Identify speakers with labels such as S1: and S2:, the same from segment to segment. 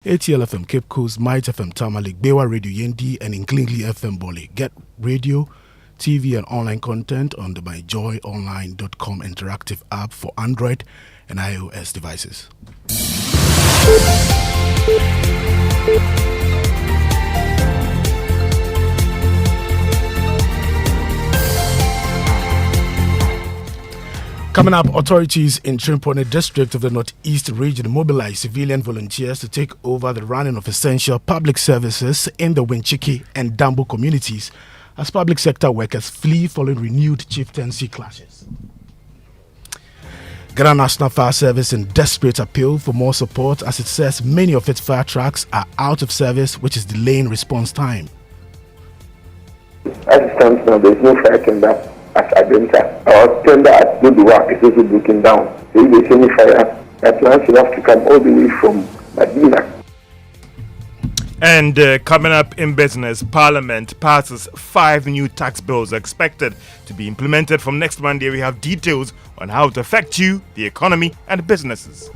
S1: ATL FM Cape Coast, Might FM Tamale, Bewa Radio Yendi, and Inklingli FM Bole. Get radio, TV, and online content on the myjoyonline.com interactive app for Android and iOS devices. Coming up, authorities in Trimpone district of the Northeast region mobilized civilian volunteers to take over the running of essential public services in the Winchiki and Dambo communities as public sector workers flee following renewed chieftaincy clashes. Ghana National Fire Service in desperate appeal for more support as it says many of its fire trucks are out of service, which is delaying response time.
S2: As it stands now, there is no fire tender at Adenta. Our tender at Dodowa is also broken down. So if there's any fire, that plants will have to come all the way from Medina.
S3: And coming up in business, Parliament passes 5 new tax bills expected to be implemented from next Monday. We have details on how it affects you, the economy, and businesses.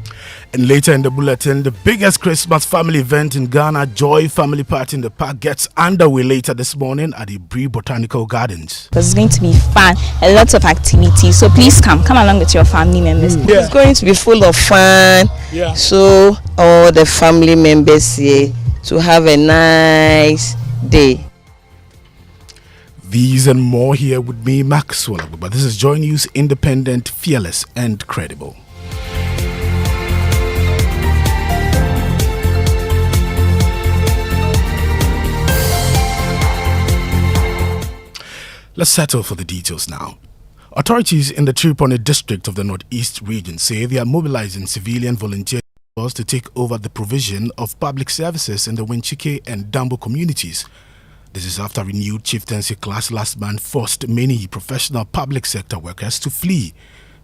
S1: And later in the bulletin, the biggest Christmas family event in Ghana, Joy Family Party in the Park, gets underway later this morning at the Bree Botanical Gardens.
S4: It's going to be fun and lots of activities. So please come along with your family members.
S5: Yeah. It's going to be full of fun.
S1: Yeah.
S5: So all the family members here to have a nice day.
S1: These and more here with me, Maxwell. But this is Joy News, independent, fearless, and credible. Let's settle for the details now. Authorities in the Trimpone district of the Northeast region say they are mobilizing civilian volunteers to take over the provision of public services in the Winchiki and Dambo communities. This is after renewed chieftaincy clash last month forced many professional public sector workers to flee.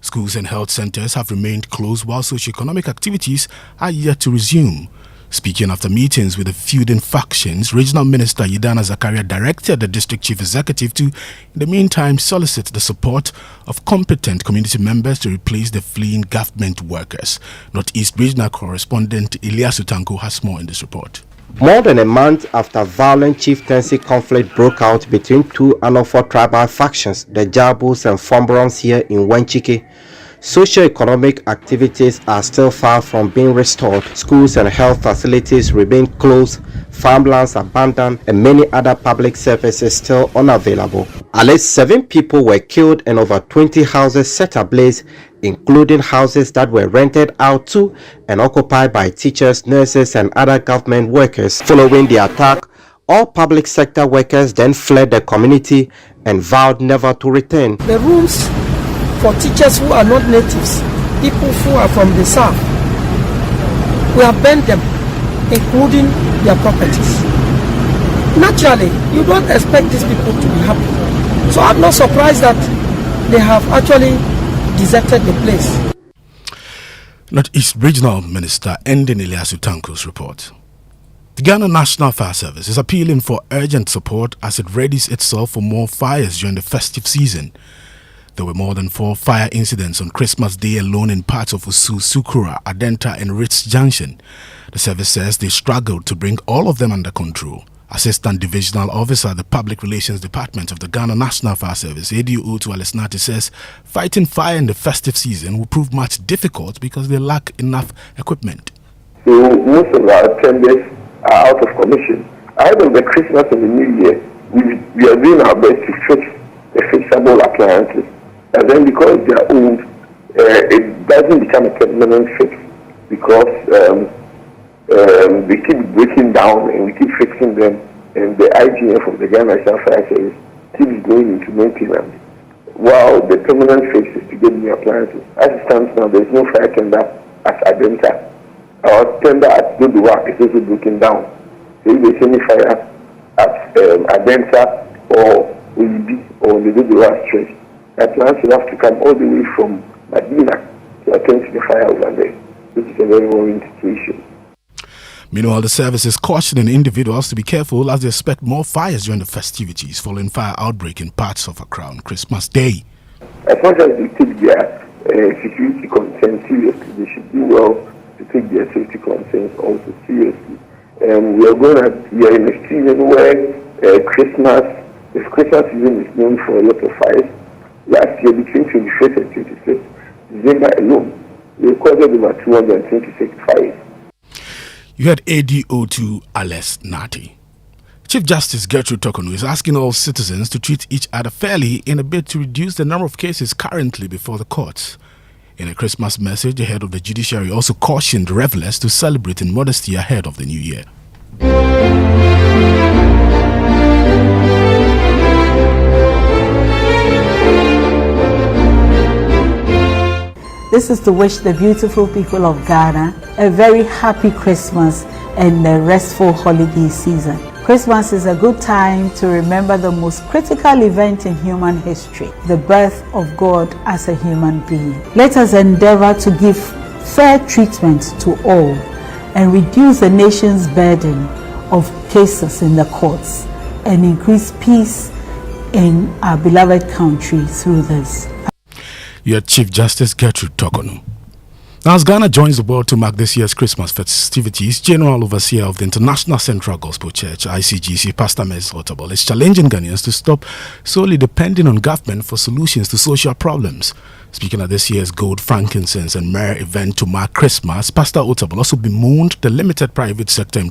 S1: Schools and health centers have remained closed while socio-economic activities are yet to resume. Speaking after meetings with the feuding factions, Regional Minister Yidana Zakaria directed the District Chief Executive to, in the meantime, solicit the support of competent community members to replace the fleeing government workers. Northeast Regional Correspondent Ilyasu Tanko has more in this report.
S6: More than a month after violent chieftaincy conflict broke out between two Anofo tribal factions, the Jabus and Fombrons here in Winchiki, socio-economic activities are still far from being restored. Schools and health facilities remain closed, farmlands abandoned, and many other public services still unavailable. At least 7 people were killed and over 20 houses set ablaze, including houses that were rented out to and occupied by teachers, nurses, and other government workers. Following the attack, all public sector workers then fled the community and vowed never to return.
S7: The rooms for teachers who are not natives, people who are from the south, we have burned them, including their properties. Naturally, you don't expect these people to be happy. So I'm not surprised that they have actually deserted the place.
S1: Northeast Regional Minister Endin Ilyasu Tanko's report. The Ghana National Fire Service is appealing for urgent support as it readies itself for more fires during the festive season. There were more than 4 fire incidents on Christmas Day alone in parts of Usu, Sukura, Adenta, and Ritz Junction. The service says they struggled to bring all of them under control. Assistant Divisional Officer at the Public Relations Department of the Ghana National Fire Service, ADO to Alesnati, says fighting fire in the festive season will prove much difficult because they lack enough equipment.
S2: So most of our tenders are out of commission. Ahead of the Christmas and the New Year, we are doing our best to fix the fixable appliances. And then because they are old, it doesn't become a permanent fix because they keep breaking down and we keep fixing them. And the IGF of the Ghana National Fire Service keeps going into maintenance. While the permanent fix is to get new appliances. As it stands now, there is no fire tender at Adenta. Our tender at Dodowa is also broken down. So if there's any fire at Adenta or Uyibi or the Dodowa stretch, that plants will have to come all the way from Medina to attend to the fire over there, which is a very worrying situation.
S1: Meanwhile, the service is cautioning individuals to be careful as they expect more fires during the festivities following fire outbreak in parts of Accra on Christmas Day.
S2: As much as they take their security concern seriously, they should do well to take their safety concerns also seriously. We are in a season where the Christmas season is known for a lot of fires. Last year, between 21st and 26th December alone, we recorded over 226 fires.
S1: You had ADO2 Ales Nati. Chief Justice Gertrude Tokonu is asking all citizens to treat each other fairly in a bid to reduce the number of cases currently before the courts. In a Christmas message, the head of the judiciary also cautioned revelers to celebrate in modesty ahead of the new year.
S8: This is to wish the beautiful people of Ghana a very happy Christmas and a restful holiday season. Christmas is a good time to remember the most critical event in human history, the birth of God as a human being. Let us endeavor to give fair treatment to all and reduce the nation's burden of cases in the courts and increase peace in our beloved country through this.
S1: Your Chief Justice Gertrude Tokonu. Now, as Ghana joins the world to mark this year's Christmas festivities, General Overseer of the International Central Gospel Church, ICGC, Pastor Mes Otabil, is challenging Ghanaians to stop solely depending on government for solutions to social problems. Speaking at this year's Gold, Frankincense and Myrrh event to mark Christmas, Pastor Otabil also bemoaned the limited private sector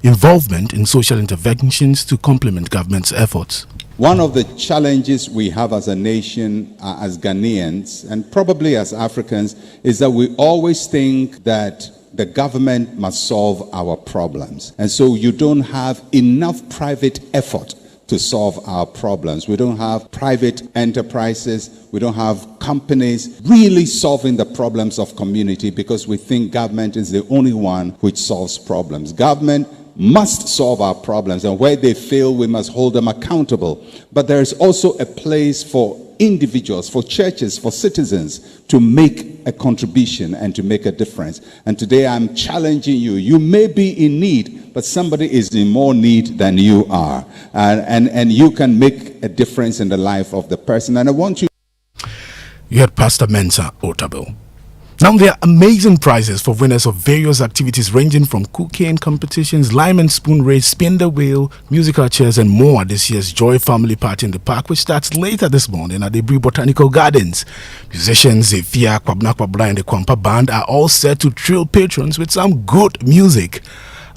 S1: involvement in social interventions to complement government's efforts.
S9: One of the challenges we have as a nation, as Ghanaians, and probably as Africans, is that we always think that the government must solve our problems. And so you don't have enough private effort to solve our problems. We don't have private enterprises. We don't have companies really solving the problems of community because we think government is the only one which solves problems. Government must solve our problems, and where they fail, we must hold them accountable. But there is also a place for individuals, for churches, for citizens to make a contribution and to make a difference. And today I'm challenging you. You may be in need, but somebody is in more need than you are. And you can make a difference in the life of the person. And I want you.
S1: You had Pastor Mensa Otabil. Now, there are amazing prizes for winners of various activities ranging from cooking competitions, lime and spoon race, spin the wheel, musical chairs, and more at this year's Joy Family Party in the Park, which starts later this morning at the Bree Botanical Gardens. Musicians Zefia, Kwabna Kwabla, and the Kwampa Band are all set to thrill patrons with some good music.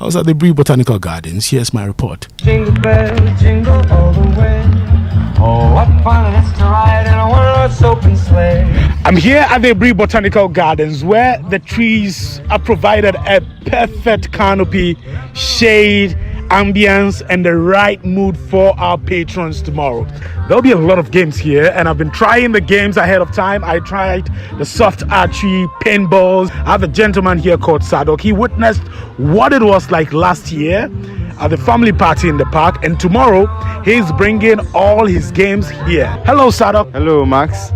S1: I was at the Bree Botanical Gardens. Here's my report.
S10: Jingle bell, jingle all the way. Oh, what fun it is to ride in a one-horse open sleigh.
S1: I'm here at the Bree Botanical Gardens, where the trees are provided a perfect canopy, shade, ambience, and the right mood for our patrons tomorrow. There'll be a lot of games here, and I've been trying the games ahead of time. I tried the soft archery, paintballs. I have a gentleman here called Sadok. He witnessed what it was like last year at the family party in the park, and tomorrow he's bringing all his games here. Hello, Sadok.
S11: Hello, Max.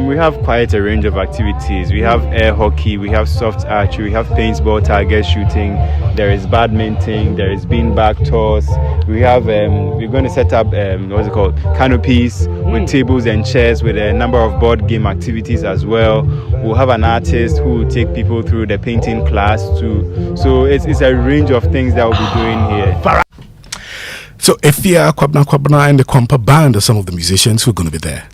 S11: We have quite a range of activities. We have air hockey, we have soft archery, we have paintball, target shooting, there is badminton, there is beanbag toss. We have we're going to set up canopies with tables and chairs with a number of board game activities as well. We'll have an artist who will take people through the painting class too. So it's a range of things that we'll be doing here.
S1: So Efia, Kwabna, and the Kwampa Band are some of the musicians who are going to be there.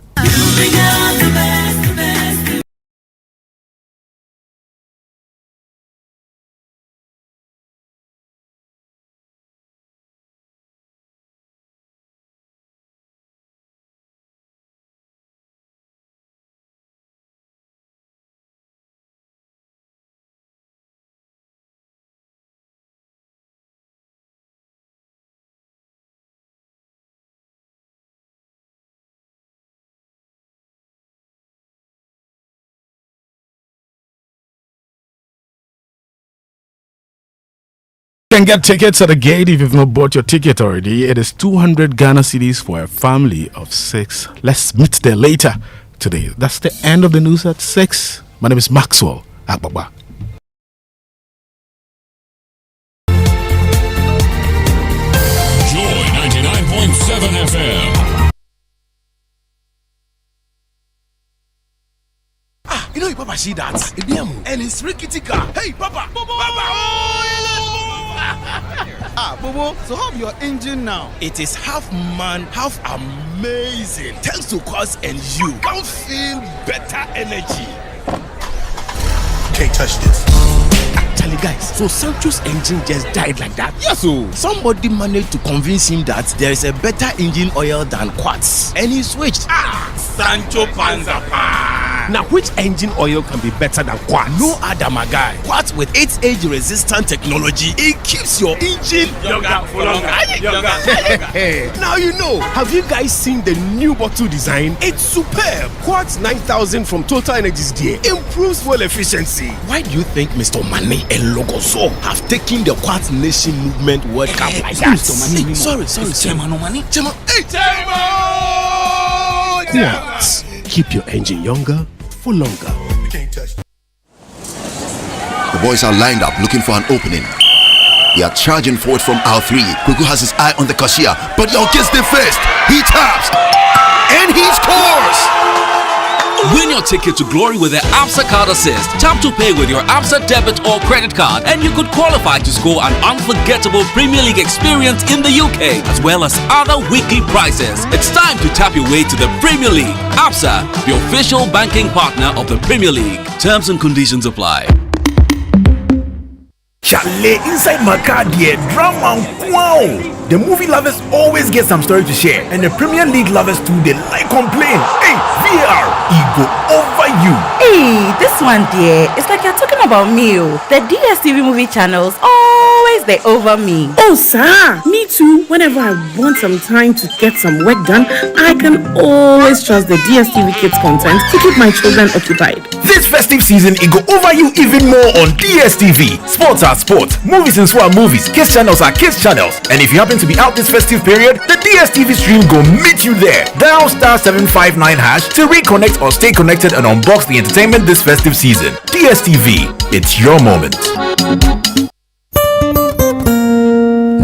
S1: You can get tickets at the gate if you've not bought your ticket already. It is 200 Ghana cedis for a family of 6. Let's meet there later today. That's the end of the news at 6. My name is Maxwell Agbagba.
S12: Joy 99.7 FM.
S13: You know, Papa see that? And it's rickety car. Hey, Papa!
S14: Bobo, so how your engine now?
S13: It is half man, half amazing. Thanks to Quartz and you can feel better energy. Can't touch this. Actually, guys, so Sancho's engine just died like that?
S14: Yes, so
S13: somebody managed to convince him that there is a better engine oil than Quartz, and he switched.
S14: Sancho Panzapa.
S13: Now, which engine oil can be better than Quartz? No other, my guy. Quartz with its age-resistant technology, it keeps your engine younger for longer. Now you know. Have you guys seen the new bottle design? It's superb. Quartz 9000 from Total Energies there improves fuel efficiency. Why do you think Mr. Mane and Logoso have taken the Quartz Nation Movement World Cup like that? Sorry. Chairman Omani. Chairman. Hey, Quartz. Keep your engine younger for longer.
S15: The boys are lined up looking for an opening. They are charging forward from aisle 3. Kuku has his eye on the cashier, but Yo gets there first. He taps and he scores.
S16: Win your ticket to glory with the ABSA Card Assist. Tap to pay with your ABSA debit or credit card, and you could qualify to score an unforgettable Premier League experience in the UK, as well as other weekly prizes. It's time to tap your way to the Premier League. ABSA, the official banking partner of the Premier League. Terms and conditions apply.
S17: Chalet inside my car, dear drama. Wow! The movie lovers always get some story to share, and the Premier League lovers too, they like complain. Hey, VAR, he go over you.
S18: Hey, this one, dear, it's like you're talking about me. The DSTV movie channels always they over me.
S19: Oh, sir, me too. Whenever I want some time to get some work done, I can always trust the DSTV Kids content to keep my children occupied.
S17: This festive season, it go over you even more on DSTV. Sports are sports, movies and swap movies, kids channels are kids channels. And if you happen to be out this festive period, the DSTV stream go meet you there. Dial *759# to reconnect or stay connected and unbox the entertainment this festive season. DSTV, it's your moment.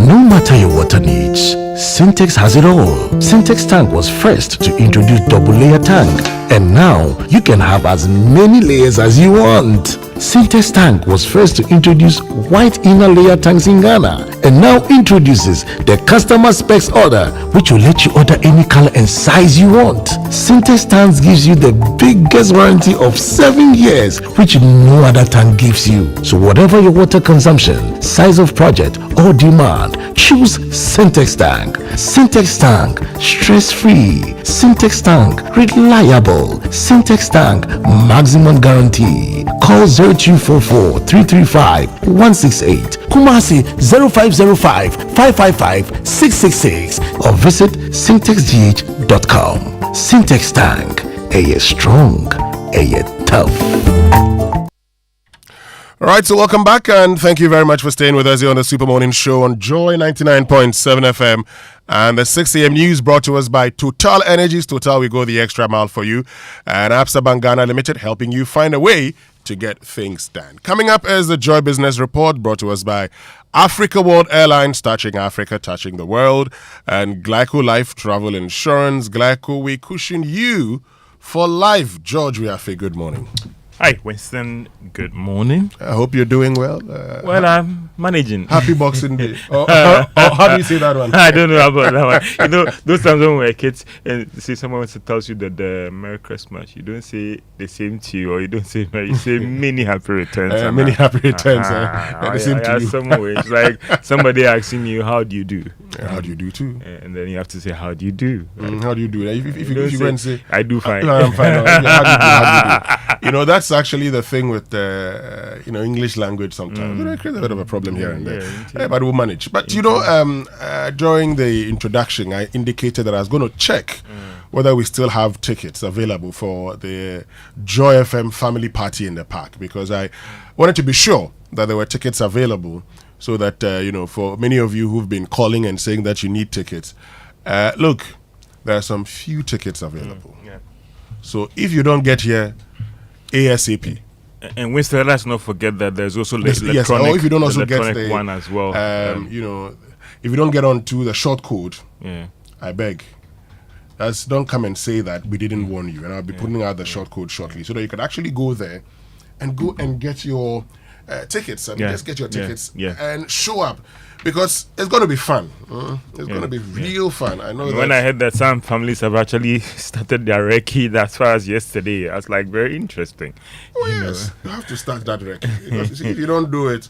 S20: No matter your water needs, Syntex has it all. Syntex tank was first to introduce double layer tank, and now you can have as many layers as you want. Syntex tank was first to introduce white inner layer tanks in Ghana, and now introduces the customer specs order, which will let you order any color and size you want. Syntex tanks gives you the biggest warranty of 7 years, which no other tank gives you. So whatever your water consumption, size of project or demand, choose Syntex tank. Syntex tank, stress-free. Syntex tank, reliable. Syntex tank, maximum guarantee. Call 0244 335 168, Kumasi 0505 555 666, or visit syntexgh.com. Syntex tank, a strong, a tough.
S21: All right, so welcome back, and thank you very much for staying with us here on the Super Morning Show on Joy 99.7 FM. And the 6 a.m. news brought to us by Total Energies. Total, we go the extra mile for you. And Absa Bank Ghana Limited, helping you find a way to get things done. Coming up is the Joy Business Report, brought to us by Africa World Airlines, touching Africa, touching the world. And Glyco Life Travel Insurance. Glyco, we cushion you for life. George Wiafe, good morning.
S3: Hi, Winston. Good morning.
S21: I hope you're doing well.
S3: Well, I'm managing.
S21: Happy Boxing Day. How do you say that one?
S3: I don't know about that one. You know, those times when we were kids and see someone tells you that Merry Christmas, you don't say the same to you, or you don't say Merry, you say many happy returns.
S21: Many happy returns. The same to you.
S3: Some way. It's like somebody asking you, how do you do?
S21: How do you do too?
S3: And then you have to say, how do you do?
S21: How do you do? If you go and say,
S3: I do fine.
S21: I'm fine. How do you do? You know, that's actually the thing with English language sometimes. It creates a bit of a problem here and there. But we'll manage. But you know, during the introduction, I indicated that I was going to check whether we still have tickets available for the Joy FM family party in the park, because I wanted to be sure that there were tickets available, so that for many of you who've been calling and saying that you need tickets, look, there are some few tickets available. So if you don't get here ASAP.
S3: And Winston, let's not forget that there's also electronic.
S21: Yes, or if you don't also get the
S3: one as well.
S21: If you don't get onto the short code, I beg, Don't come and say that we didn't warn you. And I'll be putting out the short code shortly so that you can actually go there and get your tickets. Just get your tickets and show up. Because it's going to be fun. It's going to be real fun. I know.
S3: When I heard that some families have actually started their recce as far as yesterday, I was like, very interesting.
S21: Oh, yes. You have to start that recce. Because you see, if you don't do it,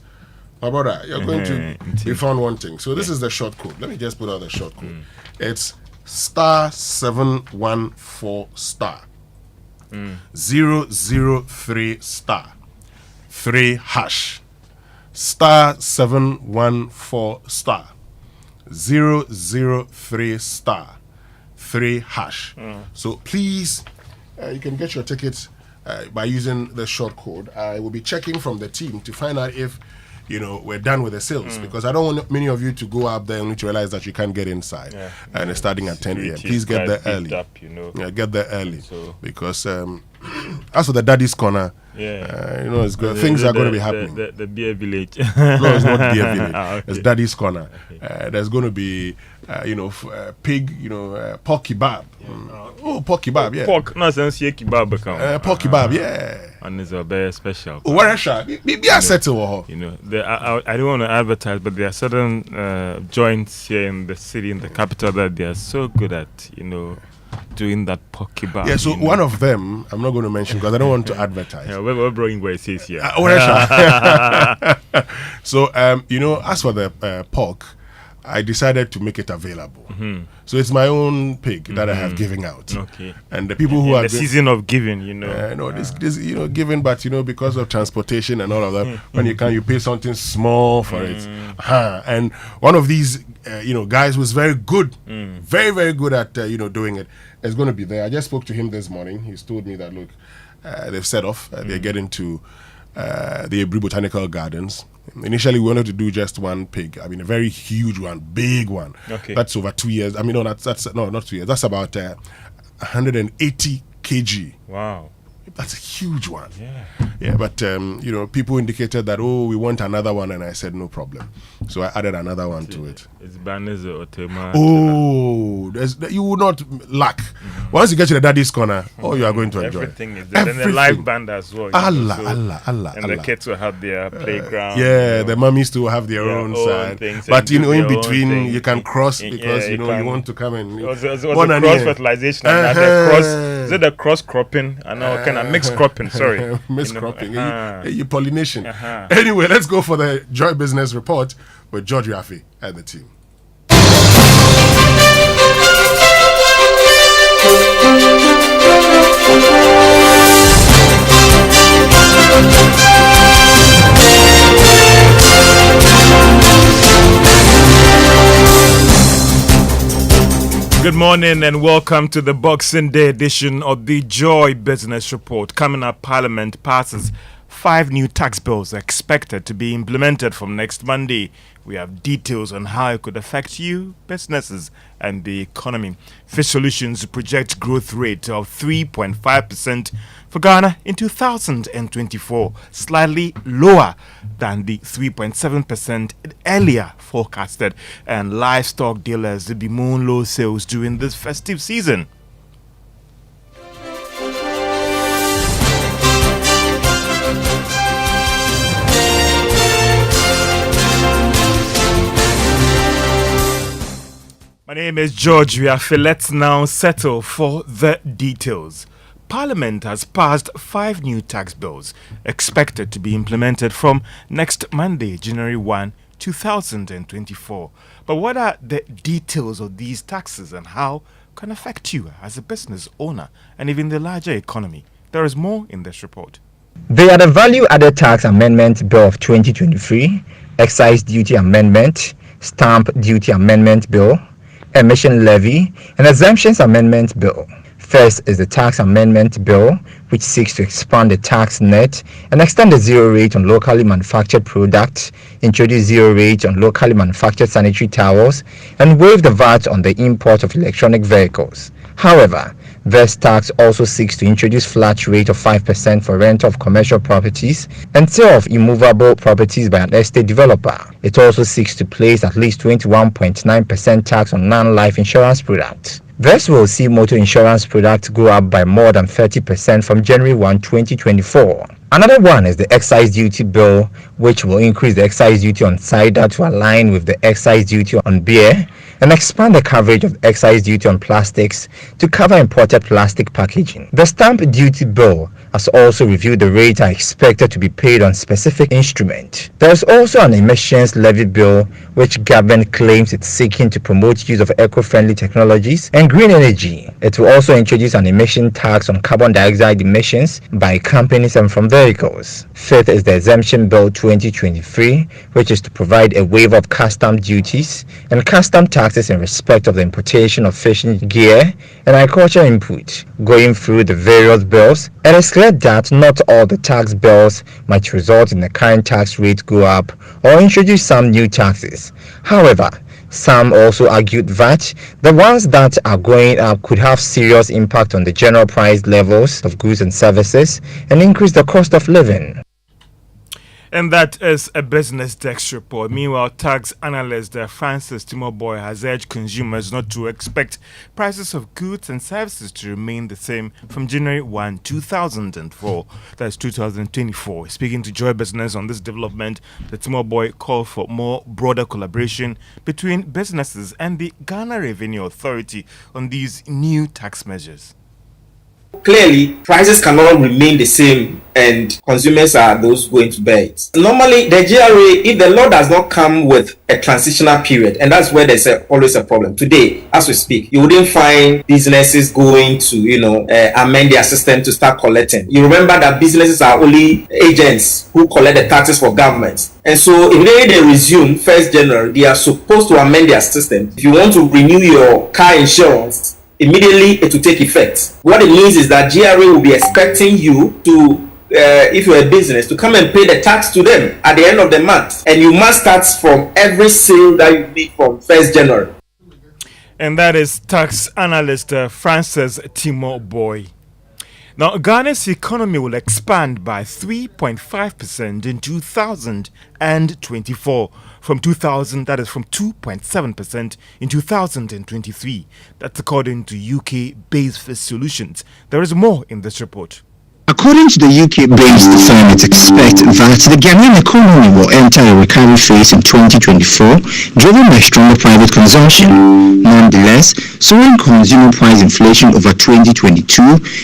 S21: my brother, you're going to be found wanting. So this is the short code. Let me just put out the short code. It's *714* 003* 3#. *714* 003* 3#. So please, you can get your tickets by using the short code. I will be checking from the team to find out if we're done with the sales, because I don't want many of you to go up there only to realize that you can't get inside and it's starting at 10 a.m. Please get there early. Get there early, because as for the Daddy's Corner, it's good. Things are going to be happening.
S3: The beer village.
S21: No, it's not beer village. It's Daddy's Corner. There's going to be, pig, pork kebab. Pork kebab, yeah.
S3: Pork, no sense kebab.
S21: Pork kebab, yeah.
S3: And it's a very special.
S21: Where be a settle.
S3: I don't want to advertise, but there are certain joints here in the city, in the capital, that they are so good at, doing that pork kebab.
S21: Yeah, so one of them, I'm not going to mention because I don't want to advertise.
S3: Yeah, we're bringing where it says here.
S21: So, as for the pork, I decided to make it available. So it's my own pig that I have given out.
S3: Okay.
S21: And the people who are
S3: the season of giving,
S21: this giving, but because of transportation and all of that, when you pay something small for it. And one of these guys was very good, very, very good at doing it. It's going to be there. I just spoke to him this morning. He's told me that look, they've set off. They're getting to the Ebri Botanical Gardens. Initially, we wanted to do just one pig. I mean, a very huge one, big one.
S3: Okay.
S21: That's over 2 years. I mean, that's not 2 years. That's about 180 kg.
S3: Wow.
S21: That's a huge one. Yeah, but people indicated that we want another one, and I said no problem. So I added another one to it.
S3: It's banners or tomato.
S21: Oh, you will not lack. Once you get to the Daddy's Corner, you are going to enjoy.
S3: Everything is there. Then the live band as well.
S21: Allah.
S3: And the kids will have their playground.
S21: The mummies too have their own side. But in between, you can cross because you want to come and.
S3: Was cross fertilization and is it the cross cropping? I know, kind of mixed cropping. Sorry,
S21: mixed cropping. You pollination. Anyway, let's go for the Joy Business Report with George Yafi and the team.
S3: Good morning and welcome to the Boxing Day edition of the Joy Business Report. Coming up, Parliament passes 5 new tax bills expected to be implemented from next Monday. We have details on how it could affect you, businesses, and the economy. Fish Solutions project growth rate of 3.5% for Ghana in 2024, slightly lower than the 3.7% earlier forecasted. And livestock dealers will be moon low sales during this festive season. My name is George Wiafe. Let's now settle for the details. Parliament has passed 5 new tax bills expected to be implemented from next Monday, January 1, 2024. But what are the details of these taxes and how can affect you as a business owner and even the larger economy? There is more in this report.
S4: They are the Value-Added Tax Amendment Bill of 2023, Excise Duty Amendment, Stamp Duty Amendment Bill, Emission Levy, and Exemptions Amendment Bill. First is the Tax Amendment Bill, which seeks to expand the tax net and extend the zero rate on locally manufactured products, introduce zero rate on locally manufactured sanitary towels, and waive the VAT on the import of electronic vehicles. However, this tax also seeks to introduce flat rate of 5% for rent of commercial properties and sale of immovable properties by an estate developer. It also seeks to place at least 21.9% tax on non-life insurance products. This will see motor insurance products go up by more than 30% from January 1, 2024. Another one is the excise duty bill, which will increase the excise duty on cider to align with the excise duty on beer and expand the coverage of excise duty on plastics to cover imported plastic packaging. The stamp duty bill has also reviewed the rates are expected to be paid on specific instrument. There is also an emissions levy bill which government claims it's seeking to promote use of eco-friendly technologies and green energy. It will also introduce an emission tax on carbon dioxide emissions by companies and from vehicles. Fifth is the exemption bill 2023, which is to provide a waiver of custom duties and custom taxes in respect of the importation of fishing gear and agricultural input. Going through the various bills, it is clear that not all the tax bills might result in the current tax rate go up or introduce some new taxes. However, some also argued that the ones that are going up could have serious impact on the general price levels of goods and services and increase the cost of living.
S3: And that is a Business Desk report. Meanwhile, tax analyst Francis Timoboy has urged consumers not to expect prices of goods and services to remain the same from January 1, 2004. That's 2024. Speaking to Joy Business on this development, the Timoboy called for more broader collaboration between businesses and the Ghana Revenue Authority on these new tax measures.
S5: Clearly, prices cannot remain the same and consumers are those going to bear it. Normally, the GRA, if the law does not come with a transitional period, and that's where there's always a problem. Today, as we speak, you wouldn't find businesses going to, amend their system to start collecting. You remember that businesses are only agents who collect the taxes for government. And so, if they resume 1st January, they are supposed to amend their system. If you want to renew your car insurance, immediately it will take effect. What it means is that GRA will be expecting you to, if you're a business, to come and pay the tax to them at the end of the month. And you must start from every sale that you make from 1st January.
S3: And that is tax analyst Francis Timoboy. Now, Ghana's economy will expand by 3.5% in 2024 from 2.7% in 2023. That's according to UK-based solutions. There is more in this report.
S22: According to the UK-based firm, it expects that the Ghanaian economy will enter a recovery phase in 2024, driven by stronger private consumption. Nonetheless, soaring consumer price inflation over 2022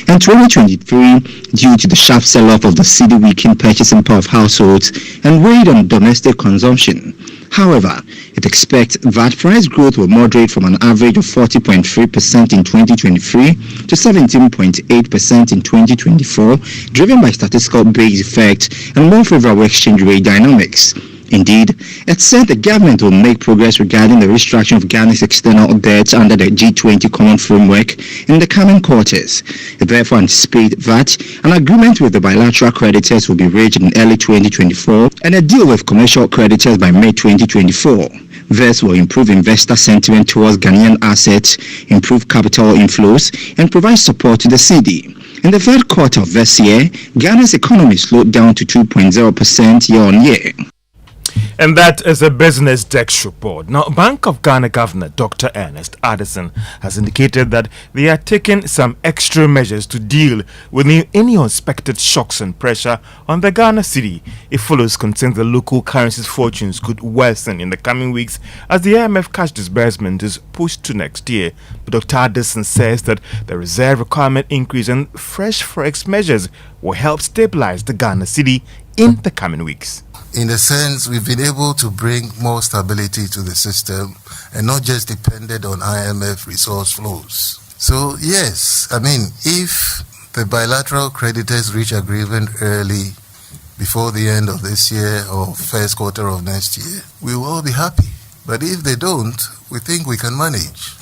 S22: and 2023 due to the sharp sell-off of the cedi weakened purchasing power of households and weighed on domestic consumption. However, it expects that price growth will moderate from an average of 40.3% in 2023 to 17.8% in 2024, driven by statistical base effect and more favorable exchange rate dynamics. Indeed, it said the government will make progress regarding the restructuring of Ghana's external debt under the G20 Common Framework in the coming quarters. It therefore anticipates that an agreement with the bilateral creditors will be reached in early 2024 and a deal with commercial creditors by May 2024. This will improve investor sentiment towards Ghanaian assets, improve capital inflows, and provide support to the cedi. In the third quarter of this year, Ghana's economy slowed down to 2.0% year-on-year.
S3: And that is a Business Desk report. Now, Bank of Ghana Governor Dr. Ernest Addison has indicated that they are taking some extra measures to deal with any unexpected shocks and pressure on the Ghana cedi. It follows concerns the local currency's fortunes could worsen in the coming weeks as the IMF cash disbursement is pushed to next year. But Dr. Addison says that the reserve requirement increase and fresh forex measures will help stabilize the Ghana cedi in the coming weeks.
S23: In a sense, we've been able to bring more stability to the system and not just depended on IMF resource flows. So yes, I mean, if the bilateral creditors reach agreement early before the end of this year or first quarter of next year, we will all be happy. But if they don't, we think we can manage.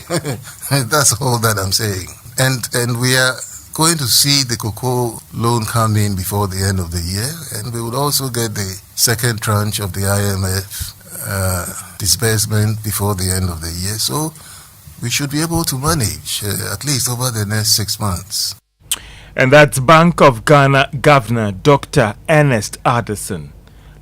S23: That's all that I'm saying. And we are going to see the cocoa loan come in before the end of the year, and we would also get the second tranche of the IMF disbursement before the end of the year. So we should be able to manage at least over the next 6 months.
S3: And that's Bank of Ghana Governor Dr. Ernest Addison.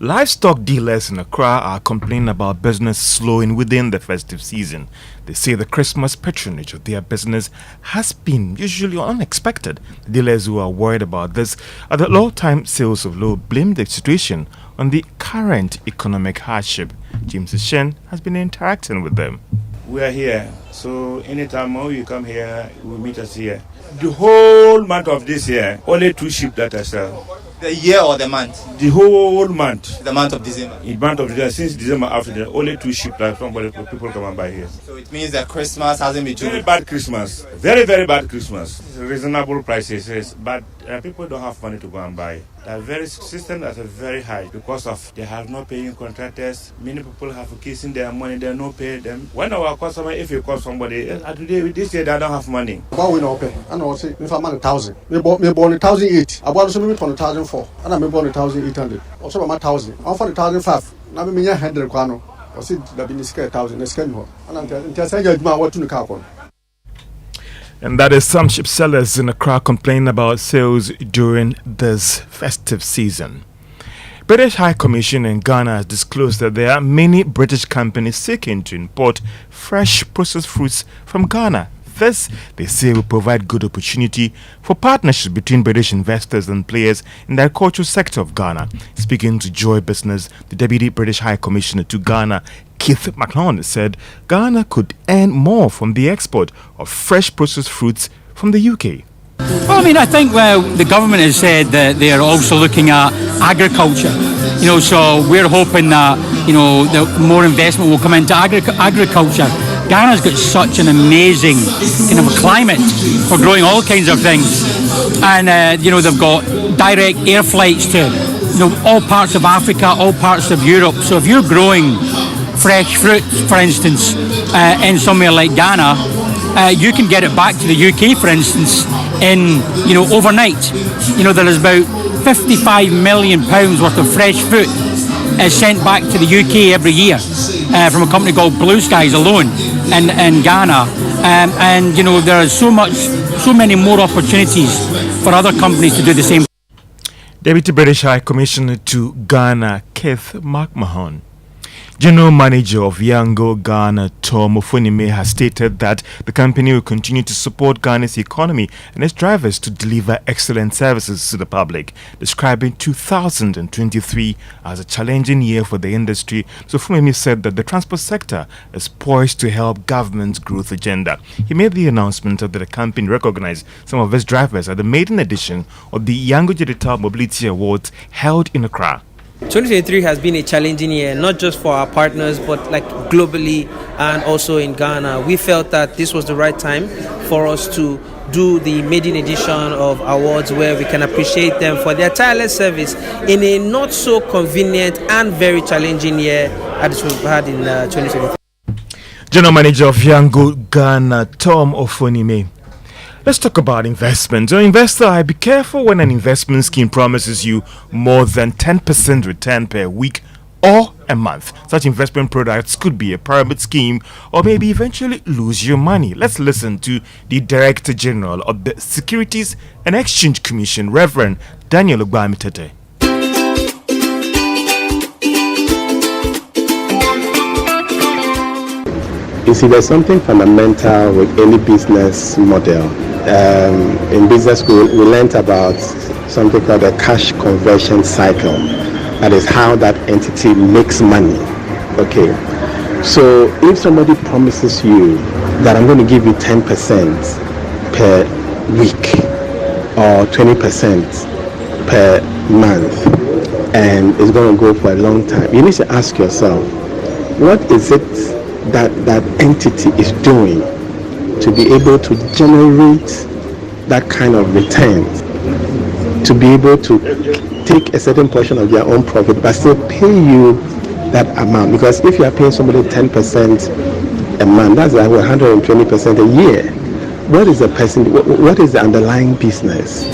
S3: Livestock dealers in Accra are complaining about business slowing within the festive season. They say the Christmas patronage of their business has been usually unexpected. The dealers who are worried about this at the low-time sales of low blame the situation on the current economic hardship. James Shen has been interacting with them.
S2: We are here, so anytime when you come here, you will meet us here. The whole month of this year, only 2 sheep that I sell.
S6: The year or the month?
S2: The whole month.
S6: The month of December?
S2: In the month of December, since December after that, only 2 sheep that people come and buy here.
S6: So it means that Christmas hasn't been
S2: very bad Christmas. Very, very bad Christmas. Reasonable prices, yes, but people don't have money to go and buy. The very system that's very high because of they have not paying contractors. Many people have kissing their money, they don't pay them. When our customer, if you call somebody, today this year they don't have money.
S7: About we not pay. I know say if I'm 1,000, me born 1,008. I bought some 1,004, and I'm born 1,800. Also 1,000. I'm for 1,005. Now me 100 kwano. I see that be scare 1,000. Scare me. And I'm telling you what to the car.
S3: And that is some sheep sellers in Accra complaining about sales during this festive season. British High Commission in Ghana has disclosed that there are many British companies seeking to import fresh processed fruits from Ghana. This, they say, will provide good opportunity for partnerships between British investors and players in the agricultural sector of Ghana. Speaking to Joy Business, the Deputy British High Commissioner to Ghana, Keith McLeod, said Ghana could earn more from the export of fresh processed fruits from the UK.
S24: Well, I mean, I think the government has said that they are also looking at agriculture. So we're hoping that, that more investment will come into agriculture. Ghana's got such an amazing kind of a climate for growing all kinds of things. And, they've got direct air flights to, all parts of Africa, all parts of Europe. So if you're growing fresh fruit, for instance, in somewhere like Ghana, you can get it back to the UK, for instance, in overnight. There is about £55 million worth of fresh fruit sent back to the UK every year from a company called Blue Skies alone in Ghana, and there are so many more opportunities for other companies to do the same.
S3: Deputy British High Commissioner to Ghana, Keith McMahon. General Manager of Yango Ghana, Tom Ofonime, has stated that the company will continue to support Ghana's economy and its drivers to deliver excellent services to the public, describing 2023 as a challenging year for the industry. So Ofonime said that the transport sector is poised to help government's growth agenda. He made the announcement that the company recognized some of its drivers at the maiden edition of the Yango Digital Mobility Awards held in Accra.
S25: 2023 has been a challenging year, not just for our partners, but like globally and also in Ghana. We felt that this was the right time for us to do the maiden edition of awards where we can appreciate them for their tireless service in a not so convenient and very challenging year as we've had in 2023.
S3: General Manager of Yango Ghana, Tom Ofonime. Let's talk about investment. So, investor, be careful when an investment scheme promises you more than 10% return per week or a month. Such investment products could be a pyramid scheme or maybe eventually lose your money. Let's listen to the Director General of the Securities and Exchange Commission, Reverend Daniel Ogbamitete.
S26: You see, there's something fundamental with any business model. In business school, we learned about something called a cash conversion cycle. That is how that entity makes money. Okay. So if somebody promises you that I'm going to give you 10% per week or 20% per month, and it's going to go for a long time, you need to ask yourself, what is it that entity is doing to be able to generate that kind of return, to be able to take a certain portion of their own profit but still pay you that amount? Because if you are paying somebody 10% a month, that's like 120% a year. What is what is the underlying business?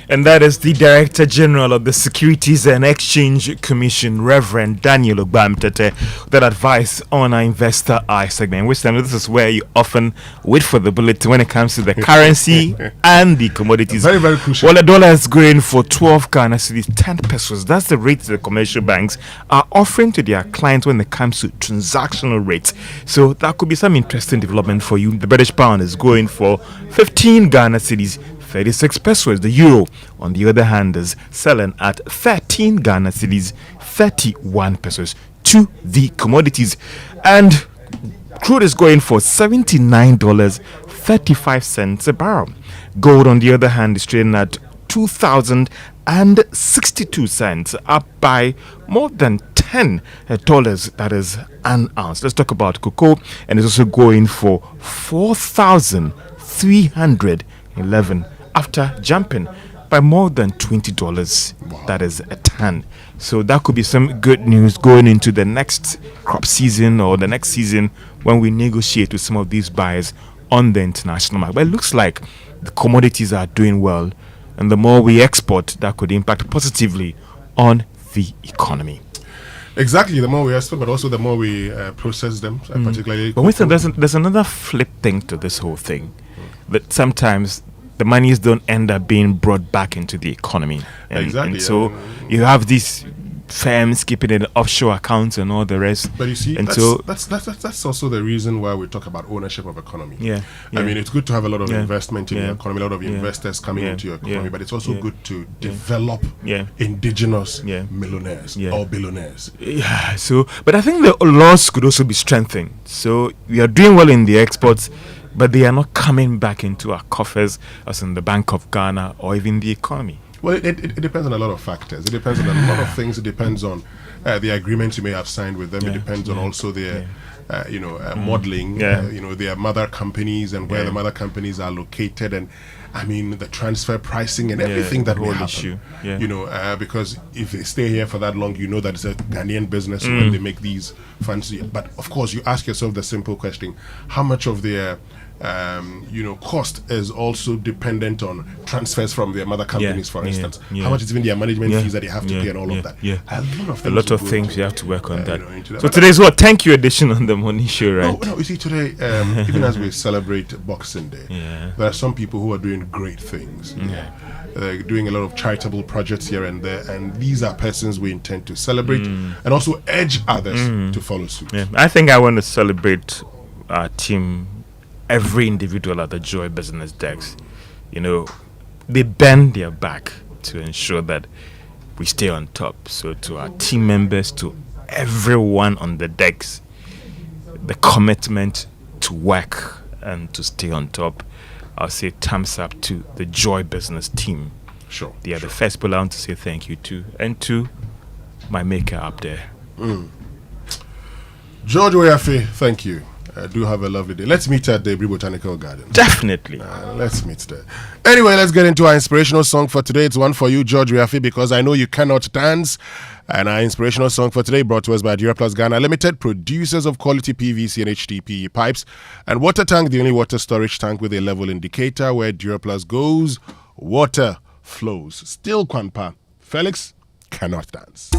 S3: And that is the Director General of the Securities and Exchange Commission, Reverend Daniel Ogbamtete, that advice on our Investor Eye segment. Which this is where you often wait for the bulletin when it comes to the currency and the commodities.
S21: Very, very crucial.
S3: Well, the dollar is going for 12 Ghana cedis, 10 pesos. That's the rate the commercial banks are offering to their clients when it comes to transactional rates. So that could be some interesting development for you. The British pound is going for 15 Ghana cedis, 36 pesos. The euro, on the other hand, is selling at 13 Ghana cedis, 31 pesos to the commodities. And crude is going for $79.35 a barrel. Gold, on the other hand, is trading at 2,062 cents, up by more than $10, that is an ounce. Let's talk about cocoa, and it's also going for 4,311 after jumping by more than $20. Wow. That is a ton. So that could be some good news going into the next crop season or the next season when we negotiate with some of these buyers on the international market. But it looks like the commodities are doing well, and the more we export, that could impact positively on the economy.
S21: Exactly, the more we export, but also the more we process them, particularly.
S3: But there's another flip thing to this whole thing, that sometimes the monies don't end up being brought back into the economy. And so you have these firms keeping it in offshore accounts and all the rest.
S21: But you see,
S3: and
S21: that's also the reason why we talk about ownership of economy.
S3: Yeah.
S21: I mean, it's good to have a lot of investment in your economy, a lot of investors coming into your economy, but it's also good to develop indigenous millionaires or billionaires.
S3: Yeah. So, but I think the laws could also be strengthened. So we are doing well in the exports, but they are not coming back into our coffers, as in the Bank of Ghana or even the economy.
S21: Well, it depends on a lot of factors. It depends on a lot of things. It depends on the agreements you may have signed with them. It depends on also their, modeling, their mother companies and where the mother companies are located, and I mean the transfer pricing and everything that will happen. Because if they stay here for that long, that it's a Ghanaian business when they make these funds. But of course, you ask yourself the simple question: how much of their cost is also dependent on transfers from their mother companies, for instance. How much is even their management fees that they have to pay and all of that.
S3: A lot of things you have to work on that. So today's thank you edition on the Money Show, right?
S21: No, you see, today, even as we celebrate Boxing Day, there are some people who are doing great things. They're doing a lot of charitable projects here and there, and these are persons we intend to celebrate and also urge others to follow suit.
S3: I think I want to celebrate our team, every individual at the Joy Business Decks. They bend their back to ensure that we stay on top. So to our team members, to everyone on the decks, the commitment to work and to stay on top, I'll say thumbs up to the Joy Business team.
S21: Sure.
S3: They are the first people I want to say thank you to, and to my maker up there.
S21: George Oyafe, thank you. Do have a lovely day. Let's meet at the Ebri Botanical Garden.
S3: Definitely.
S21: Let's meet there. Anyway, let's get into our inspirational song for today. It's one for you, George Oyafe, because I know you cannot dance. And our inspirational song for today brought to us by Duraplast Ghana Limited, producers of quality PVC and HDPE pipes, and Water Tank, the only water storage tank with a level indicator. Where Duraplast goes, water flows. Still Kwanpa. Felix cannot dance.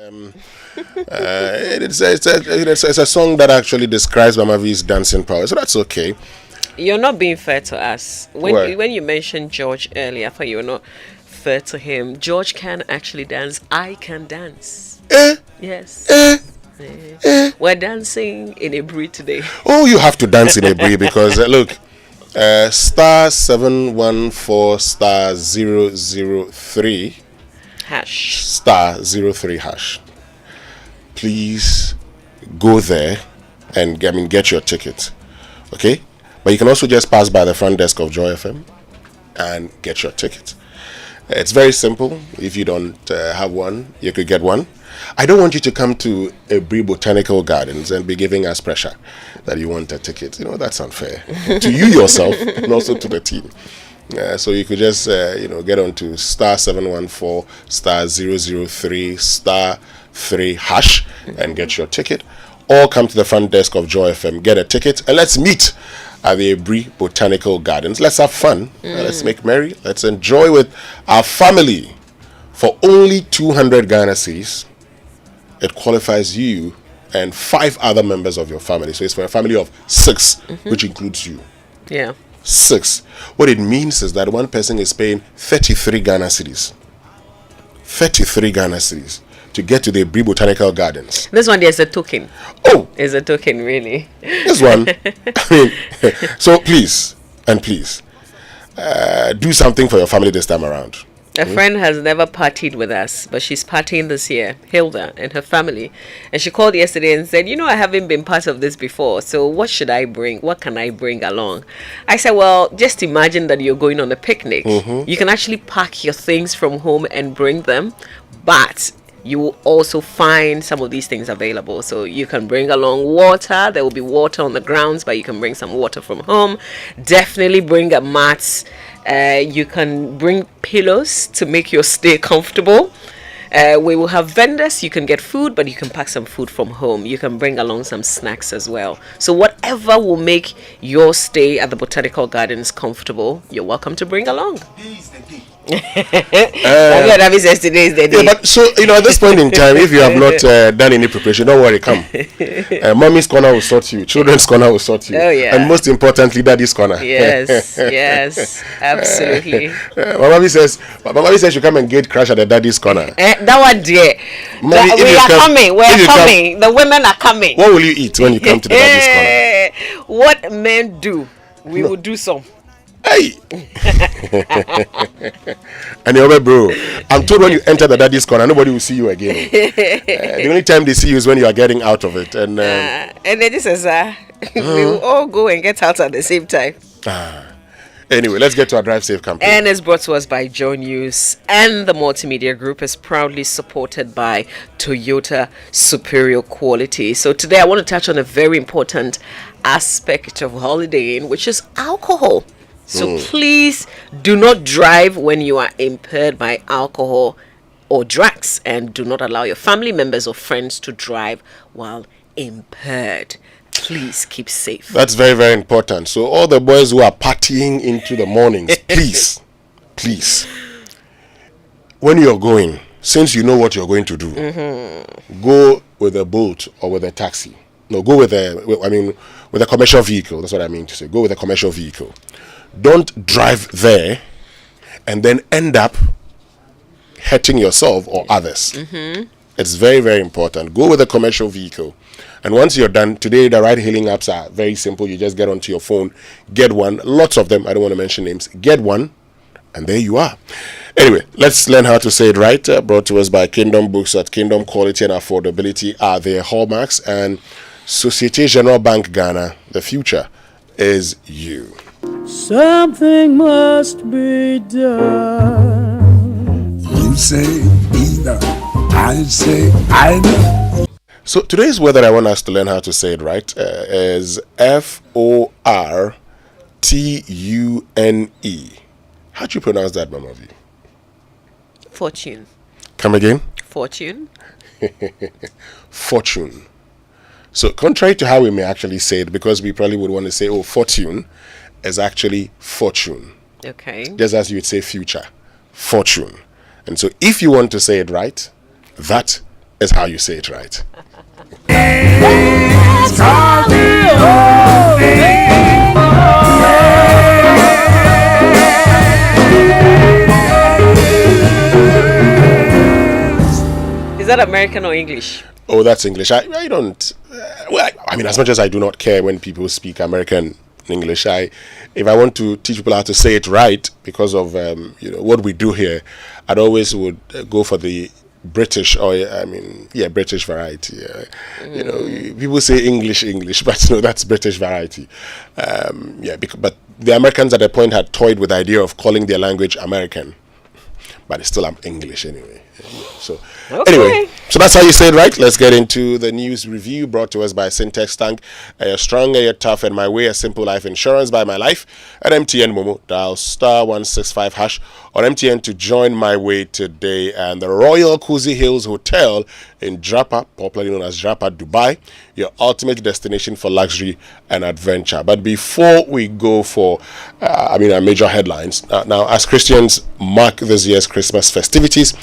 S21: It's a song that actually describes Mama V's dancing power, so that's okay.
S1: You're not being fair to us.
S21: Why?
S1: When you mentioned George earlier, I thought you were not fair to him. George can actually dance. I can dance. Yes. We're dancing in a breed today.
S21: Oh, you have to dance in a breed because look, star 714 star 003
S1: hash
S21: star 03 hash. Please go there and get your ticket, okay? But you can also just pass by the front desk of Joy FM and get your ticket. It's very simple. If you don't have one, you could get one. I don't want you to come to Ebri Botanical Gardens and be giving us pressure that you want a ticket. That's unfair to you yourself and also to the team. So you could just get onto star 714 star 003 star 3 hash and get your ticket, or come to the front desk of Joy FM, get a ticket, and let's meet at the Ebri Botanical Gardens. Let's have fun. Let's make merry. Let's enjoy with our family. For only 200 Ghana cedis, it qualifies you and 5 other members of your family. So it's for a family of 6, which includes you.
S1: Yeah.
S21: 6. What it means is that one person is paying 33 Ghana cedis. 33 Ghana cedis to get to the Ebri Botanical Gardens.
S1: This one there's a token.
S21: Oh,
S1: is a token really?
S21: This one. So please do something for your family this time around.
S1: A friend has never partied with us, but she's partying this year, Hilda and her family. And she called yesterday and said, I haven't been part of this before, so what should I bring? What can I bring along? I said, well, just imagine that you're going on a picnic. You can actually pack your things from home and bring them, but you will also find some of these things available. So you can bring along water. There will be water on the grounds, but you can bring some water from home. Definitely bring a mat. You can bring pillows to make your stay comfortable. We will have vendors. You can get food, but you can pack some food from home. You can bring along some snacks as well. So whatever will make your stay at the Botanical Gardens comfortable, you're welcome to bring along. Yesterday is the day.
S21: Yeah, but so at this point in time, if you have not done any preparation, don't worry, come. Mommy's corner will sort you, children's corner will sort you, and most importantly, daddy's corner.
S1: Yes, absolutely.
S21: Mama says you come and gate crash at the daddy's corner.
S1: That one, dear. We are coming. The women are coming.
S21: What will you eat when you come to the daddy's corner?
S1: What men do, we will do some.
S21: Hey! And bro, I'm told when you enter the daddy's corner, nobody will see you again. The only time they see you is when you are getting out of it. And
S1: then this is we will all go and get out at the same time.
S21: Anyway, let's get to our Drive Safe campaign.
S1: And it's brought to us by Joe News, and the Multimedia Group is proudly supported by Toyota Superior Quality. So today I want to touch on a very important aspect of holidaying, which is alcohol. So please do not drive when you are impaired by alcohol or drugs, and do not allow your family members or friends to drive while impaired. Please keep safe.
S21: That's very, very important. So all the boys who are partying into the mornings, please, when you're going, since you know what you're going to do, go with a Bolt or with a taxi. No, go with a commercial vehicle. That's what I mean to say. Go with a commercial vehicle. Don't drive there and then end up hurting yourself or others. It's very, very important. Go with a commercial vehicle. And once you're done, today the ride-hailing apps are very simple. You just get onto your phone, get one. Lots of them. I don't want to mention names. Get one, and there you are. Anyway, let's learn how to say it right. Brought to us by Kingdom Books. At Kingdom, quality and affordability are their hallmarks. And Societe Generale Bank Ghana, the future is you.
S8: Something must be done. You say either, I say either.
S21: So today's word that I want us to learn how to say it right is Fortune. How do you pronounce that, Mama V?
S1: Fortune.
S21: Come again?
S1: Fortune.
S21: Fortune. So contrary to how we may actually say it, because we probably would want to say, fortune is actually fortune.
S1: Okay.
S21: Just as you would say future. Fortune. And so if you want to say it right, that is how you say it right.
S1: Is that American or English?
S21: Oh, that's English. I don't. Well, I mean, as much as I do not care when people speak American English, if I want to teach people how to say it right because of what we do here, I'd always would go for the British British variety. People say English, but that's British variety. But the Americans at a point had toyed with the idea of calling their language American, but it's still English anyway. So anyway, so that's how you say it right. Let's get into the news review brought to us by Syntex Tank. You're strong, you're tough, and my way, a simple life insurance by my life at MTN Momo. Dial *165# on MTN to join my way today. And the Royal Cozy Hills Hotel in Japa, popularly known as Japa, Dubai, your ultimate destination for luxury and adventure. But before we go for our major headlines, now as Christians mark this year's Christmas festivities,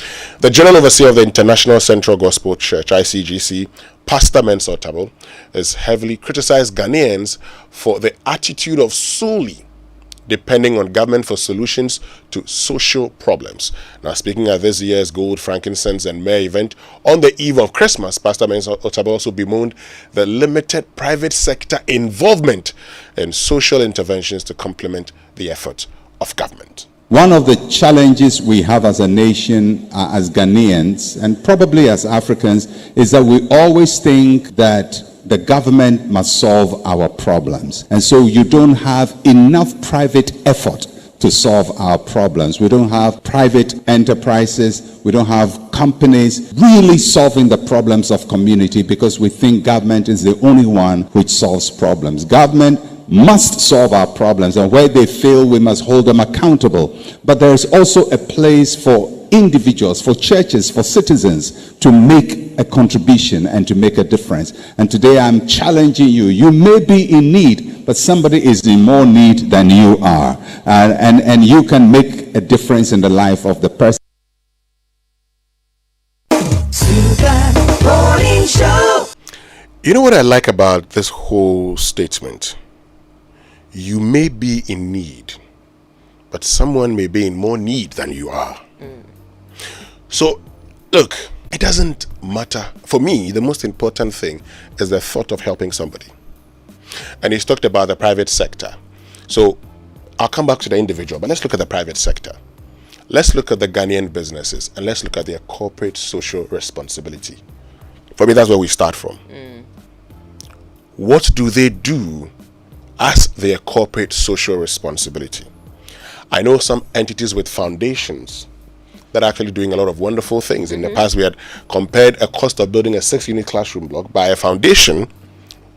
S21: the General Overseer of the International Central Gospel Church, ICGC, Pastor Mensah Otabil, has heavily criticized Ghanaians for the attitude of solely depending on government for solutions to social problems. Now, speaking at this year's Gold, Frankincense and Myrrh event on the eve of Christmas, Pastor Mensah Otabil also bemoaned the limited private sector involvement in social interventions to complement the effort of government.
S9: One of the challenges we have as a nation, as Ghanaians, and probably as Africans, is that we always think that the government must solve our problems. And so you don't have enough private effort to solve our problems. We don't have private enterprises. We don't have companies really solving the problems of community because we think government is the only one which solves problems. Government must solve our problems, and where they fail, we must hold them accountable. But there is also a place for individuals, for churches, for citizens to make a contribution and to make a difference. And today I'm challenging you. You may be in need, but somebody is in more need than you are. And you can make a difference in the life of the person.
S21: You know what I like about this whole statement? You may be in need, but someone may be in more need than you are. So, look, it doesn't matter. For me, the most important thing is the thought of helping somebody. And he's talked about the private sector. So, I'll come back to the individual, but let's look at the private sector. Let's look at the Ghanaian businesses, and let's look at their corporate social responsibility. For me, that's where we start from. What do they do as their corporate social responsibility? I know some entities with foundations that are actually doing a lot of wonderful things. In the past, we had compared a cost of building a 6-unit classroom block by a foundation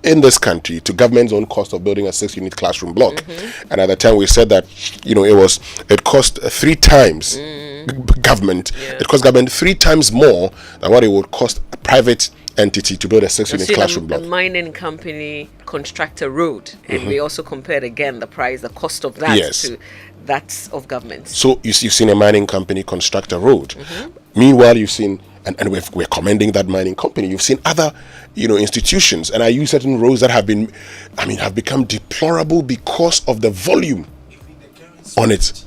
S21: in this country to government's own cost of building a 6-unit classroom block. And at the time, we said that it cost 3 times government. It cost government 3 times more than what it would cost a private entity to build a 6-unit classroom block.
S1: The mining company construct a road, and we also compared again the cost of that to that of government. So
S21: you've seen a mining company construct a road. Meanwhile, you've seen, and we're commending that mining company. You've seen other, institutions, and I use certain roads that have become deplorable because of the volume on it.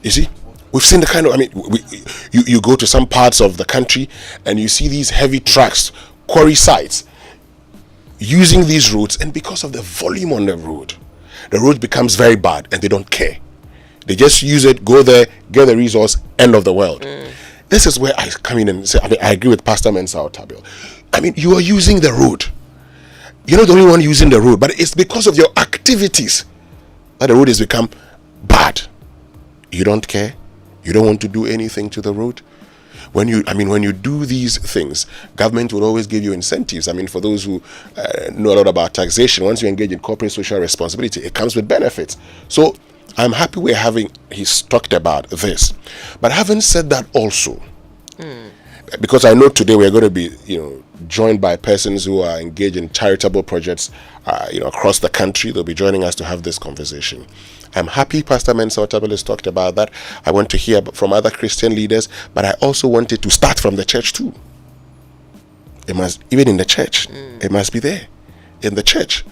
S21: You see, we've seen the kind of, you go to some parts of the country and you see these heavy trucks, quarry sites, using these roads, and because of the volume on the road becomes very bad, and they don't care. They just use it, go there, get the resource, end of the world. This is where I come in and say, I agree with Pastor Mensah Otabil. You are using the road. You're not the only one using the road, but it's because of your activities that the road has become bad. You don't care. You don't want to do anything to the road. When you do these things, government will always give you incentives. For those who know a lot about taxation, once you engage in corporate social responsibility, it comes with benefits. So I'm happy he's talked about this. But having said that also, because I know today we're going to be, joined by persons who are engaged in charitable projects, across the country. They'll be joining us to have this conversation. I'm happy Pastor Mensah Otabil has talked about that. I want to hear from other Christian leaders, but I also wanted to start from the church too.
S10: It must, even in the church, it must be there. In the church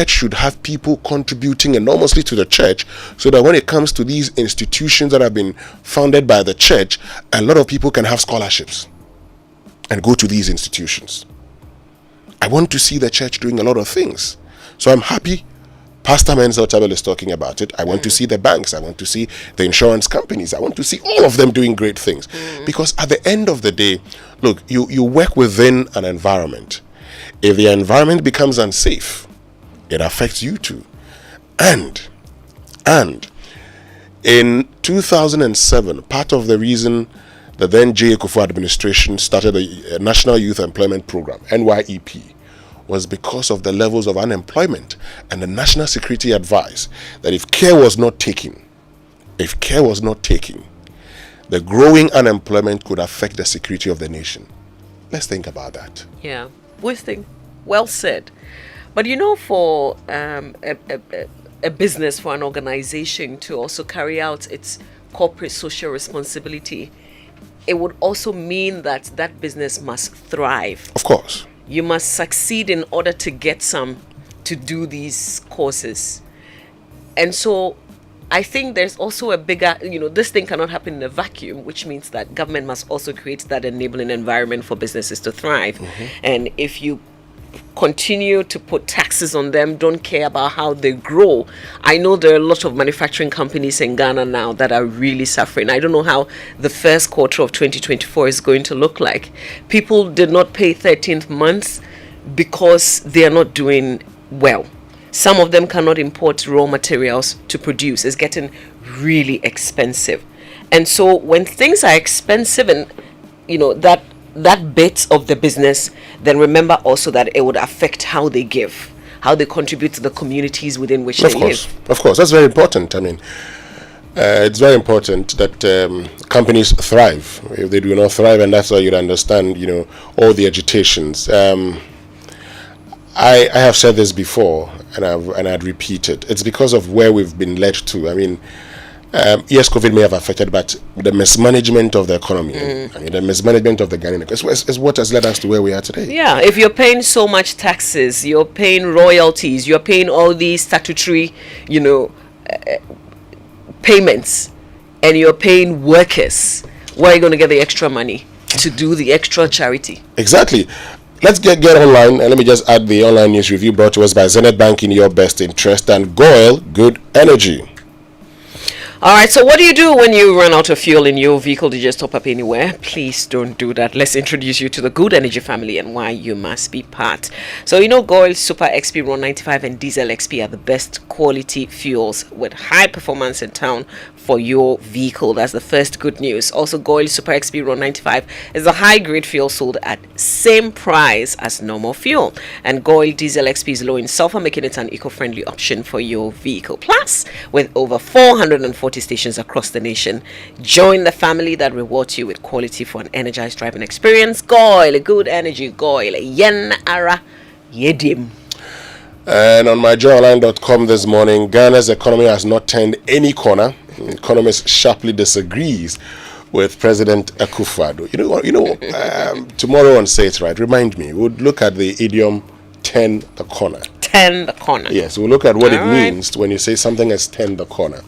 S10: should have people contributing enormously to the church, so that when it comes to these institutions that have been founded by the church, a lot of people can have scholarships and go to these institutions. I want to see the church doing a lot of things. So I'm happy Pastor Menzel Tabel is talking about it. I want to see the banks. I want to see the insurance companies. I want to see all of them doing great things. Because at the end of the day, look, you work within an environment. If the environment becomes unsafe, it affects you too. And in 2007, part of the reason the then J. Kufuor administration started a National Youth Employment Program, NYEP, was because of the levels of unemployment, and the national security advised that if care was not taken, the growing unemployment could affect the security of the nation. Let's think about that.
S1: Yeah, well said. But you know, for a business, for an organization to also carry out its corporate social responsibility, it would also mean that that business must thrive.
S10: Of course.
S1: You must succeed in order to get some to do these courses. And so I think there's also a bigger, this thing cannot happen in a vacuum, which means that government must also create that enabling environment for businesses to thrive. And if you continue to put taxes on them, don't care about how they grow. I know there are a lot of manufacturing companies in Ghana now that are really suffering. I don't know how the first quarter of 2024 is going to look like. People did not pay 13th months because they are not doing well. Some of them cannot import raw materials to produce. It's getting really expensive. And so when things are expensive and that bit of the business, then remember also that it would affect how they give, how they contribute to the communities within which they live.
S10: Of course, that's very important. I mean, it's very important that companies thrive. If they do not thrive, and that's why you'd understand, all the agitations. I have said this before, and I'd repeat it. It's because of where we've been led to. I mean, yes, COVID may have affected, but the mismanagement of the economy, the mismanagement of the Ghanaian is what has led us to where we are today.
S1: Yeah, if you're paying so much taxes, you're paying royalties, you're paying all these statutory, payments, and you're paying workers, where are you going to get the extra money to do the extra charity?
S10: Exactly. Let's get online, and let me just add the online news review brought to us by Zenith Bank in your best interest and GOIL Good Energy.
S1: All right, so what do you do when you run out of fuel in your vehicle? Do you just stop up anywhere? Please don't do that. Let's introduce you to the Good Energy family and why you must be part. So, GOIL Super XP Ron 95 and Diesel XP are the best quality fuels with high performance in town for your vehicle. That's the first good news. Also, GOIL Super XP Ron 95 is a high-grade fuel sold at same price as normal fuel. And GOIL Diesel XP is low in sulfur, making it an eco-friendly option for your vehicle. Plus, with over 440 stations across the nation, join the family that rewards you with quality for an energized driving experience. GOIL Good Energy, GOIL Yen Ara Yedim.
S10: And on myjoyonline.com this morning, Ghana's economy has not turned any corner. Economists sharply disagrees with President Akufo-Addo. Tomorrow on Say It Right, remind me, we'll look at the idiom turn the corner.
S1: Turn the corner.
S10: Yes, we'll look at what it means when you say something has turned the corner.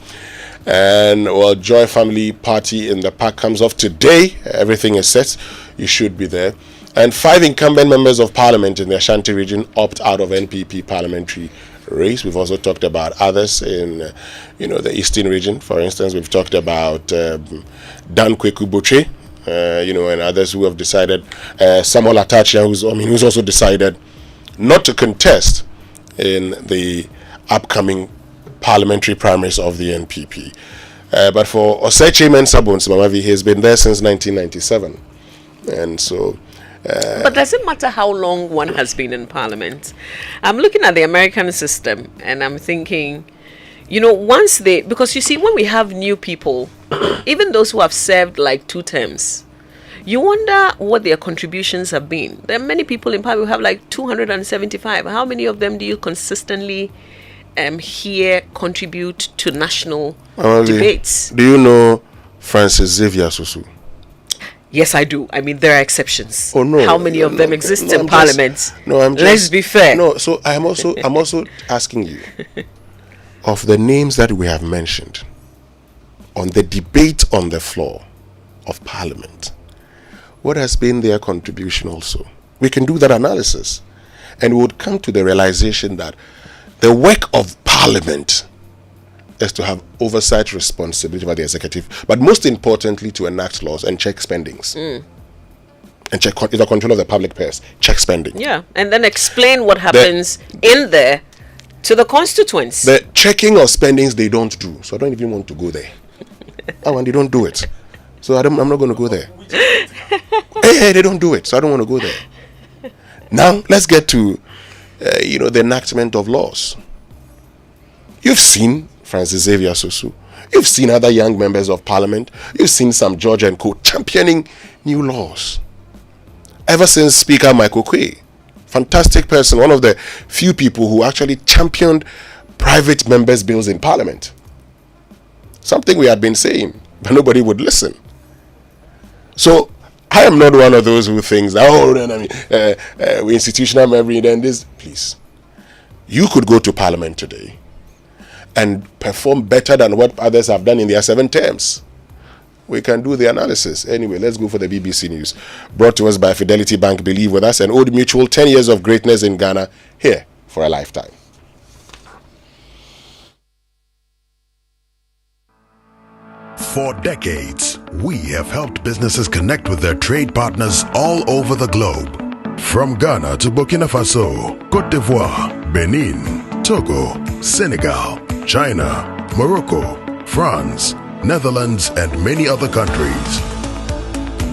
S10: And Joy Family Party in the Park comes off today. Everything is set. You should be there. And 5 incumbent members of parliament in the Ashanti region opt out of NPP parliamentary race. We've also talked about others in, the eastern region. For instance, we've talked about Dan Kweku Boche, and others who have decided. Samuel Atachia, who's also decided not to contest in the upcoming parliamentary primaries of the NPP. But for Osechi Mensah-Bonsu Mamavi, he has been there since 1997. And so...
S1: but does it matter how long one has been in parliament? I'm looking at the American system and I'm thinking, because you see, when we have new people, even those who have served like 2 terms, you wonder what their contributions have been. There are many people in parliament who have like 275. How many of them do you consistently hear contribute to national debates?
S10: Do you know Francis Xavier Susu?
S1: Yes, I do. I mean, there are exceptions.
S10: Oh no!
S1: How many of them exist in Parliament?
S10: I'm just,
S1: let's be fair.
S10: No, so I'm also asking you, of the names that we have mentioned on the debate on the floor of Parliament, what has been their contribution also? We can do that analysis, and we would come to the realization that the work of Parliament is to have oversight responsibility by the executive, but most importantly to enact laws and check spendings. And check the control of the public purse, check spending.
S1: Yeah, and then explain what happens in there to the constituents.
S10: The checking of spendings they don't do, so I don't even want to go there. And they don't do it, so I'm not going to go there. Hey, they don't do it, so I don't want to go there. Now let's get to the enactment of laws. You've seen Francis Xavier Sosu. You've seen other young members of Parliament. You've seen some George and Co. championing new laws. Ever since Speaker Michael Quay, fantastic person, one of the few people who actually championed private members' bills in Parliament. Something we had been saying, but nobody would listen. So I am not one of those who thinks that, we institutional memory, then this. Please, you could go to Parliament today and perform better than what others have done in their 7 terms. We can do the analysis. Anyway, let's go for the BBC News. Brought to us by Fidelity Bank. Believe with us, and Old Mutual, 10 years of greatness in Ghana, here for a lifetime.
S11: For decades, we have helped businesses connect with their trade partners all over the globe. From Ghana to Burkina Faso, Côte d'Ivoire, Benin, Togo, Senegal, China, Morocco, France, Netherlands, and many other countries.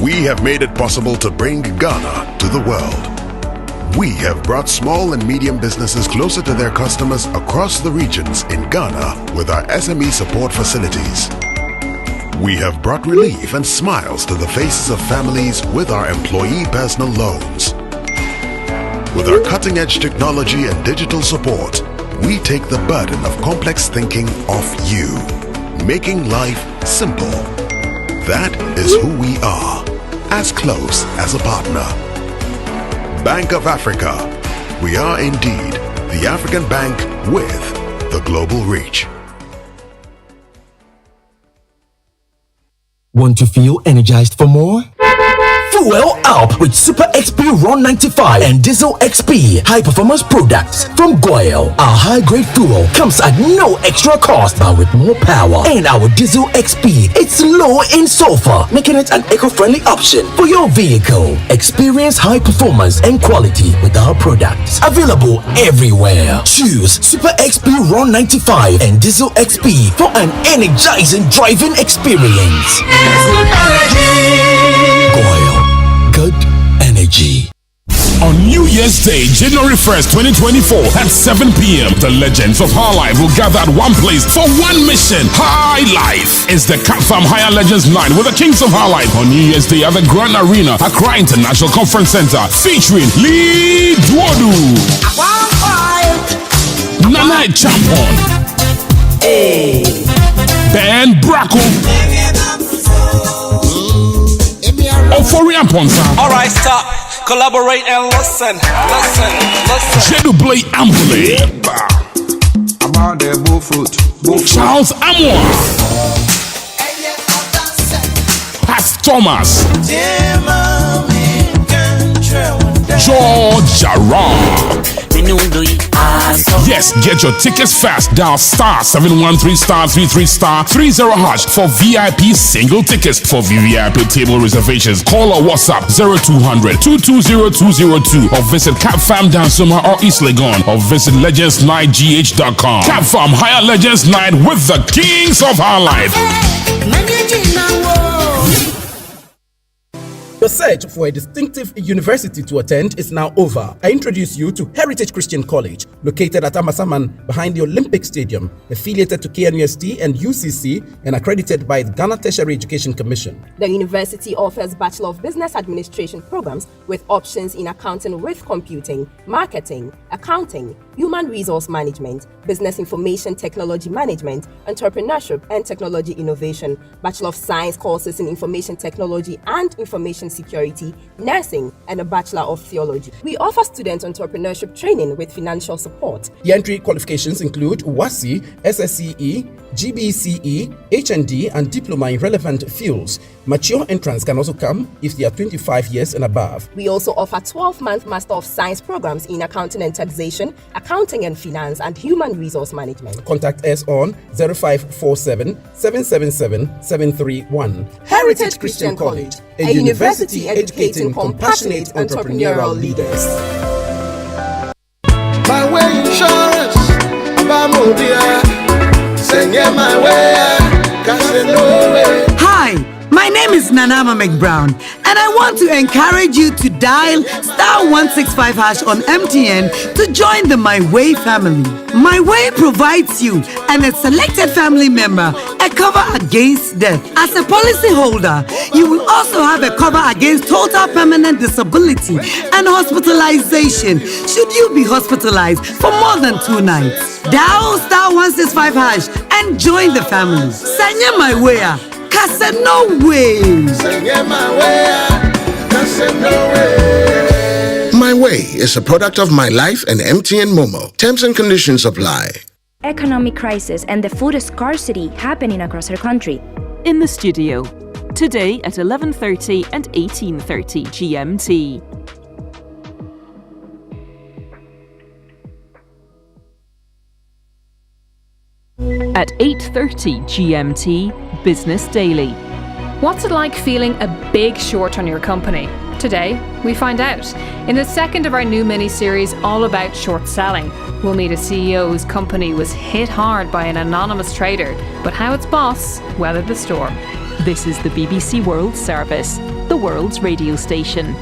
S11: We have made it possible to bring Ghana to the world. We have brought small and medium businesses closer to their customers across the regions in Ghana with our SME support facilities. We have brought relief and smiles to the faces of families with our employee personal loans. With our cutting-edge technology and digital support, we take the burden of complex thinking off you, making life simple. That is who we are, as close as a partner. Bank of Africa. We are indeed the African bank with the global reach.
S17: Want to feel energized for more? Fuel up with Super XP Ron 95 and Diesel XP high performance products from Goyle. Our high grade fuel comes at no extra cost, but with more power. And our Diesel XP, it's low in sulfur, making it an eco-friendly option for your vehicle. Experience high performance and quality with our products. Available everywhere. Choose Super XP Ron 95 and Diesel XP for an energizing driving experience. Goyle. Good energy.
S12: On New Year's Day, January 1st, 2024, at 7 p.m., the legends of High Life will gather at one place for one mission. High Life is the CapFam Higher Legends Night with the Kings of High Life on New Year's Day at the Grand Arena, Accra International Conference Center, featuring Lee Dwodu, Nana Champon, Ben Bracco, Euphoria Ponsa.
S13: Alright, stop. Collaborate and listen.
S12: Jedu Blay Ambule.
S13: I'm out there, fruit.
S12: Charles Amour. Pat Thomas. George Jarrah. Yes, get your tickets fast. Dial *713 *33 *30 hash for VIP single tickets. For VVIP table reservations, call or WhatsApp 0200 220 202 or visit CapFam Dansuma or East Legon or visit legendsnightgh.com. CapFam Higher Legends Night with the Kings of High Life.
S14: The search for a distinctive university to attend is now over. I introduce you to Heritage Christian College, located at Amasaman behind the Olympic Stadium, affiliated to KNUST and UCC and accredited by the Ghana Tertiary Education Commission.
S15: The university offers Bachelor of Business Administration programs with options in accounting with computing, marketing, accounting, human resource management, business information technology management, entrepreneurship and technology innovation, Bachelor of Science courses in information technology and information security, nursing, and a Bachelor of Theology. We offer student entrepreneurship training with financial support.
S14: The entry qualifications include WASI, SSCE, GBCE, HND, and diploma in relevant fields. Mature entrants can also come if they are 25 years and above.
S15: We also offer 12-month Master of Science programs in accounting and taxation, accounting and finance, and human resource management.
S14: Contact us on 0547 777 731.
S15: Heritage Christian College, a university educating compassionate entrepreneurial leaders.
S16: My way insurance, my way.
S18: Hi, my name is Nanama McBrown, and I want to encourage you to dial *165# on MTN to join the My Way family. My Way provides you and a selected family member a cover against death. As a policyholder, you will also have a cover against total permanent disability and hospitalization should you be hospitalized for more than 2 nighs. Dial *165# and join the family. Sanya My Way. No way.
S16: My Way is a product of My Life and MTN Momo. Terms and conditions apply.
S19: Economic crisis and the food scarcity happening across our country.
S20: In the studio, today at 11:30 and 18:30 GMT. At 8:30 GMT, Business Daily.
S27: What's it like feeling a big short on your company? Today, we find out. In the second of our new mini-series all about short selling, we'll meet a CEO whose company was hit hard by an anonymous trader, but how its boss weathered the storm.
S20: This is the BBC World Service, the world's radio station.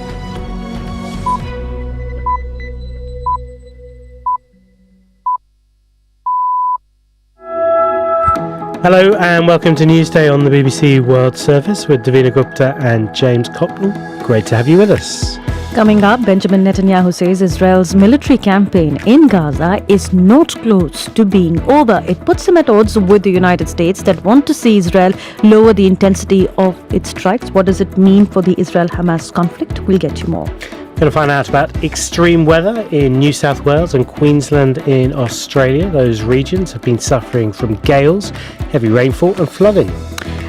S28: Hello and welcome to Newsday on the BBC World Service with Davina Gupta and James Cocknell. Great to have you with us.
S29: Coming up, Benjamin Netanyahu says Israel's military campaign in Gaza is not close to being over. It puts him at odds with the United States that want to see Israel lower the intensity of its strikes. What does it mean for the Israel-Hamas conflict? We'll get you more.
S28: Going to find out about extreme weather in New South Wales and Queensland in Australia. Those regions have been suffering from gales, heavy rainfall and flooding.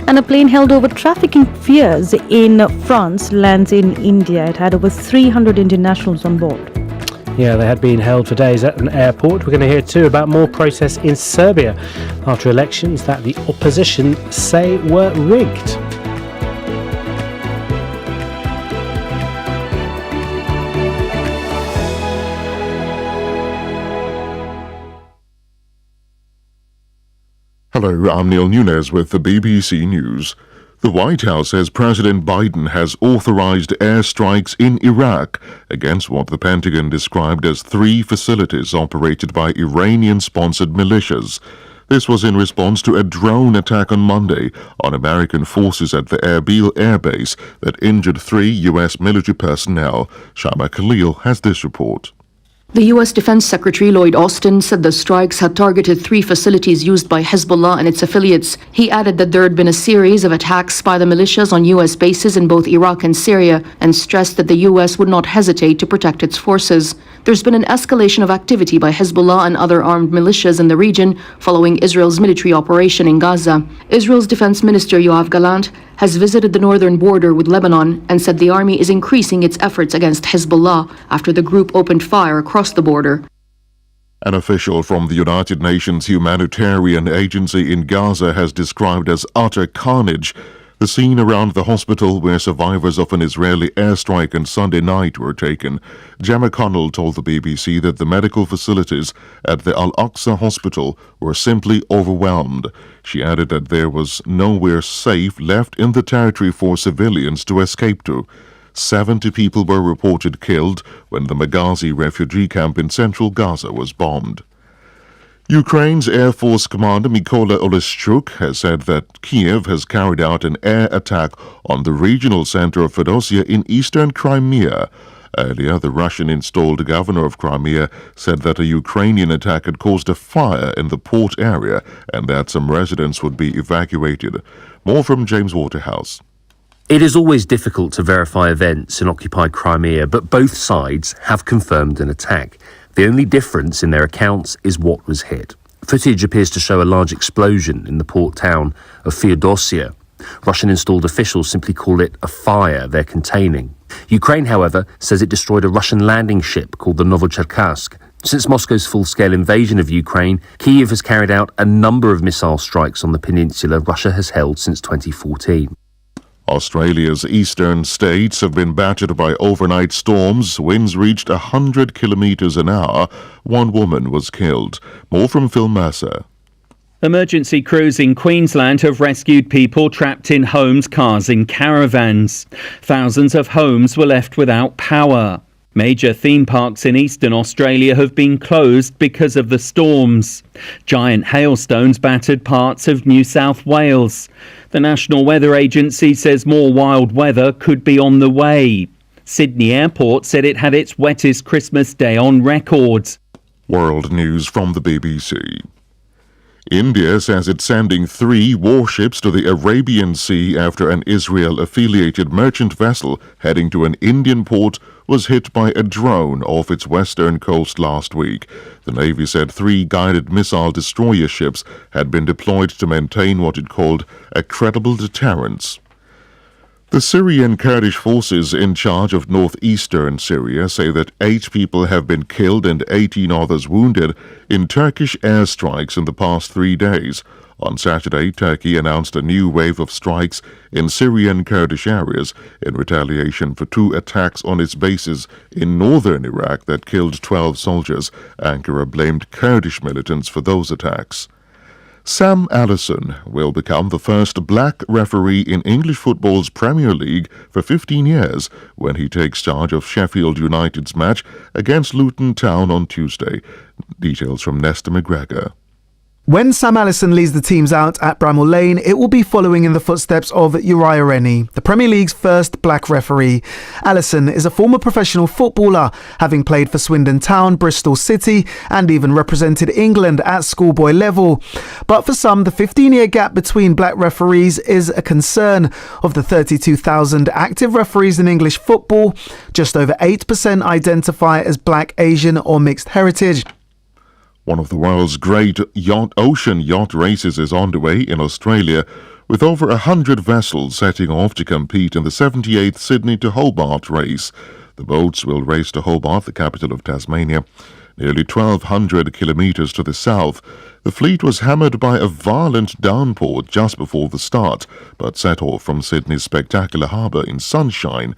S29: And a plane held over trafficking fears in France lands in India. It had over 300 Indian nationals on board.
S28: Yeah, they had been held for days at an airport. We're going to hear too about more protests in Serbia after elections that the opposition say were rigged.
S30: Hello, I'm Neil Nunes with the BBC News. The White House says President Biden has authorized airstrikes in Iraq against what the Pentagon described as 3 facilities operated by Iranian-sponsored militias. This was in response to a drone attack on Monday on American forces at the Erbil Air Base that injured 3 U.S. military personnel. Shama Khalil has this report.
S31: The U.S. Defense Secretary Lloyd Austin said the strikes had targeted 3 facilities used by Hezbollah and its affiliates. He added that there had been a series of attacks by the militias on U.S. bases in both Iraq and Syria, and stressed that the U.S. would not hesitate to protect its forces. There's been an escalation of activity by Hezbollah and other armed militias in the region following Israel's military operation in Gaza. Israel's Defense Minister Yoav Gallant has visited the northern border with Lebanon and said the army is increasing its efforts against Hezbollah after the group opened fire across the border.
S30: An official from the United Nations Humanitarian Agency in Gaza has described as utter carnage the scene around the hospital where survivors of an Israeli airstrike on Sunday night were taken. Gemma Connell told the BBC that the medical facilities at the Al-Aqsa hospital were simply overwhelmed. She added that there was nowhere safe left in the territory for civilians to escape to. 70 people were reported killed when the Maghazi refugee camp in central Gaza was bombed. Ukraine's Air Force Commander Mykola Oleshchuk has said that Kiev has carried out an air attack on the regional center of Fedosia in eastern Crimea. Earlier, the Russian-installed governor of Crimea said that a Ukrainian attack had caused a fire in the port area and that some residents would be evacuated. More from James Waterhouse.
S2: It is always difficult to verify events in occupied Crimea, but both sides have confirmed an attack. The only difference in their accounts is what was hit. Footage appears to show a large explosion in the port town of Feodosia. Russian-installed officials simply call it a fire they're containing. Ukraine, however, says it destroyed a Russian landing ship called the Novocherkassk. Since Moscow's full-scale invasion of Ukraine, Kyiv has carried out a number of missile strikes on the peninsula Russia has held since 2014.
S30: Australia's eastern states have been battered by overnight storms. Winds reached 100 kilometers an hour. One woman was killed. More from Phil Mercer.
S3: Emergency crews in Queensland have rescued people trapped in homes, cars and caravans. Thousands of homes were left without power. Major theme parks in eastern Australia have been closed because of the storms. Giant hailstones battered parts of New South Wales. The National Weather Agency says more wild weather could be on the way. Sydney Airport said it had its wettest Christmas day on record.
S30: World news from the BBC. India says it's sending 3 warships to the Arabian Sea after an Israel-affiliated merchant vessel heading to an Indian port was hit by a drone off its western coast last week. The Navy said 3 guided missile destroyer ships had been deployed to maintain what it called a credible deterrence. The Syrian Kurdish forces in charge of northeastern Syria say that 8 people have been killed and 18 others wounded in Turkish airstrikes in the past 3 days. On Saturday, Turkey announced a new wave of strikes in Syrian Kurdish areas in retaliation for 2 attacks on its bases in northern Iraq that killed 12 soldiers. Ankara blamed Kurdish militants for those attacks. Sam Allison will become the first black referee in English football's Premier League for 15 years when he takes charge of Sheffield United's match against Luton Town on Tuesday. Details from Nesta McGregor.
S4: When Sam Allison leads the teams out at Bramall Lane, it will be following in the footsteps of Uriah Rennie, the Premier League's first black referee. Allison is a former professional footballer, having played for Swindon Town, Bristol City, and even represented England at schoolboy level. But for some, the 15-year gap between black referees is a concern. Of the 32,000 active referees in English football, just over 8% identify as black, Asian, or mixed heritage.
S30: One of the world's great ocean yacht races is underway in Australia, with over 100 vessels setting off to compete in the 78th Sydney to Hobart race. The boats will race to Hobart, the capital of Tasmania, nearly 1,200 kilometres to the south. The fleet was hammered by a violent downpour just before the start, but set off from Sydney's spectacular harbour in sunshine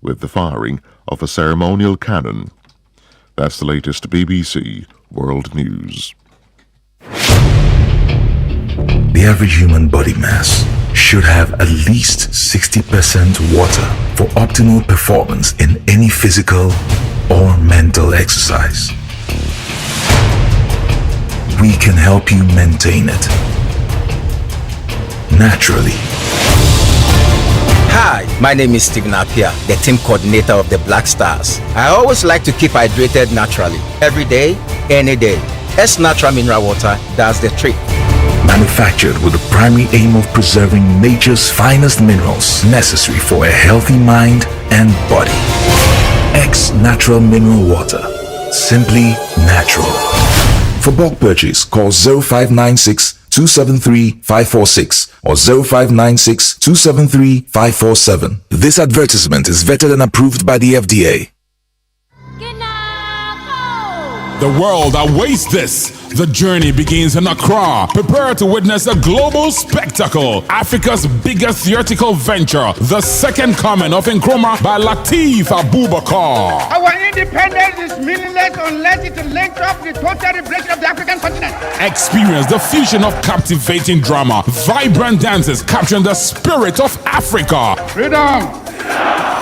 S30: with the firing of a ceremonial cannon. That's the latest BBC World News.
S5: The average human body mass should have at least 60% water for optimal performance in any physical or mental exercise. We can help you maintain it naturally.
S6: Hi, my name is Stephen Appiah, the team coordinator of the Black Stars. I always like to keep hydrated naturally, every day, any day. S Natural Mineral Water does the trick.
S5: Manufactured with the primary aim of preserving nature's finest minerals necessary for a healthy mind and body. X Natural Mineral Water. Simply natural. For bulk purchase, call 0596 273 546 or 0596 273 547. This advertisement is vetted and approved by the FDA.
S12: The world awaits this. The journey begins in Accra. Prepare to witness a global spectacle. Africa's biggest theatrical venture, The Second Coming of Nkrumah by Lateef Abubakar.
S7: Our independence is meaningless unless it links up with the total liberation of the African continent.
S12: Experience the fusion of captivating drama, vibrant dances capturing the spirit of Africa.
S7: Freedom!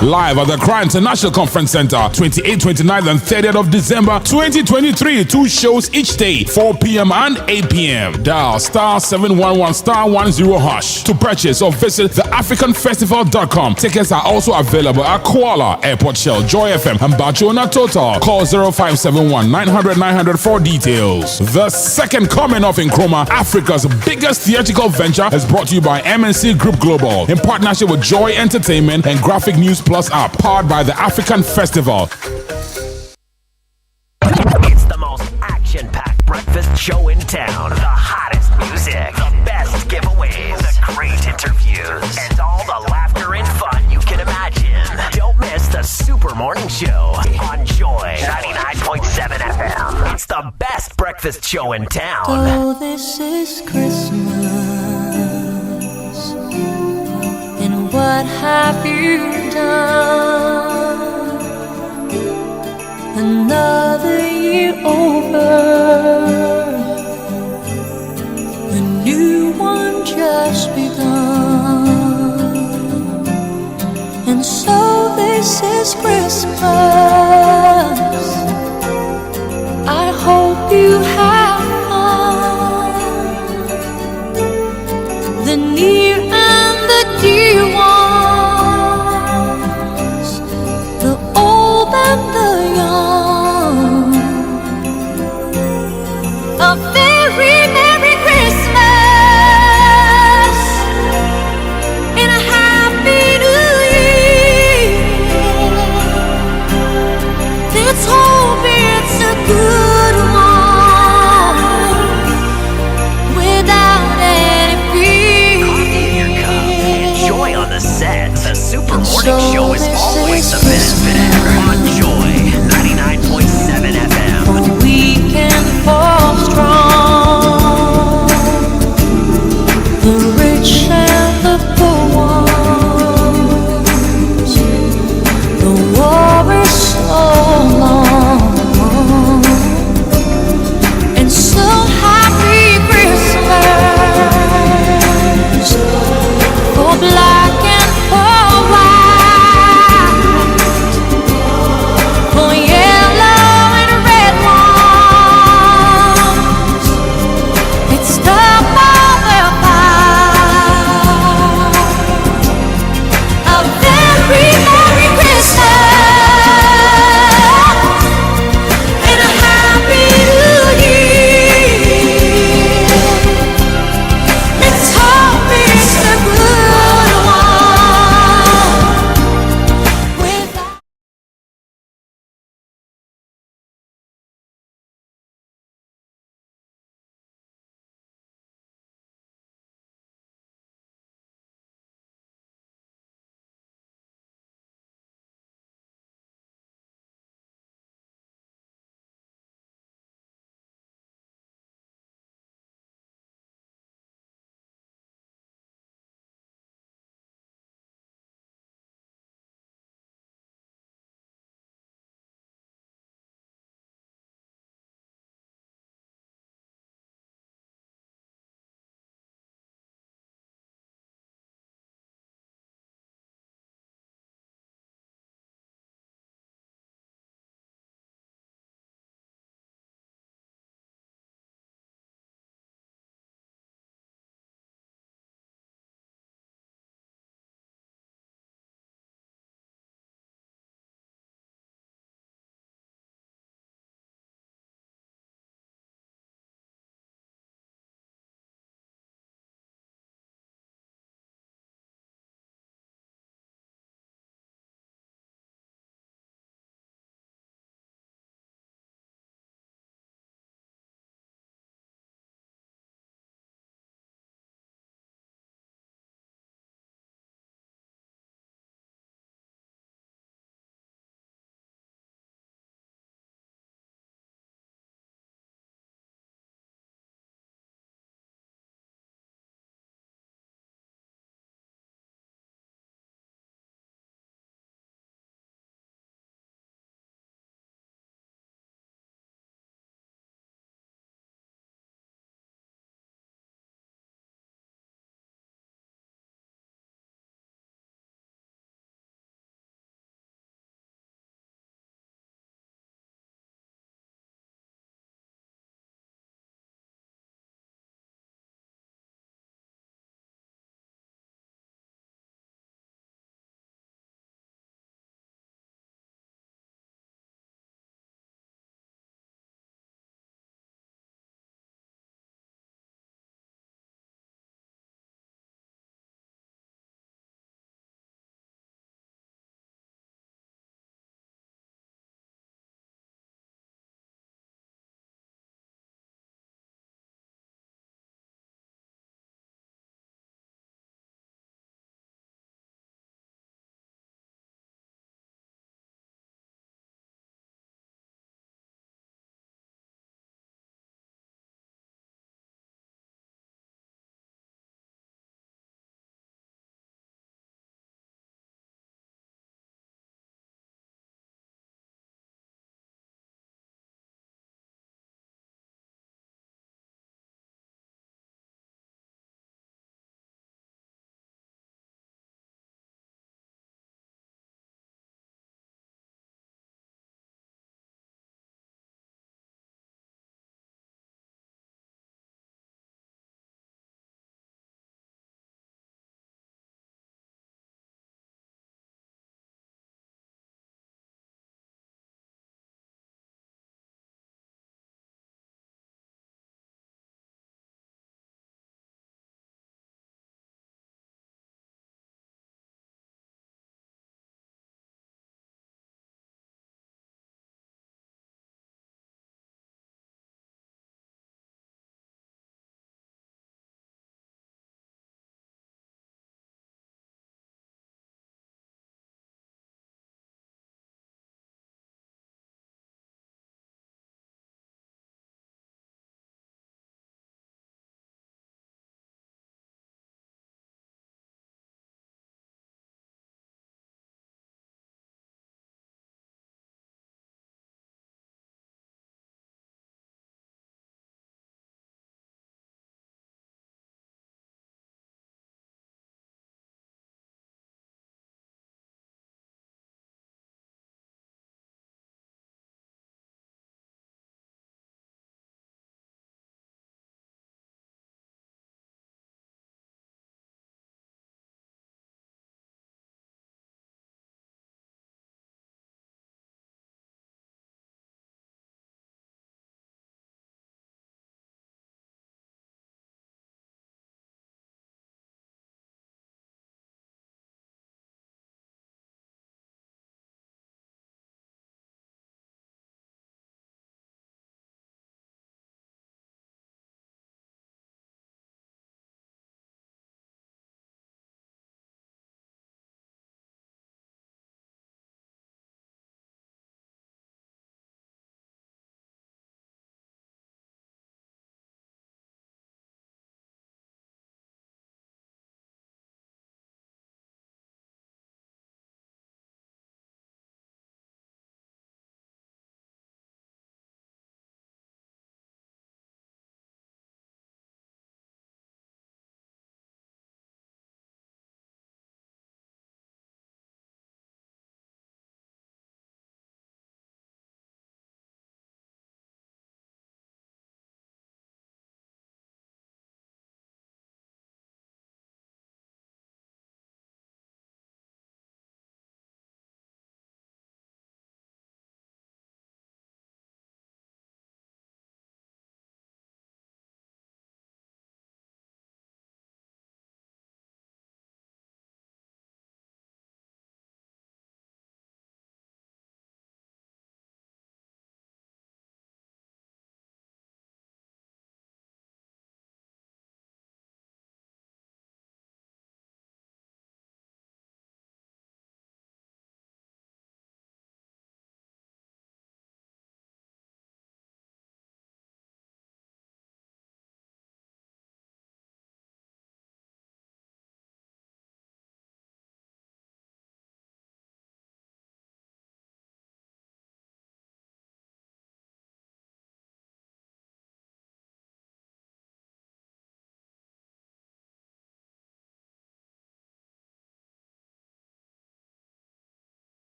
S12: Live at the Accra International Conference Center, 28th, 29th, and 30th of December 2023. 2 shows each day, 4 p.m. and 8 p.m. Dial star 711 star 10 hash to purchase or visit theafricanfestival.com. Tickets are also available at Kuala, Airport Shell, Joy FM, and Bachona Total. Call 0571 900 900 for details. The second coming of Nkrumah, Africa's biggest theatrical venture, is brought to you by MNC Group Global in partnership with Joy Entertainment and Graphic News Plus app, powered by the African Festival.
S1: It's the most action-packed breakfast show in town. The hottest music, the best giveaways, the great interviews, and all the laughter and fun you can imagine. Don't miss the Super Morning Show on Joy 99.7 FM. It's the best breakfast show in town.
S8: Oh, this is Christmas. And what have you done? Another year over, a new one just begun. And so this is Christmas. I hope you have fun. The near and the dear ones, the old and the young. A very Merry Christmas and a Happy New Year. Let's hope it's a good one without any fear.
S1: Coffee in your cup, enjoy on the set. The Super Morning Show is always the best fit. On Joy 99.7 FM.
S8: We can fall strong.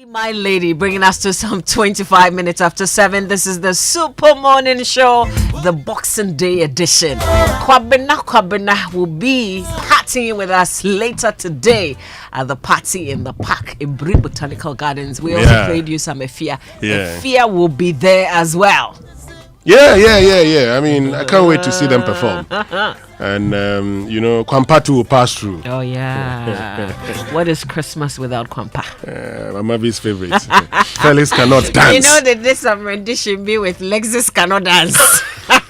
S9: My lady, bringing us to some 25 minutes after 7. This is the Super Morning Show, the Boxing Day edition. Kwabena will be partying with us later today at the Party in the Park in Bri Botanical Gardens. We also played you some Efia. Efia will be there as well.
S10: Yeah. I mean, I can't wait to see them perform. And, Kwampatu will pass through.
S9: Oh, yeah. What is Christmas without Kwampa?
S10: My mother's favorite. Felix cannot dance.
S9: You know, they did some rendition be with Lexus cannot dance.
S10: But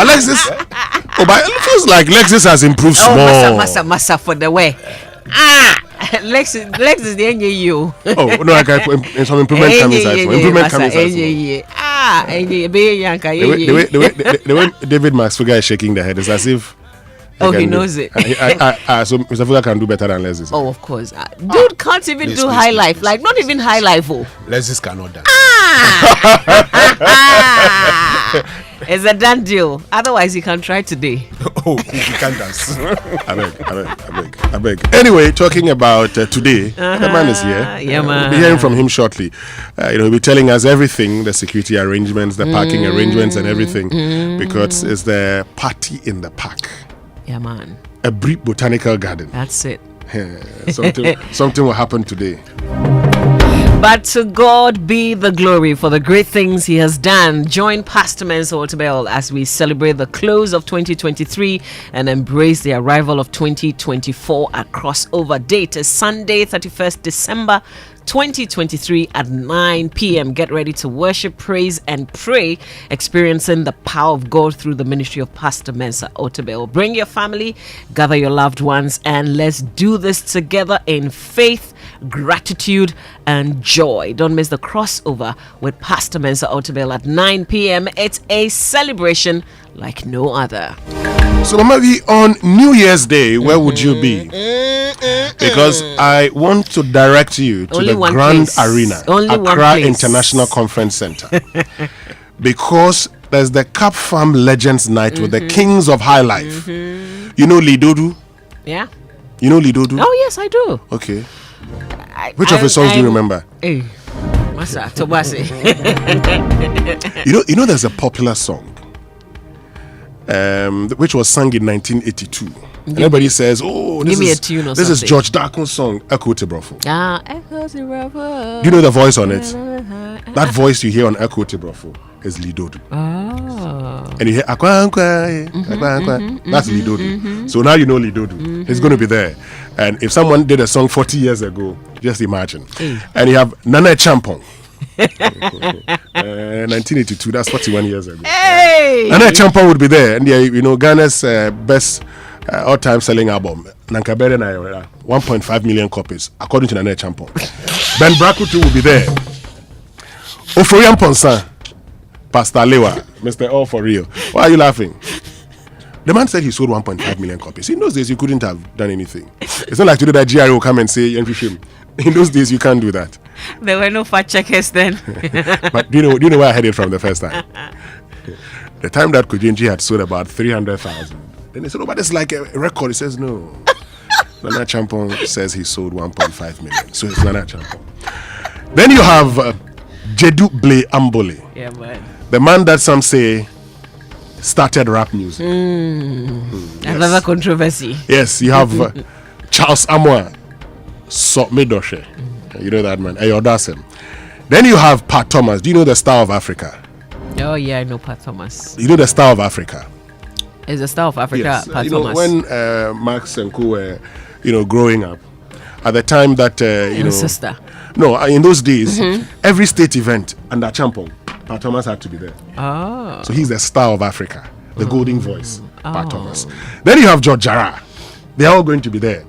S10: Lexus... but it feels like Lexus has improved small.
S9: Massa for the way. Lexus the NJU.
S10: Oh, no, I got some improvement coming. The way David Maxfiga is shaking the head is as if...
S9: he knows it.
S10: So Mr. Fuga can do better than Lexus.
S9: Oh, of course. Dude can't even do high life. Like, not even high life.
S10: Lexus cannot dance.
S9: It's a done deal. Otherwise, he can try today.
S10: He can't dance. I beg. Anyway, talking about today, the man is here.
S9: Yeah, man.
S10: We'll be hearing from him shortly. He'll be telling us everything, the security arrangements, the parking arrangements and everything, because it's the Party in the Park.
S9: Yeah, man.
S10: A Bri Botanical Garden.
S9: That's it.
S10: Something will happen today.
S9: But to God be the glory for the great things he has done. Join Pastor Mensa Otabil as we celebrate the close of 2023 and embrace the arrival of 2024. A crossover date is Sunday, 31st December 2023 at 9 p.m. Get ready to worship, praise, and pray, experiencing the power of God through the ministry of Pastor Mensa Otabil. Bring your family, gather your loved ones, and let's do this together in faith, gratitude, and joy. Don't miss the crossover with Pastor Mensa Otabil at 9 p.m. It's a celebration like no other.
S10: So, maybe on New Year's Day, where would you be? Because I want to direct you to the Grand Arena, Accra International Conference Center. Because there's the Cap Farm Legends Night with the Kings of High Life. You know Lidodu?
S9: Yeah.
S10: You know Lidodu?
S9: Oh, yes, I do.
S10: Okay. Which of his songs do you remember?
S9: Hey, Masa Tobasi.
S10: You know, there's a popular song, which was sung in 1982. Everybody says, "Oh, this is George Darkon's song, Echo Tibrofo."
S9: Echo Tibrofo.
S10: Do you know the voice on it? That voice you hear on Echo Tibrofo is Lidodu. And you hear Akwa. That's Lidodu. So now you know Lidodu. He's going to be there. And if someone did a song 40 years ago, just imagine. And you have Nana Champong. 1982, that's 41 years ago. Nana Champong would be there. And Ghana's best all-time selling album, Nankabere Naira, 1.5 million copies, according to Nana Champong. Ben Brakutu will be there. Oforian Ponsan, Pastor Lewa, Mr. All for Real. Why are you laughing? The man said he sold 1.5 million copies. In those days, you couldn't have done anything. It's not like today that GRA will come and say, in those days, you can't do that.
S9: There were no fact checkers then.
S10: But do you know where I had it from the first time? The time that Kujinji had sold about 300,000. Then they said, but it's like a record. He says, no. Nana Champong says he sold 1.5 million. So it's Nana Champong. Then you have Jedu Ble Ambole.
S9: Yeah, man.
S10: The man that some say started rap music.
S9: Another controversy.
S10: Yes, you have Charles Amoa Medoshe. You know that man. Ayodasem. Then you have Pat Thomas. Do you know the Star of Africa?
S9: Oh, yeah, I know Pat Thomas.
S10: You know the Star of Africa?
S9: Is the Star of Africa,
S10: yes.
S9: Pat Thomas?
S10: When Max and Co were, growing up, at the time that,
S9: sister.
S10: No, in those days, every state event under Champong, Pat Thomas had to be there.
S9: Oh.
S10: So he's the Star of Africa, the golden voice, Pat Thomas. Then you have George Jara. They're all going to be there.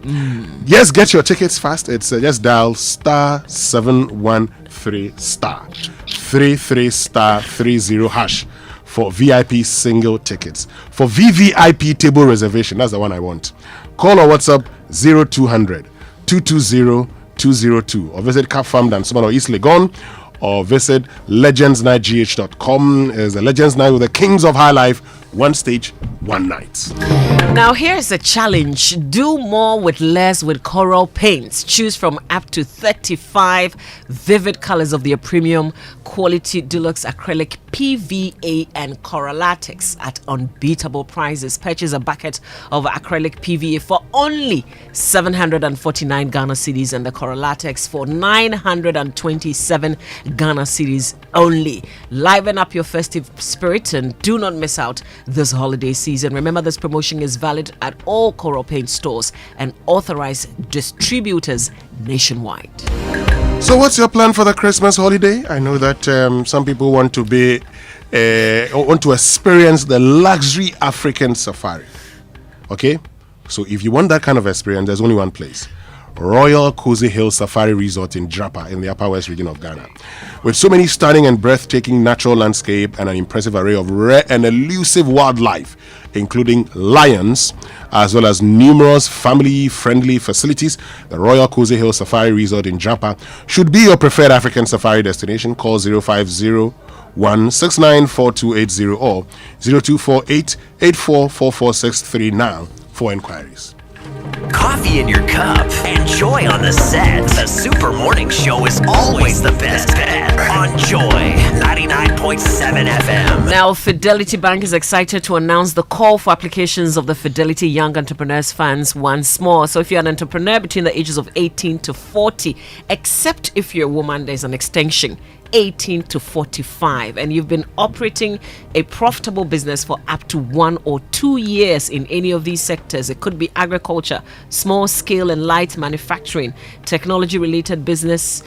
S10: Yes, get your tickets fast. It's just dial *713*33*30# for VIP single tickets. For VVIP table reservation, that's the one I want. Call or WhatsApp 0200-220-202 or visit Cap Farm Dansman or East Legon or visit legendsnightgh.com. Is the Legends Night with the Kings of High Life one stage, one night.
S9: Now here's a challenge. Do more with less with Coral Paints. Choose from up to 35 vivid colors of their premium quality deluxe acrylic, PVA and Coral Latex at unbeatable prices. Purchase a bucket of acrylic PVA for only 749 Ghana cedis and the Coral Latex for 927 Ghana cedis only. Liven up your festive spirit and do not miss out this holiday season. Remember, this promotion is valid at all Coral Paint stores and authorized distributors nationwide.
S10: So what's your plan for the Christmas holiday? I know that some people want to experience the luxury African safari. Okay? So if you want that kind of experience, there's only one place. Royal Cozy Hill Safari Resort in Drapa in the Upper West region of Ghana. With so many stunning and breathtaking natural landscape and an impressive array of rare and elusive wildlife, including lions, as well as numerous family-friendly facilities, the Royal Cozy Hill Safari Resort in Drapa should be your preferred African safari destination. Call 050-169-4280 or 0248-844463 now for inquiries.
S1: Coffee in your cup and joy on the set. The Super Morning Show is always the best bet on Joy 99.7 FM.
S9: Now, Fidelity Bank is excited to announce the call for applications of the Fidelity Young Entrepreneurs Funds once more. So if you're an entrepreneur between the ages of 18 to 40, except if you're a woman, there's an extension. 18 to 45, and you've been operating a profitable business for up to 1 or 2 years in any of these sectors. It could be agriculture, small scale and light manufacturing, technology related business,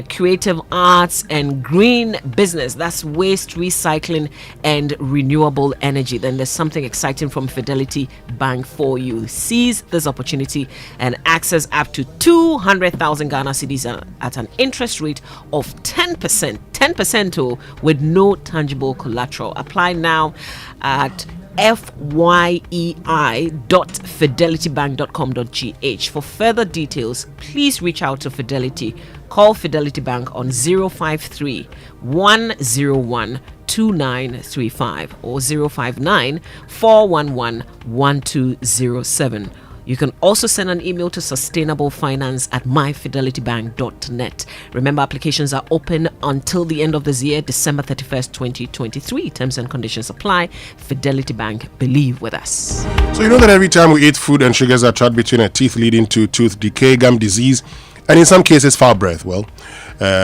S9: creative arts, and green business. That's waste recycling and renewable energy. Then there's something exciting from Fidelity Bank for you. Seize this opportunity and access up to 200,000 Ghana cedis at an interest rate of 10%. 10% with no tangible collateral. Apply now at fyei.fidelitybank.com.gh. For further details, please reach out to Fidelity. Call Fidelity Bank on 053 101 2935 or 059 411 1207. You can also send an email to sustainablefinance@myfidelitybank.net. Remember, applications are open until the end of this year, December 31st, 2023. Terms and conditions apply. Fidelity Bank, believe with us.
S10: So you know that every time we eat food and sugars are trapped between our teeth, leading to tooth decay, gum disease, and in some cases foul breath. Well,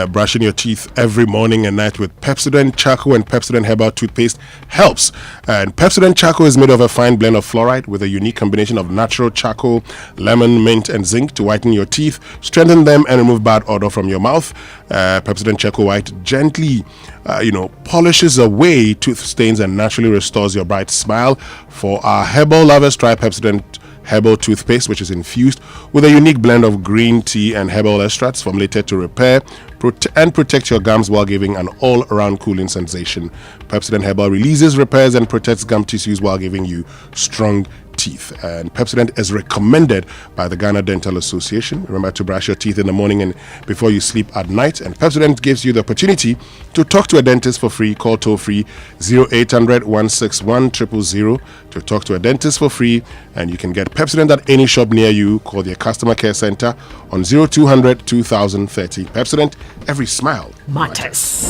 S10: brushing your teeth every morning and night with Pepsodent Charcoal and Pepsodent Herbal Toothpaste helps. And Pepsodent Charcoal is made of a fine blend of fluoride with a unique combination of natural charcoal, lemon, mint, and zinc to whiten your teeth, strengthen them, and remove bad odor from your mouth. Pepsodent Charcoal White gently, polishes away tooth stains and naturally restores your bright smile. For our herbal lovers, try Pepsodent Herbal Toothpaste, which is infused with a unique blend of green tea and herbal extracts formulated to repair and protect your gums while giving an all-around cooling sensation. Pepsodent Herbal releases, repairs, and protects gum tissues while giving you strong teeth. And Pepsodent is recommended by the Ghana Dental Association. Remember to brush your teeth in the morning and before you sleep at night. And Pepsodent gives you the opportunity to talk to a dentist for free. Call toll-free 0800 161 000 to talk to a dentist for free. And you can get Pepsodent at any shop near you. Call their customer care center on 0200 2030. Pepsodent, every smile
S9: matters.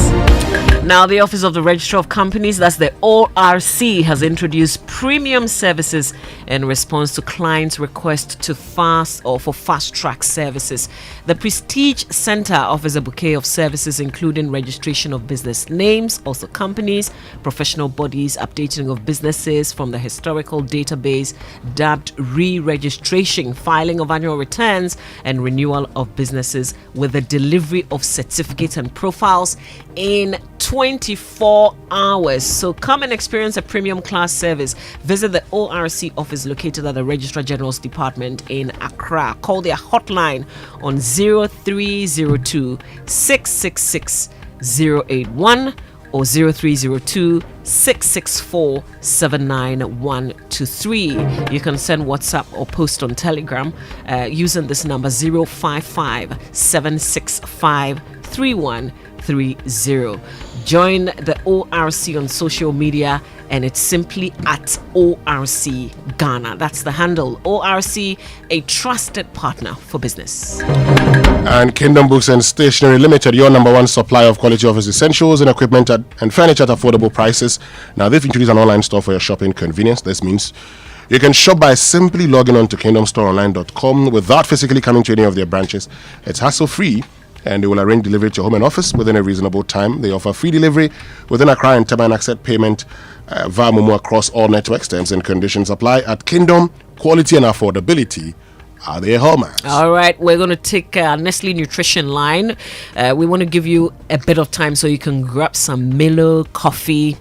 S9: Now, the Office of the Registrar of Companies, that's the ORC, has introduced premium services in response to clients' request to fast track services. The Prestige Center offers a bouquet of services including registration of business names, also companies, professional bodies, updating of businesses from the historical database, dubbed re-registration, filing of annual returns, and renewal of businesses with the delivery of certificates and profiles in 24 hours. So come and experience a premium class service. Visit the ORC office located at the Registrar General's Department in Accra. Call their hotline on 0302 666 081 or 0302 664 79123. You can send WhatsApp or post on Telegram using this number 055 765 3130. Join the ORC on social media, and it's simply at ORC Ghana. That's the handle. ORC, a trusted partner for business.
S10: And Kingdom Books and Stationery Limited, your number one supplier of quality office essentials and equipment and furniture at affordable prices. Now, they've introduced an online store for your shopping convenience. This means you can shop by simply logging on to kingdomstoreonline.com without physically coming to any of their branches. It's hassle-free, and they will arrange delivery to your home and office within a reasonable time. They offer free delivery within Accra and Tema and accept payment via Momo across all networks. Terms and conditions apply. At Kingdom, quality and affordability are their hallmarks.
S9: All right, we're going to take Nestle Nutrition Line. We want to give you a bit of time so you can grab some Milo coffee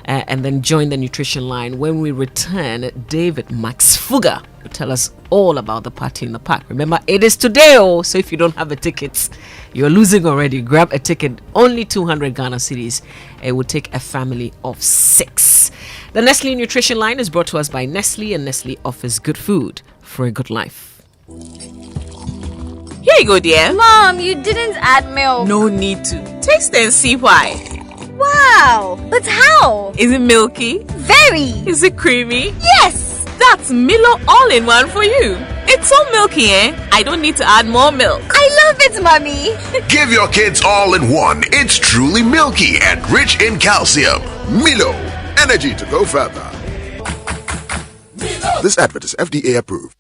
S9: and then join the nutrition line. When we return, David Max Fugger will tell us all about the party in the park. Remember, it is today, so if you don't have a ticket, you're losing already. Grab a ticket, only 200 Ghana cedis. It will take a family of 6. The Nestle Nutrition Line is brought to us by Nestle, and Nestle offers good food for a good life.
S11: Here you go, dear.
S13: Mom, you didn't add milk.
S11: No need to. Taste and see why.
S13: Wow, but how?
S11: Is it milky?
S13: Very.
S11: Is it creamy?
S13: Yes.
S11: That's Milo all-in-one for you. It's so milky, I don't need to add more milk.
S13: I love it, Mommy.
S14: Give your kids all-in-one. It's truly milky and rich in calcium. Milo, energy to go further. Milo. This advert is FDA approved.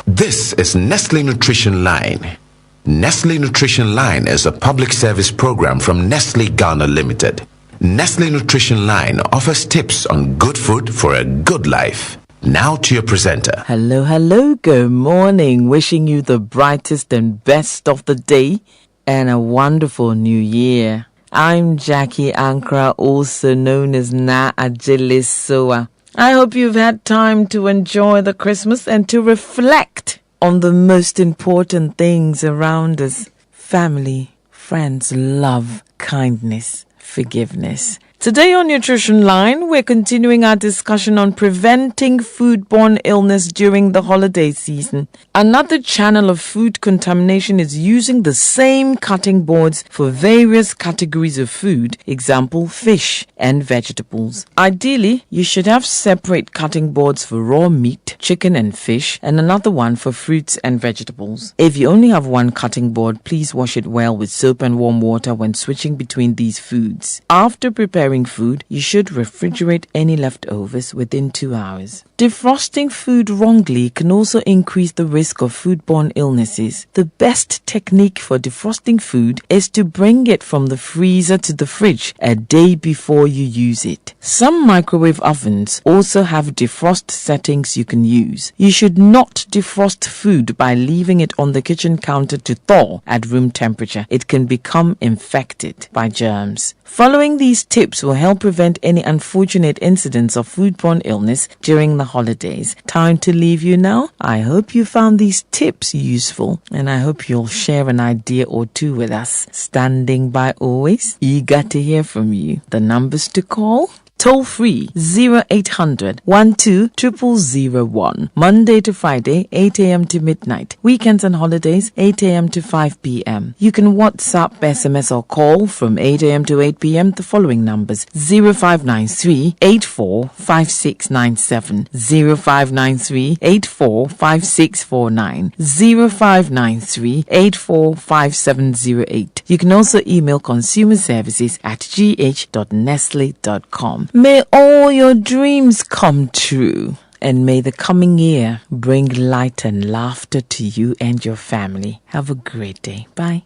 S15: This is Nestle Nutrition Line. Nestle Nutrition Line is a public service program from Nestle Ghana Limited. Nestle Nutrition Line offers tips on good food for a good life. Now to your presenter.
S17: Hello, good morning. Wishing you the brightest and best of the day and a wonderful new year. I'm Jackie Ankra, also known as Na Ajilisoa. I hope you've had time to enjoy the Christmas and to reflect on the most important things around us. Family, friends, love, kindness, forgiveness. Today on Nutrition Line, we're continuing our discussion on preventing foodborne illness during the holiday season. Another channel of food contamination is using the same cutting boards for various categories of food, example, fish and vegetables. Ideally, you should have separate cutting boards for raw meat, chicken and fish, and another one for fruits and vegetables. If you only have one cutting board, please wash it well with soap and warm water when switching between these foods. After preparing food, you should refrigerate any leftovers within 2 hours. Defrosting food wrongly can also increase the risk of foodborne illnesses. The best technique for defrosting food is to bring it from the freezer to the fridge a day before you use it. Some microwave ovens also have defrost settings you can use. You should not defrost food by leaving it on the kitchen counter to thaw at room temperature. It can become infected by germs. Following these tips will help prevent any unfortunate incidents of foodborne illness during the holidays. Time to leave you now. I hope you found these tips useful, and I hope you'll share an idea or two with us. Standing by always, eager to hear from you. The numbers to call: toll free 0800 12 0001. Monday to Friday, 8 a.m. to midnight. Weekends and holidays, 8 a.m. to 5 p.m. You can WhatsApp, SMS or call from 8 a.m. to 8 p.m. the following numbers: 0593 845697, 0593 845649, 0593 845708. You can also email consumerservices@gh.nestle.com. May all your dreams come true, and may the coming year bring light and laughter to you and your family. Have a great day. Bye.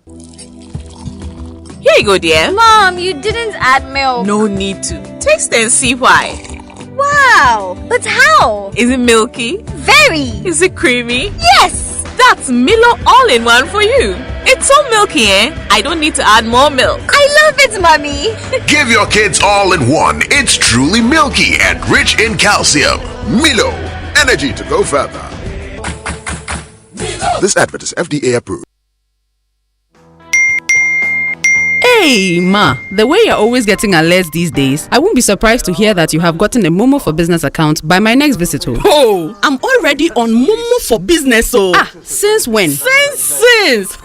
S11: Here you go, dear.
S13: Mom, you didn't add milk.
S11: No need to. Taste and see why.
S13: Wow, but how?
S11: Is it milky?
S13: Very.
S11: Is it creamy?
S13: Yes.
S11: That's Milo all-in-one for you. It's so milky, I don't need to add more milk.
S13: I love it, Mommy.
S14: Give your kids all-in-one. It's truly milky and rich in calcium. Milo, energy to go further. Milo. This advert is FDA approved.
S16: Hey, Ma, the way you're always getting alerts these days, I won't be surprised to hear that you have gotten a Momo for Business account by my next visitor.
S18: Oh, I'm already on Momo for Business.
S16: Since when?
S18: Since.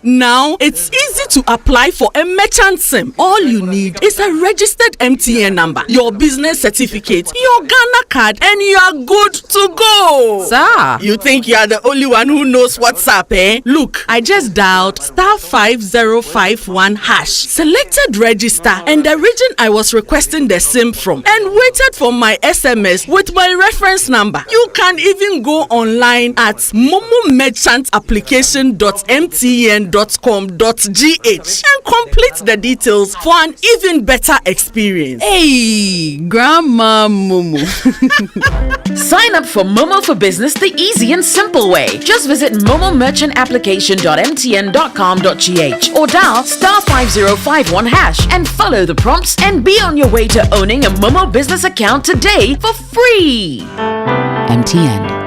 S18: Now it's easy to apply for a merchant SIM. All you need is a registered MTN number, your business certificate, your Ghana card, and you are good to go.
S16: Sir,
S18: you think you are the only one who knows what's up, eh? Look, I just dialed *5051#, selected register and the region I was requesting the SIM from, and waited for my SMS with my reference number. You can even go online at momomerchantapplication.mtn.com.gh and complete the details for an even better experience.
S16: Hey, Grandma Momo.
S19: Sign up for Momo for Business the easy and simple way. Just visit momomerchantapplication.mtn.com.gh or dial *5051# and follow the prompts and be on your way to owning a Momo business account today for free.
S20: MTN.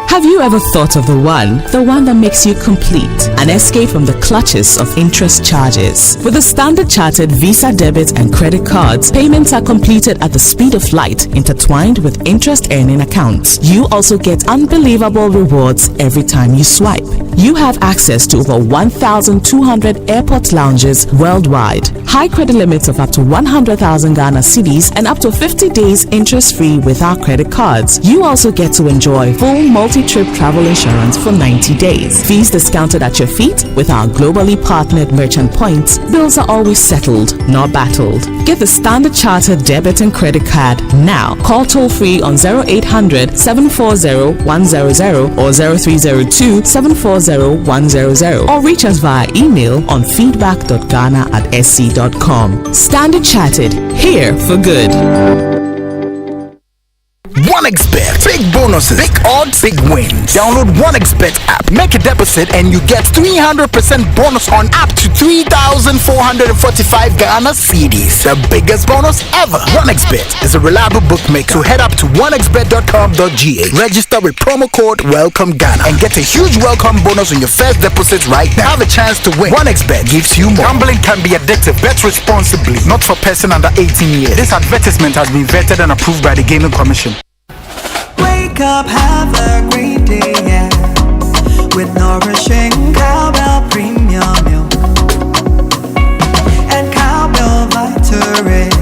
S21: Have you ever thought of the one that makes you complete? An escape from the clutches of interest charges. With the Standard Chartered Visa debit and credit cards, payments are completed at the speed of light, intertwined with interest earning accounts. You also get unbelievable rewards every time you swipe. You have access to over 1,200 airport lounges worldwide. High credit limits of up to 100,000 Ghana cedis and up to 50 days interest-free with our credit cards. You also get to enjoy full multi-trip travel insurance for 90 days. Fees discounted at your feet with our globally partnered merchant points. Bills are always settled, not battled. Get the Standard Chartered debit and credit card now. Call toll-free on 0800 740 100 or 0302 740 100 or reach us via email on feedback.ghana@sc.com. Standard Chartered, here for good.
S22: 1xBet. Big bonuses, big odds, big wins. Download 1xBet app. Make a deposit and you get 300% bonus on up to 3,445 Ghana cedis. The biggest bonus ever. 1xBet is a reliable bookmaker. So head up to 1xBet.com.gh. Register with promo code WELCOMEGHANA and get a huge welcome bonus on your first deposit right now. Have a chance to win. 1xBet gives you more. Gambling can be addictive. Bet responsibly. Not for person under 18 years. This advertisement has been vetted and approved by the Gaming Commission.
S23: Wake up, have a great day, yeah. With nourishing cowbell premium milk and cowbell Vita Rich,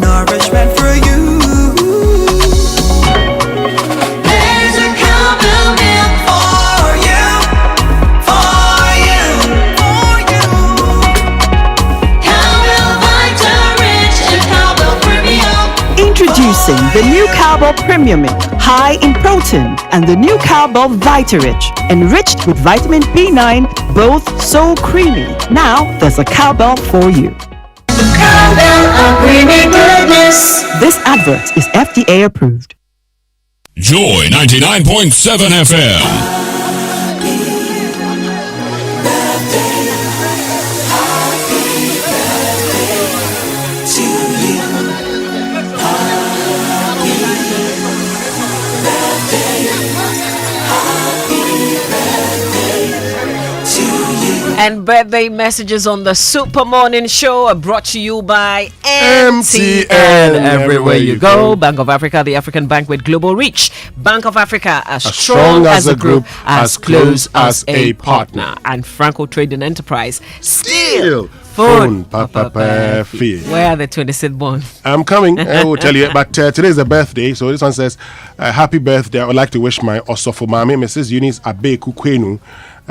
S23: nourishment for you. There's a cowbell milk for you, for you, for you. Cowbell Vita Rich and cowbell premium.
S24: Introducing the new Cowbell Premium Milk, high in protein, and the new Cowbell Vita Rich, enriched with vitamin B9, both so creamy. Now there's a Cowbell for you.
S23: Cowbell, a creamy goodness.
S24: This advert is FDA approved.
S12: Joy 99.7 FM.
S9: And birthday messages on the Super Morning Show are brought to you by MTN. Everywhere you go. Bank of Africa, the African bank with global reach. Bank of Africa, as strong as a group, as close as a partner. And Franco Trading Enterprise, still phone. Where are the 26th born?
S10: I'm coming. I will tell you. But today is a birthday, so this one says, happy birthday. I would like to wish my Osofo Mami, Mrs. Eunice Abe Kukwenu,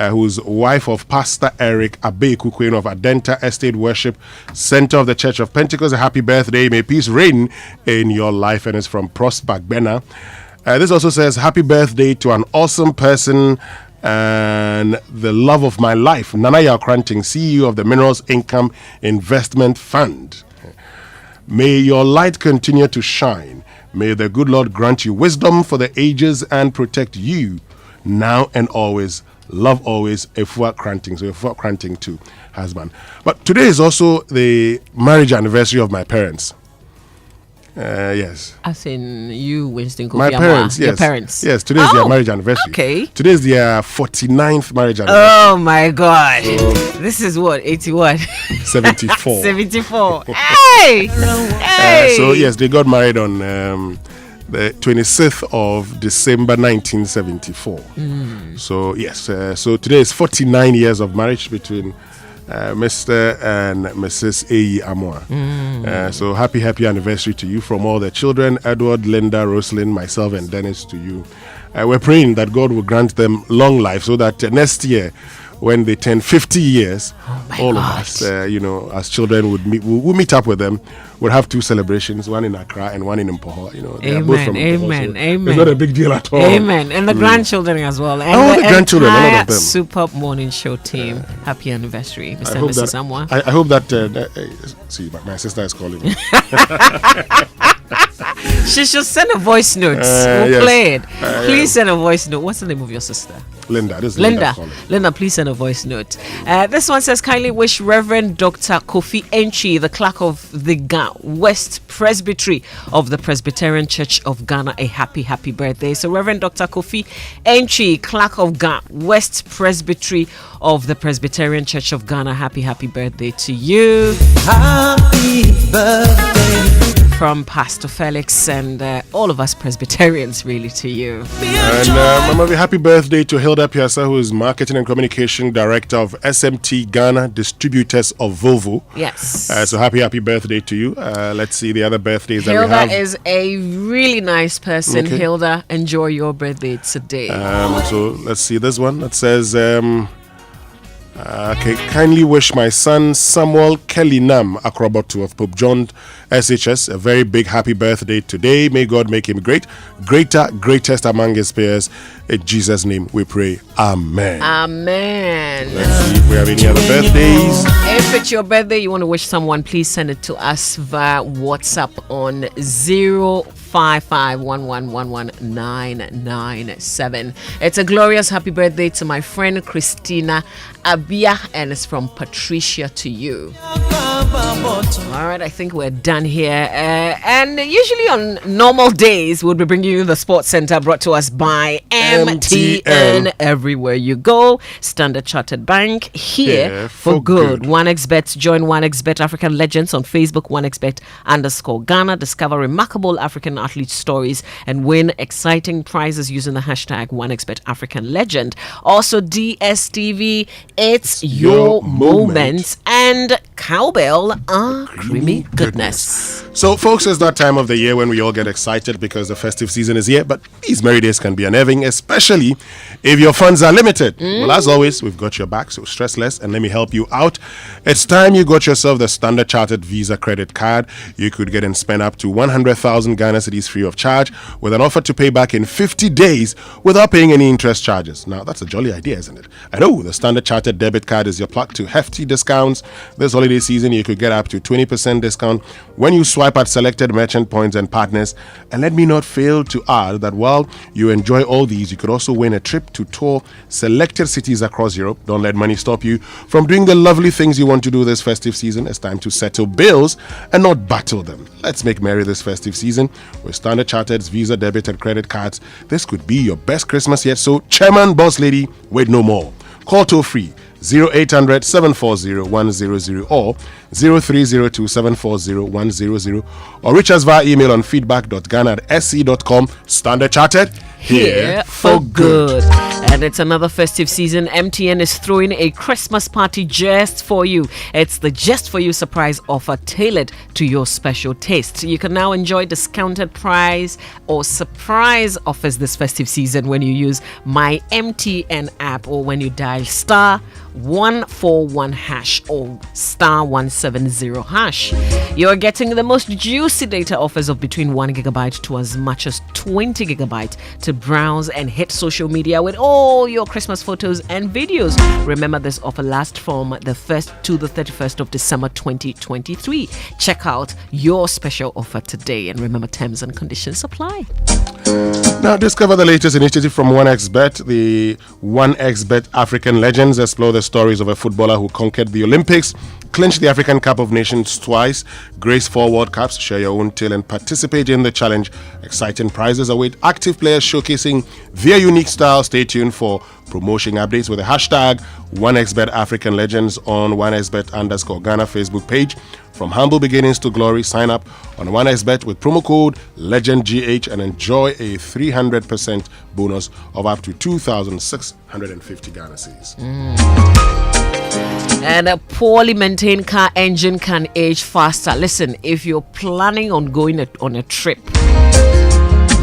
S10: who's wife of Pastor Eric Abe Kukwenu of Adenta Estate Worship Center of the Church of Pentecost. A happy birthday. May peace reign in your life. And it's from Prosper Bena. This also says, happy birthday to an awesome person and the love of my life, Nanaya Kranting, CEO of the Minerals Income Investment Fund. May your light continue to shine. May the good Lord grant you wisdom for the ages and protect you now and always. Love always, Efua Kranting. So Efua Kranting to husband. But today is also the marriage anniversary of my parents. Yes.
S9: As in you, Winston Kofi
S10: My
S9: Amwa.
S10: parents, yes.
S9: Your parents.
S10: Yes, today is their marriage anniversary.
S9: Okay.
S10: Today is their 49th marriage anniversary.
S9: Oh my God. This is what, 81?
S10: 74.
S9: 74. Hey! Hey!
S10: So, yes, they got married on the 26th of December 1974. So, yes, so today is 49 years of marriage between Mr. and Mrs. A.E. Amwa. So happy anniversary to you from all the children, Edward, Linda, Rosalind, myself, and Dennis to you. We're praying that God will grant them long life so that next year, when they turn 50 years, all of us, as children we'll meet up with them. We'll have 2 celebrations, one in Accra and one in Mpoho. They are both from Mpoho, so
S9: amen.
S10: It's not a big deal at all.
S9: Amen. And the grandchildren as well. And
S10: the grandchildren, a lot of them.
S9: Superb morning show team. Happy anniversary, Mr. and Mrs. Amwa.
S10: I hope that. See, my sister is calling me.
S9: She should send a voice note. We'll play it. Please send a voice note. What's the name of your sister?
S10: Linda. This is
S9: Linda, please send a voice note. This one says, kindly wish Reverend Dr. Kofi Enchi, the clerk of the West Presbytery of the Presbyterian Church of Ghana, a happy birthday. So Reverend Dr. Kofi Enchi, clerk of West Presbytery of the Presbyterian Church of Ghana, happy birthday to you.
S23: Happy birthday.
S9: From Pastor Felix and all of us Presbyterians, really, to you.
S10: And Mama, happy birthday to Hilda Piazza, who is Marketing and Communication Director of SMT Ghana Distributors of Volvo.
S9: Yes.
S10: So happy birthday to you. Let's see the other birthdays
S9: Hilda
S10: that we have.
S9: Hilda is a really nice person. Okay. Hilda, enjoy your birthday today.
S10: So let's see this one. That says... kindly wish my son Samuel Kelly Nam, acrobat of Pope John SHS, a very big happy birthday today. May God make him greatest among his peers. In Jesus' name we pray. Amen.
S9: Amen.
S10: Let's see if we have any other birthdays.
S9: If it's your birthday, you want to wish someone, please send it to us via WhatsApp on 05511119997. It's a glorious happy birthday to my friend Christina Abia, and it's from Patricia to you. All right, I think we're done here. And usually on normal days, we'll be bringing you the Sports Center, brought to us by MTN. Everywhere you go, Standard Chartered Bank, here for good. 1xBet. Join 1xBet African Legends on Facebook, 1xBet_Ghana. Discover remarkable African athlete stories and win exciting prizes using the hashtag 1xBet African Legend. Also, DSTV, it's your moment. And Cowbell, creamy goodness.
S10: So, folks, it's that time of the year when we all get excited because the festive season is here. But these merry days can be unnerving, especially if your funds are limited. Well, as always, we've got your back, so stress less and let me help you out. It's time you got yourself the Standard Chartered Visa credit card. You could get and spend up to 100,000 Ghana cedis free of charge with an offer to pay back in 50 days without paying any interest charges. Now, that's a jolly idea, isn't it? I know the Standard Chartered debit card is your plug to hefty discounts. This holiday season, you could get up to 20% discount when you swipe at selected merchant points and partners. And let me not fail to add that while you enjoy all these, you could also win a trip to tour selected cities across Europe. Don't let money stop you from doing the lovely things you want to do this festive season. It's time to settle bills and not battle them. Let's make merry this festive season with Standard Chartered's Visa, debit and credit cards. This could be your best Christmas yet. So, Chairman, Boss Lady, wait no more. Call toll free 0800 740 100 or 0302 740 100 or reach us via email on feedback.ghana@sc.com. Standard Chartered, here for good.
S9: And it's another festive season. MTN is throwing a Christmas party just for you. It's the Just For You surprise offer tailored to your special taste. You can now enjoy discounted price or surprise offers this festive season when you use my MTN app or when you dial star 141 hash or star 170 hash. You're getting the most juicy data offers of between 1 gigabyte to as much as 20 gigabyte to browse and hit social media with all your Christmas photos and videos. Remember, this offer lasts from the 1st to the 31st of December 2023. Check out your special offer today, and remember, terms and conditions apply.
S10: Now, discover the latest initiative from 1xBet. The 1xBet African Legends explore the stories of a footballer who conquered the Olympics, clinched the African Cup of Nations twice, graced 4 World Cups. Share your own tale and participate in the challenge. Exciting prizes await active players showcasing their unique style. Stay tuned for promotion updates with the hashtag 1xBet African Legends on 1xBet_Ghana Facebook page. From humble beginnings to glory, sign up on 1xBet with promo code LEGENDGH and enjoy a 300% bonus of up to 2,650 Ghana cedis.
S9: And a poorly maintained car engine can age faster. Listen, if you're planning on going on a trip,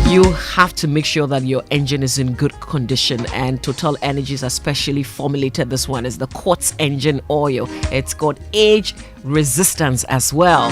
S9: you have to make sure that your engine is in good condition, and Total Energies has specially formulated this one as the Quartz engine oil. It's got age resistance as well.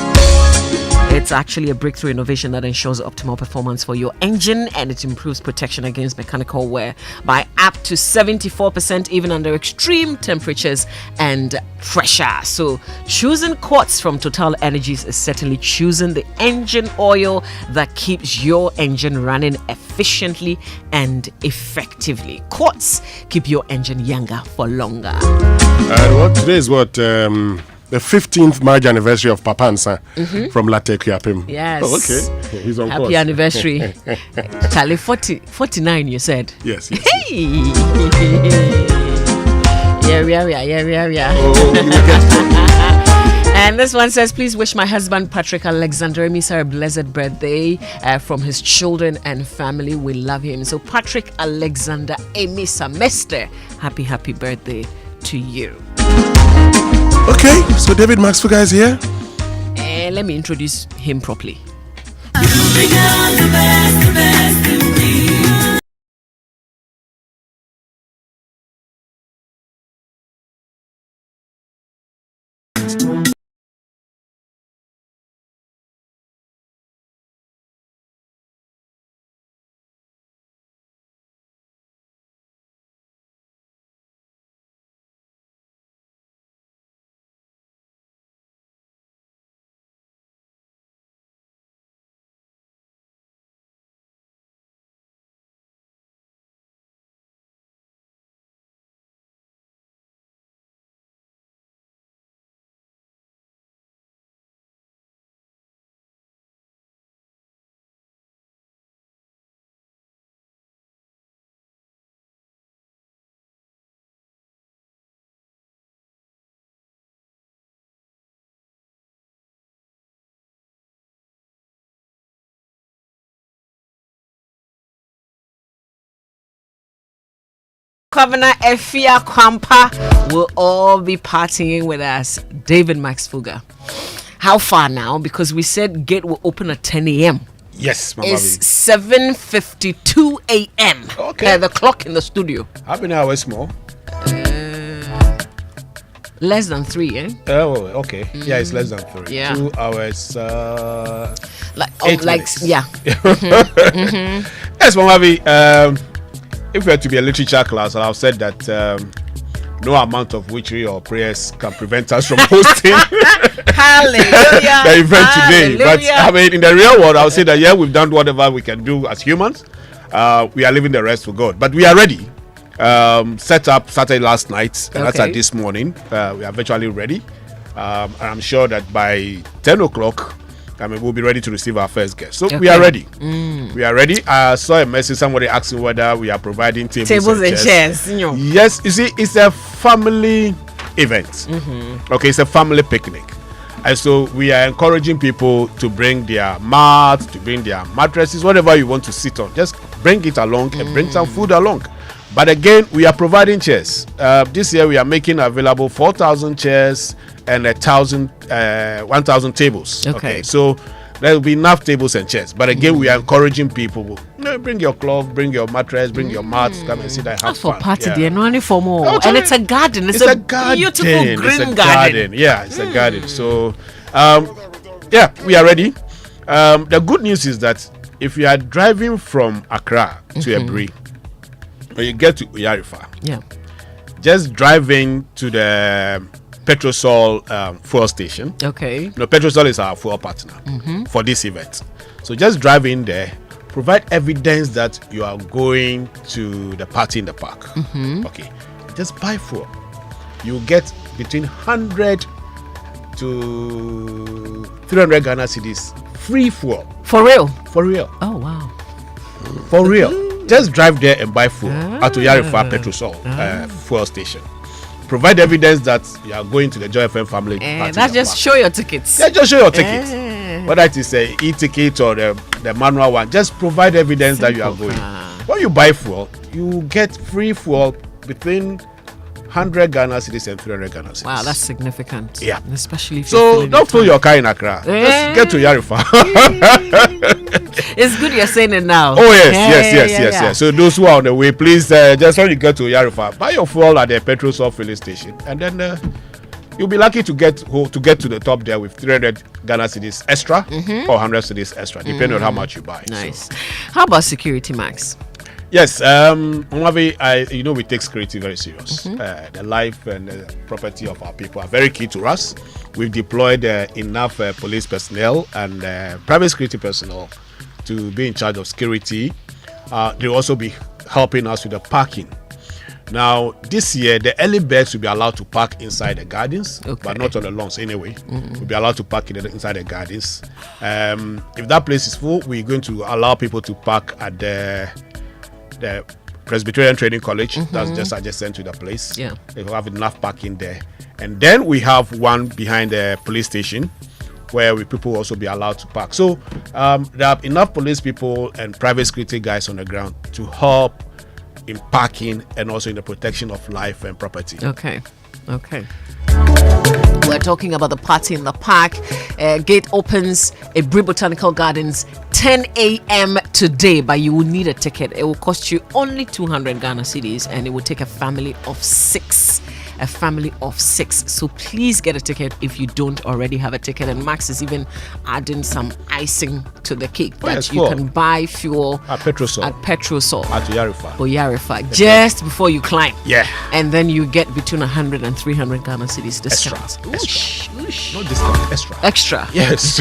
S9: It's actually a breakthrough innovation that ensures optimal performance for your engine, and it improves protection against mechanical wear by up to 74%, even under extreme temperatures and pressure. So choosing Quartz from Total Energies is certainly choosing the engine oil that keeps your engine running efficiently and effectively. Quartz, keep your engine younger for longer.
S10: And today is the 15th marriage anniversary of Papa Ansa from Latte Kuyapim.
S9: Yes.
S10: Oh, okay. He's on
S9: Happy
S10: course.
S9: anniversary. Charlie, 49 you said?
S10: Yes.
S9: Hey! Yeah.
S10: Oh, you will get
S9: And this one says, please wish my husband Patrick Alexander Emisa a blessed birthday from his children and family. We love him. So Patrick Alexander Emisa Mester, happy birthday to you.
S10: Okay, so David Max Fuga is here.
S9: Let me introduce him properly. Governor Efia Kwampa will all be partying with us. David Max Fuga. How far now? Because we said gate will open at 10 a.m.
S2: Yes, Mama.
S9: It's 7:52 a.m.
S2: Okay.
S9: The clock in the studio.
S2: How many hours more?
S9: Less than 3, eh?
S2: Oh, okay. Yeah, it's less than 3.
S9: Yeah.
S2: 2 hours.
S9: 8
S2: minutes.
S9: Yeah.
S2: Yes, Mama. If we had to be a literature class, I've said that no amount of witchery or prayers can prevent us from hosting
S9: Hallelujah.
S2: the event today. But
S9: Hallelujah.
S2: I mean, in the real world, I would say that we've done whatever we can do as humans. We are leaving the rest for God, but we are ready. Set up Saturday last night, and that's at this morning. We are virtually ready. And I'm sure that by 10 o'clock, we'll be ready to receive our first guest. So we are ready. We are ready. I saw a message, somebody asking whether we are providing tables and chairs. Yes, you see, it's a family event. Okay, it's a family picnic. And so we are encouraging people to bring their mats, to bring their mattresses, whatever you want to sit on. Just bring it along and bring some food along. But again, we are providing chairs. This year we are making available 4,000 chairs and 1,000 tables. Okay, so there will be enough tables and chairs. But again, we are encouraging people. Bring your cloth, bring your mattress, bring your mats. Come and sit and have fun.
S9: For party, yeah. No only for more. And it's a garden. It's a garden. Beautiful green garden.
S2: Yeah, it's a garden. So, we are ready. The good news is that if you are driving from Accra to Ebri, when you get to Uyarifa, just drive in to the Petrosol fuel station.
S9: Okay.
S2: Petrosol is our fuel partner for this event. So just drive in there, provide evidence that you are going to the party in the park. Okay, just buy fuel. You get between 100 to 300 Ghana cedis free fuel.
S9: For real?
S2: For real.
S9: Oh wow.
S2: For real. Just drive there and buy fuel at Oyarifa Petrosol fuel station. Provide evidence that you are going to the Joy FM family party.
S9: That just show your tickets.
S2: Yeah, just show your tickets. Whether it is a e-ticket or the manual one, just provide evidence that you are going. When you buy fuel, you get free fuel between 100 Ghana cedis and 300 Ghana cedis.
S9: Wow, that's significant.
S2: Yeah.
S9: Especially if
S2: so don't fill your car in Accra. Just get to Yarifa.
S9: It's good you're saying it now.
S2: Oh yes. So those who are on the way, please just when you get to Yarifa, buy your fuel at the Petrosol filling station, and then you'll be lucky to get to the top there with 300 Ghana cedis extra or 100 cedis extra, depending on how much you buy.
S9: Nice. So. How about security, Max?
S2: Yes, Mwavi, we take security very serious. The life and the property of our people are very key to us. We've deployed enough police personnel and private security personnel to be in charge of security. They'll also be helping us with the parking. Now, this year, the early birds will be allowed to park inside the gardens, but not on the lawns anyway. We'll be allowed to park inside the gardens. If that place is full, we're going to allow people to park at the Presbyterian Training College. That's just adjacent to the place.
S9: Yeah.
S2: They will have enough parking there. And then we have one behind the police station where people will also be allowed to park. So there are enough police people and private security guys on the ground to help in parking and also in the protection of life and property.
S9: Okay. We're talking about the party in the park. Gate opens at Bri Botanical Gardens 10 a.m. today, but you will need a ticket. It will cost you only 200 Ghana cedis, and it will take a family of 6. So please get a ticket if you don't already have a ticket. And Max is even adding some icing to the cake that you can buy fuel
S2: at Petrosol
S9: at
S2: Yarifa
S9: just before you climb.
S2: Yeah.
S9: And then you get between 100 and 300 Ghana cedis discount.
S2: Extra. Not discount, extra.
S9: Yes.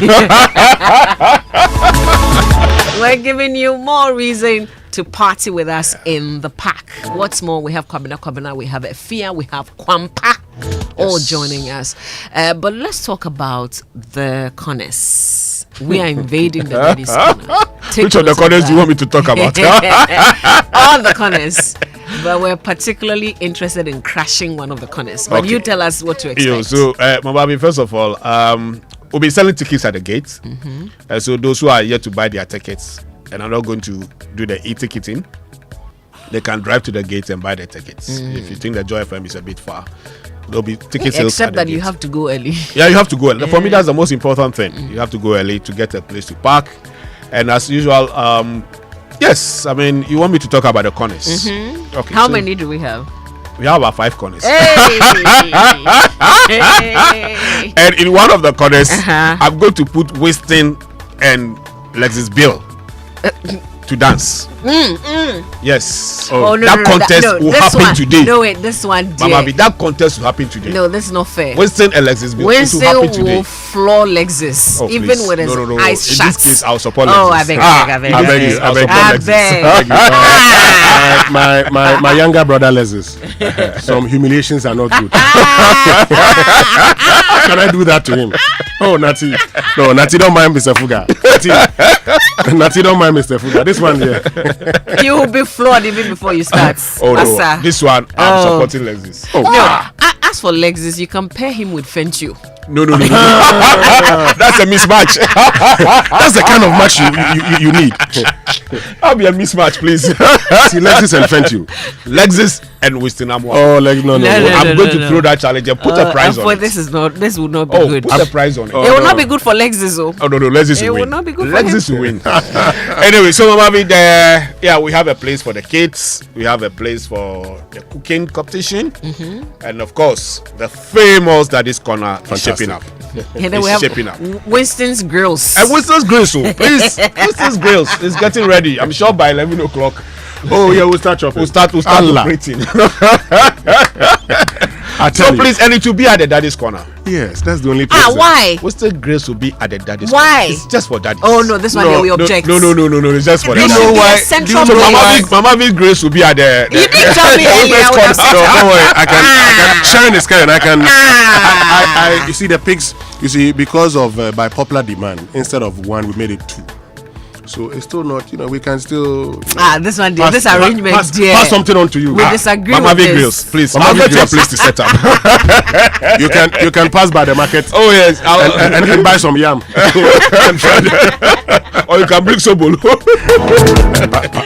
S9: We're giving you more reason to party with us in the park. What's more, we have Kwabena, we have Efia, we have Kwampa, all joining us. But let's talk about the corners. We are invading the ladies' corner.
S2: Which of the corners do you want me to talk about?
S9: All the corners. But we're particularly interested in crashing one of the corners. But you tell us what to expect.
S2: So, Mababi, first of all, we'll be selling tickets at the gates. So those who are yet to buy their tickets and are not going to do the e-ticketing, they can drive to the gates and buy the tickets. If you think the Joy FM is a bit far, there'll be ticket sales.
S9: Except that you have to go early.
S2: Yeah, you have to go early. For me, that's the most important thing. You have to go early to get a place to park. And as usual, yes, I mean, you want me to talk about the corners. Okay.
S9: How many do we have?
S2: We have about 5 corners.
S9: Hey.
S2: And in one of the corners, I'm going to put Winston and Lexus Bill to dance. Yes. That contest will happen today.
S9: No, wait, this one, dear.
S2: Mama, that contest will happen today.
S9: No, this is not fair.
S2: Winston and Lexus Bill.
S9: Winston
S2: will happen today.
S9: will floor Lexus, even with his eyes shut.
S2: In this case, I'll support Lexus.
S9: Oh, I beg you.
S10: I beg. My younger brother Lexus. Some humiliations are not good. Can I do that to him? Oh, Nati. No, Nati, don't mind Mr. Fuga. Nati, don't mind Mr. Fuga. This one here.
S9: You will be floored even before you start.
S2: Oh, no. This one, I'm supporting Lexus.
S9: Oh. No, as for Lexus, you compare him with Fentu.
S2: No. That's a mismatch.
S10: That's the kind of match you need.
S2: I'll be a mismatch, please.
S10: See, Lexus and Fentu.
S2: Lexus and Winston Amwa.
S10: Oh, no.
S2: I'm going to throw that challenge and put a prize on it.
S9: This will not be good.
S2: Put a prize on it.
S9: It will not be good for Lexus.
S2: Oh, no, Lexus will win.
S9: It will not be good
S2: Lexus
S9: for him.
S2: will win. Anyway, so Mama, we have a place for the kids. We have a place for the cooking competition. And of course, the famous that this corner is shaping up.
S9: And then we have Winston's Grills.
S2: And Winston's Grills, please. Winston's Grills is getting ready. I'm sure by 11 o'clock.
S10: Oh, yeah, we'll start chopping.
S2: We'll start operating. So please, and it will be at the daddy's corner.
S10: Yes, that's the only place.
S9: Why?
S2: Western Grace will be at the daddy's
S9: Why?
S2: corner. It's just for daddy.
S9: Oh no, this one here we object.
S2: No, it's just for
S9: There
S2: daddy.
S9: should
S2: You know
S9: be a
S2: why?
S9: central
S2: So
S9: place.
S2: Mama V's Grace will be at the
S9: You didn't tell me earlier. I would have said
S10: No,
S9: that.
S10: don't worry. I can Sharon is kind. I can. I you see the pigs. You see, because of by popular demand, instead of one, we made it 2. So it's still not. We can still.
S9: This one, dear. This arrangement, dear.
S10: Pass something on to you.
S9: We disagree
S2: Mama
S9: with
S2: V
S9: this.
S2: Grills, please.
S10: Mama
S2: I'll
S10: V
S2: get you a
S10: Grills.
S2: place to set up.
S10: You can pass by the market.
S2: Oh yes,
S10: and buy some yam.
S2: Or you can bring sobolo.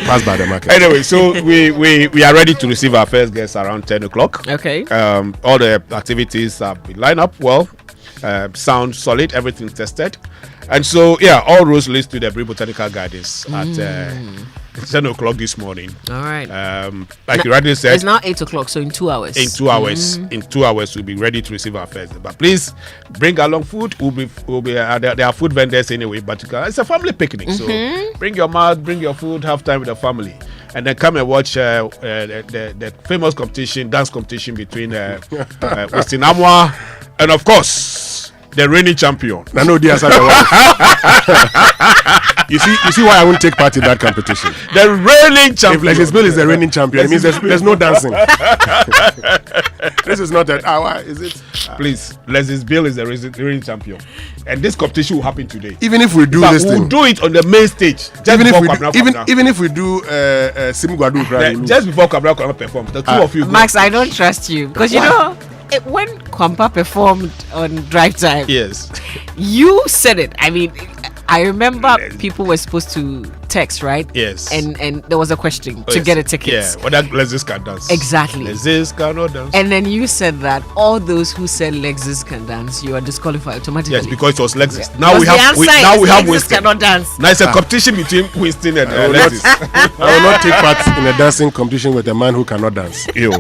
S10: Pass by the market.
S2: Anyway, so we are ready to receive our first guest around 10 o'clock.
S9: Okay.
S2: All the activities have been lined up well. Sound solid, everything tested. And so, all roads lead to the Bri Botanical Gardens at 10 o'clock this morning.
S9: All right.
S2: Like you rightly said,
S9: it's now 8 o'clock, so in 2 hours.
S2: In 2 hours, we'll be ready to receive our first. But please bring along food. We'll be there are food vendors anyway. But it's a family picnic, so bring your mouth, bring your food, have time with the family, and then come and watch the famous dance competition between Westin Amwa and of course the reigning champion.
S10: Nano Diaz. You see why I won't take part in that competition.
S2: The reigning champion.
S10: If Legis Bill is the reigning champion, it means there's no dancing. This is not that. Why is it?
S2: Please, Legis Bill is the reigning champion, and this competition will happen today.
S10: Even if we do this thing,
S2: we'll do it on the main stage.
S10: Even if we do Sim Guadu,
S2: just before Kwabena performs, the two of you.
S9: Max, I don't trust you because you know. When Kwampa performed on Drive Time,
S2: yes,
S9: you said it. I mean, I remember people were supposed to text, right?
S2: Yes.
S9: And there was a question to get a ticket.
S2: Yeah, whether Lexus can dance.
S9: Exactly.
S2: Lexus cannot dance.
S9: And then you said that all those who said Lexus can dance, you are disqualified automatically.
S2: Yes, because it was Lexus.
S9: Yeah.
S2: Now we have
S9: Lexus
S2: Winston.
S9: Cannot dance.
S2: Now it's a competition between Winston and Lexus.
S10: I will not take part in a dancing competition with a man who cannot dance.
S2: Ew.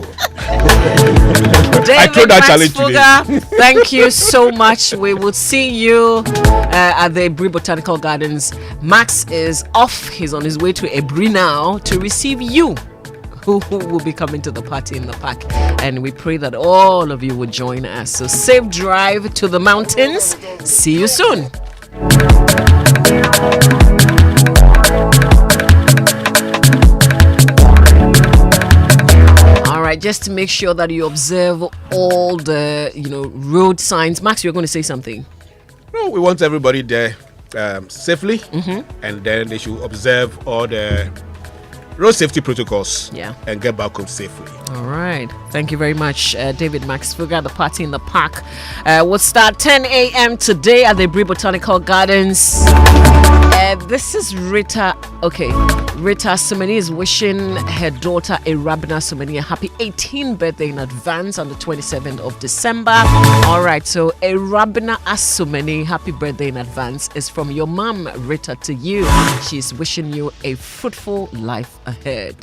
S9: I threw that challenge today. Thank you so much. We will see you at the Bri Botanical Gardens. Max is off. He's on his way to Ebri now to receive you, who will be coming to the party in the park. And we pray that all of you will join us. So safe drive to the mountains. See you soon. Just to make sure that you observe all the road signs. Max, you're going to say something.
S2: No, we want everybody there safely, and then they should observe all the road safety protocols and get back home safely.
S9: All right. Thank you very much, David Max Fuga. The party in the park will start 10 a.m. today at the Bri Botanical Gardens. This is Rita. Okay. Rita Sumeni is wishing her daughter Irabna Sumeni a happy 18th birthday in advance on the 27th of December. All right. So Irabna Asumeni, happy birthday in advance is from your mom, Rita, to you. She's wishing you a fruitful life ahead.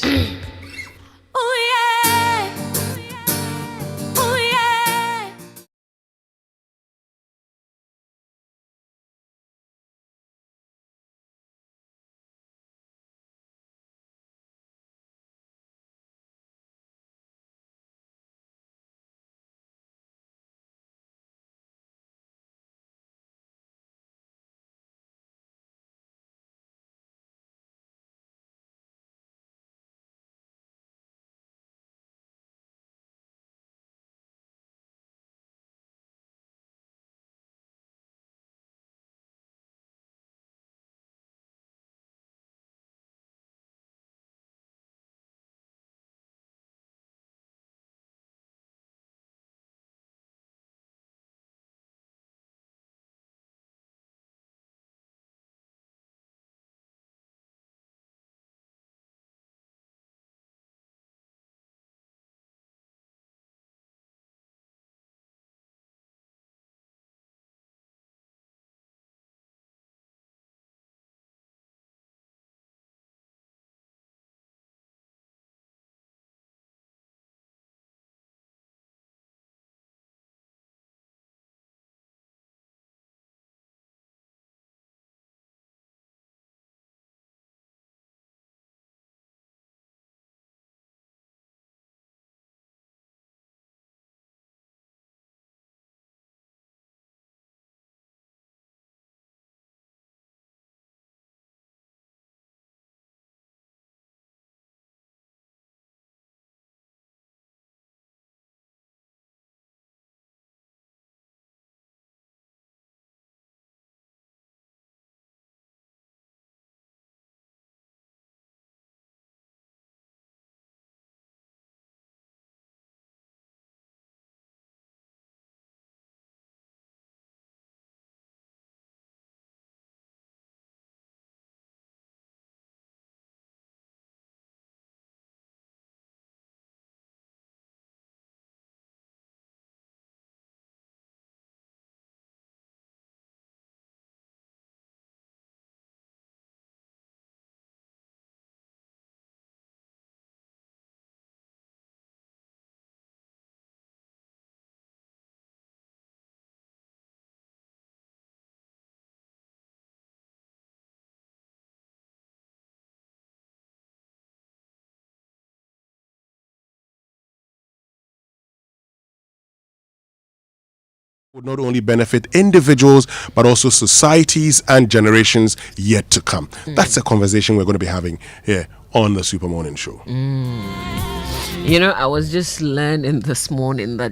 S10: would not only benefit individuals but also societies and generations yet to come. That's a conversation we're going to be having here on the Super Morning Show.
S9: You know, I was just learning this morning that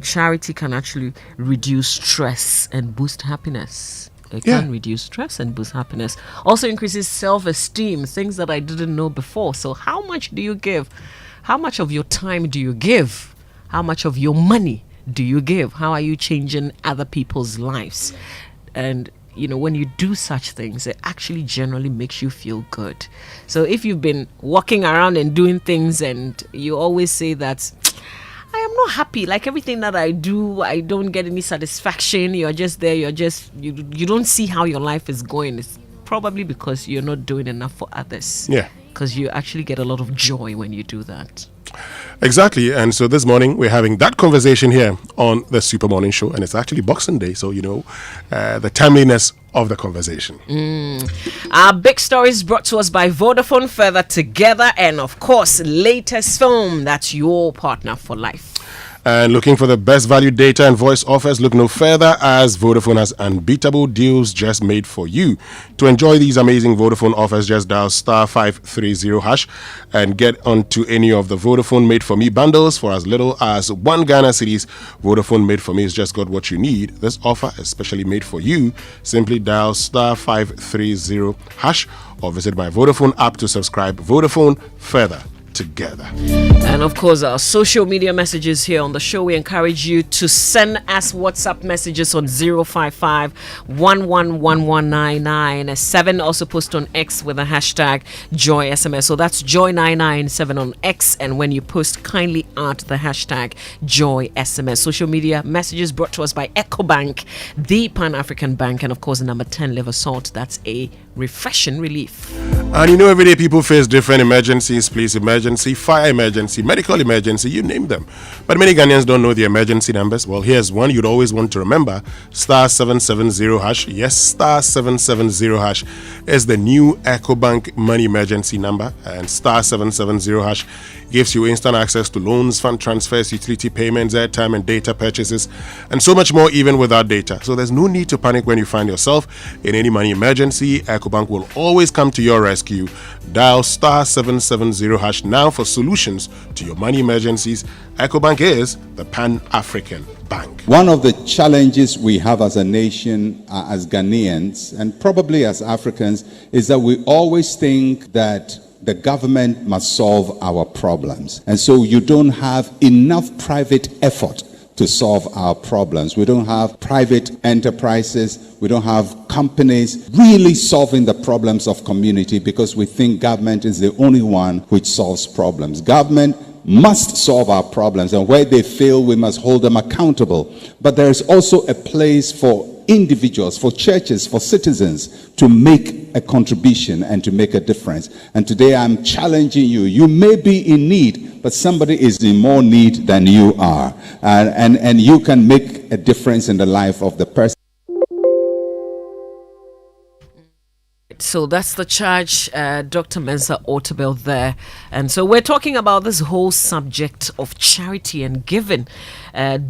S9: charity can actually reduce stress and boost happiness. It can reduce stress and boost happiness. Also increases self-esteem, things that I didn't know before. So how much do you give? How much of your time do you give? How much of your money do you give? How are you changing other people's lives? And when you do such things, it actually generally makes you feel good. So if you've been walking around and doing things and you always say that I am not happy, like everything that I do, I don't get any satisfaction, you're just there, you don't see how your life is going, it's probably because you're not doing enough for others.
S10: Yeah.
S9: Because you actually get a lot of joy when you do that.
S10: Exactly. And so this morning we're having that conversation here on the Super Morning Show, and it's actually Boxing Day, so the timeliness of the conversation.
S9: Our big story is brought to us by Vodafone, Further Together, and of course Latest Film. That's your partner for life.
S10: And looking for the best value data and voice offers, look no further, as Vodafone has unbeatable deals just made for you. To enjoy these amazing Vodafone offers, just dial *530# and get onto any of the Vodafone Made For Me bundles for as little as 1 Ghana cedis. Vodafone Made For Me has just got what you need. This offer is specially made for you. Simply dial *530# or visit my Vodafone app to subscribe. Vodafone, Further Together.
S9: And of course, our social media messages here on the show, we encourage you to send us WhatsApp messages on 055-111199. Also post on X with the hashtag JoySMS. So that's Joy997 on X, and when you post, kindly add the hashtag JoySMS. Social media messages brought to us by EcoBank, the Pan-African Bank, and of course number 10 liver salt. That's a refreshing relief.
S10: And every day people face different emergencies: police emergency, fire emergency, medical emergency, you name them. But many Ghanaians don't know the emergency numbers. Well, here's one you'd always want to remember: *770#. Yes, *770# is the new EcoBank money emergency number, and *770# gives you instant access to loans, fund transfers, utility payments, airtime and data purchases, and so much more, even without data. So there's no need to panic when you find yourself in any money emergency. EcoBank will always come to your rescue. Dial *770# now for solutions to your money emergencies. EcoBank is the Pan-African Bank.
S3: One of the challenges we have as a nation, as Ghanaians, and probably as Africans, is that we always think that the government must solve our problems. And so you don't have enough private effort to solve our problems. We don't have private enterprises. We don't have companies really solving the problems of community, because we think government is the only one which solves problems. Government must solve our problems, and where they fail, we must hold them accountable. But there is also a place for individuals, for churches, for citizens to make a contribution and to make a difference. And today I'm challenging you. You may be in need, but somebody is in more need than you are. And you can make a difference in the life of the person.
S9: So that's the charge, Dr. Mensa Otabil there. And so we're talking about this whole subject of charity and giving,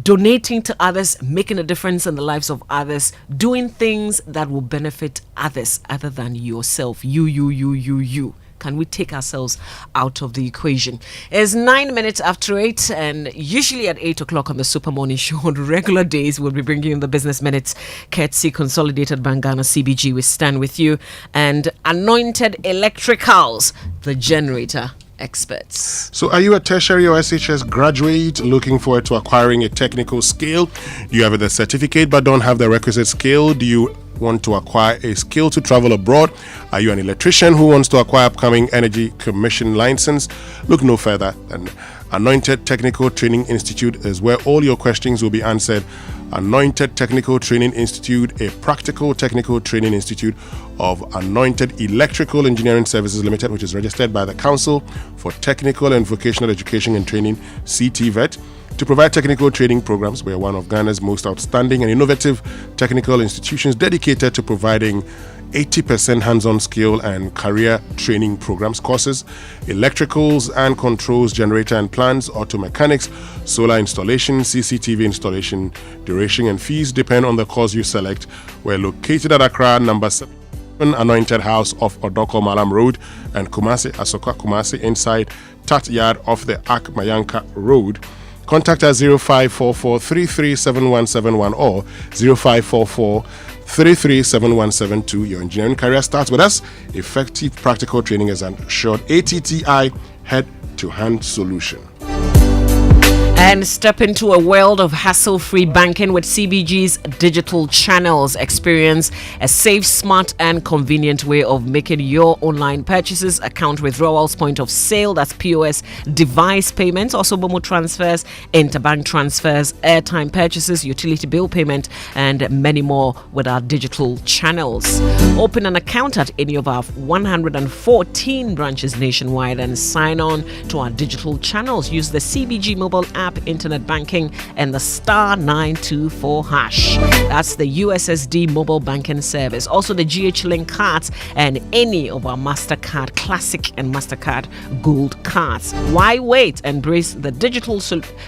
S9: donating to others, making a difference in the lives of others, doing things that will benefit others other than yourself. You. Can we take ourselves out of the equation? It's 9 minutes after 8, and usually at 8 o'clock on the Super Morning Show on regular days, we'll be bringing you the Business Minutes, courtesy Consolidated Bank Ghana CBG. We stand with you, and Anointed Electricals, the generator experts.
S10: So are you a tertiary or SHS graduate looking forward to acquiring a technical skill? Do you have the certificate but don't have the requisite skill? Do you want to acquire a skill to travel abroad? Are you an electrician who wants to acquire upcoming energy commission license? Look no further than Anointed Technical Training Institute is where all your questions will be answered. Anointed Technical Training Institute, a practical technical training institute of Anointed Electrical Engineering Services Limited, which is registered by the Council for Technical and Vocational Education and Training, CTVET, to provide technical training programs. We are one of Ghana's most outstanding and innovative technical institutions dedicated to providing 80% hands-on skill and career training programs courses, electricals and controls, generator and plants, auto mechanics, solar installation, CCTV installation. Duration and fees depend on the course you select. We're located at Accra, number 7 Anointed House off Odoko Malam Road, and Kumasi, Asoka Kumasi, inside Tat Yard off the Ak Mayanka Road. Contact us 0544-337171 or 0544-337172. Your engineering career starts with us. Effective practical training is assured. ATTI head-to-hand solution.
S9: And step into a world of hassle-free banking with CBG's digital channels. Experience a safe, smart, and convenient way of making your online purchases, account withdrawals, point of sale, that's POS, device payments, also Momo transfers, interbank transfers, airtime purchases, utility bill payment, and many more with our digital channels. Open an account at any of our 114 branches nationwide and sign on to our digital channels. Use the CBG mobile app, internet banking, and the star 924 hash. That's the USSD mobile banking service. Also the GH Link cards and any of our MasterCard Classic and MasterCard Gold cards. Why wait? Embrace the digital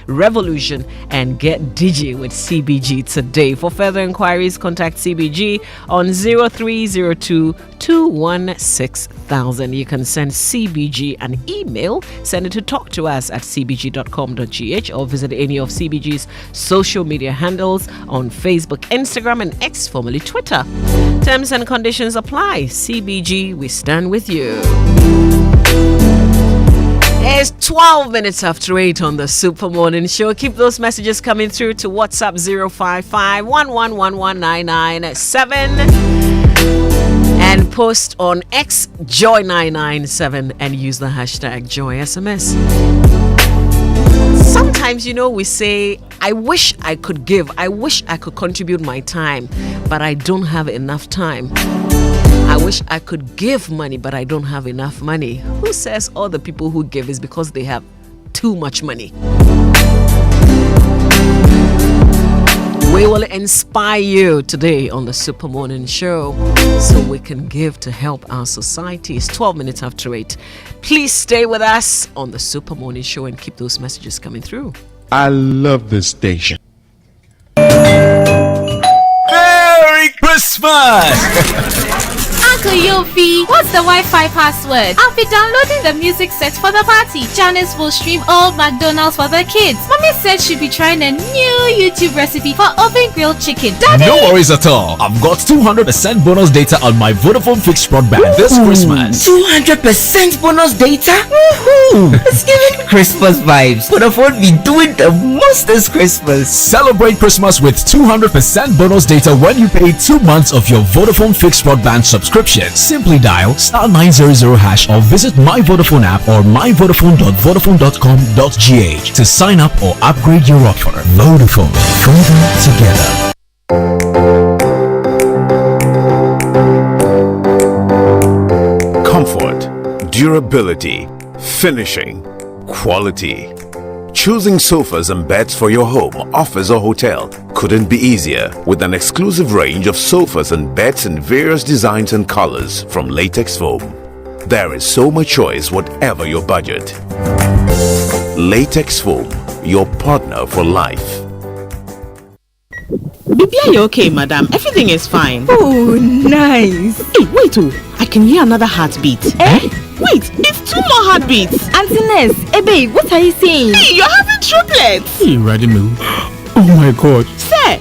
S9: revolution and get digi with CBG today. For further inquiries, contact CBG on 0302 216,000. You can send CBG an email. Send it to talktous@cbg.com.gh or visit any of CBG's social media handles on Facebook, Instagram, and X, formerly Twitter. Terms and conditions apply. CBG, we stand with you. It's 12 minutes after 8 on the Super Morning Show. Keep those messages coming through to WhatsApp 055 1111997. And post on X Joy997 and use the hashtag JoySMS. Sometimes, we say, I wish I could give, I wish I could contribute my time, but I don't have enough time. I wish I could give money, but I don't have enough money. Who says all the people who give is because they have too much money? We will inspire you today on the Super Morning Show so we can give to help our society. It's 12 minutes after 8. Please stay with us on the Super Morning Show and keep those messages coming through.
S4: I love this station.
S1: Merry Christmas!
S5: Uncle Yofi, what's the Wi-Fi password? I'll be downloading the music set for the party. Janice will stream old McDonald's for the kids. Mommy said she'll be trying a new YouTube recipe for oven grilled chicken. Daddy!
S6: No worries at all. I've got 200% bonus data on my Vodafone fixed broadband this Christmas.
S7: 200% bonus data? Woohoo! It's giving Christmas vibes. Vodafone be doing the most this Christmas.
S6: Celebrate Christmas with 200% bonus data when you pay 2 months of your Vodafone fixed broadband subscription. Simply dial *900# or visit My Vodafone app or myvodafone.vodafone.com.gh to sign up or upgrade your offer. Vodafone, further together.
S25: Comfort, durability, finishing, quality. Choosing sofas and beds for your home, office, or hotel couldn't be easier with an exclusive range of sofas and beds in various designs and colors from Latex Foam. There is so much choice, whatever your budget. Latex Foam, your partner for life.
S26: Baby, are you okay, madam? Everything is fine.
S27: Oh, nice.
S26: Hey, wait, I can hear another heartbeat.
S27: Eh?
S26: Wait, it's 2 more heartbeats.
S27: Auntie Ness, hey babe, what are you saying?
S26: Hey, you're having triplets.
S4: Hey, Radimu. Oh my God.
S26: Sir.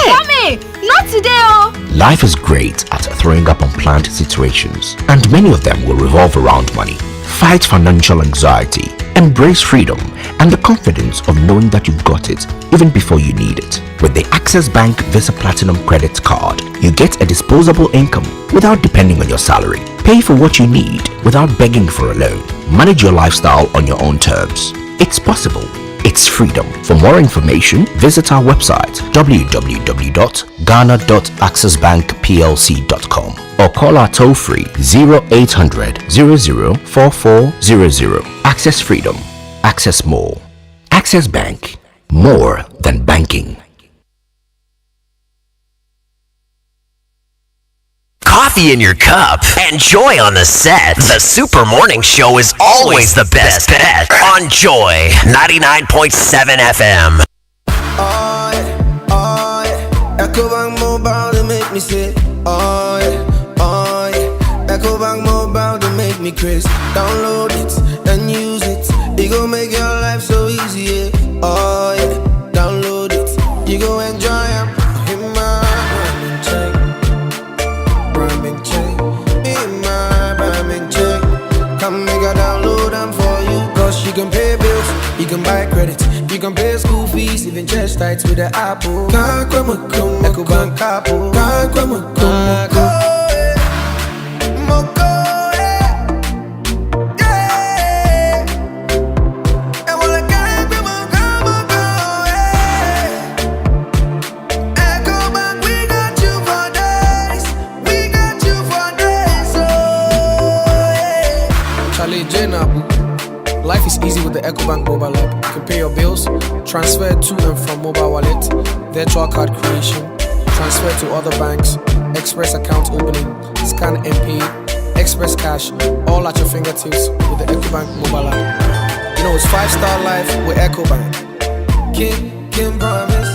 S5: Mommy, not today, oh.
S28: Life is great at throwing up unplanned situations, and many of them will revolve around money. Fight financial anxiety, embrace freedom, and the confidence of knowing that you've got it even before you need it. With the Access Bank Visa Platinum Credit Card, you get a disposable income without depending on your salary. Pay for what you need without begging for a loan. Manage your lifestyle on your own terms. It's possible. It's freedom. For more information, visit our website www.ghana.accessbankplc.com or call our toll-free 0800 004400. Access freedom. Access more. Access Bank. More than banking.
S1: Coffee coffee in your cup, and Joy on the set, the Super Morning Show is always the best bet on Joy 99.7 FM.
S8: EcoBank Mobile to make me say, oh yeah. EcoBank Mobile to make me crazy. Download it and use it. It gon' make your life so easy, yeah. Oh yeah. Download it. You go enjoy it. Hit my Brahmin chain. Hit my Brahmin chain. Come make a download them for you. Cause you can pay bills, you can buy credit, you can pay school fees, even chest tights with the Apple. EcoBank Apple.
S11: Life is easy with the EcoBank mobile app. You can pay your bills, transfer to and from mobile wallet, virtual card creation, transfer to other banks, express account opening, scan and pay, express cash, all at your fingertips with the EcoBank mobile app. You know, it's 5-star life with EcoBank. Kim promise.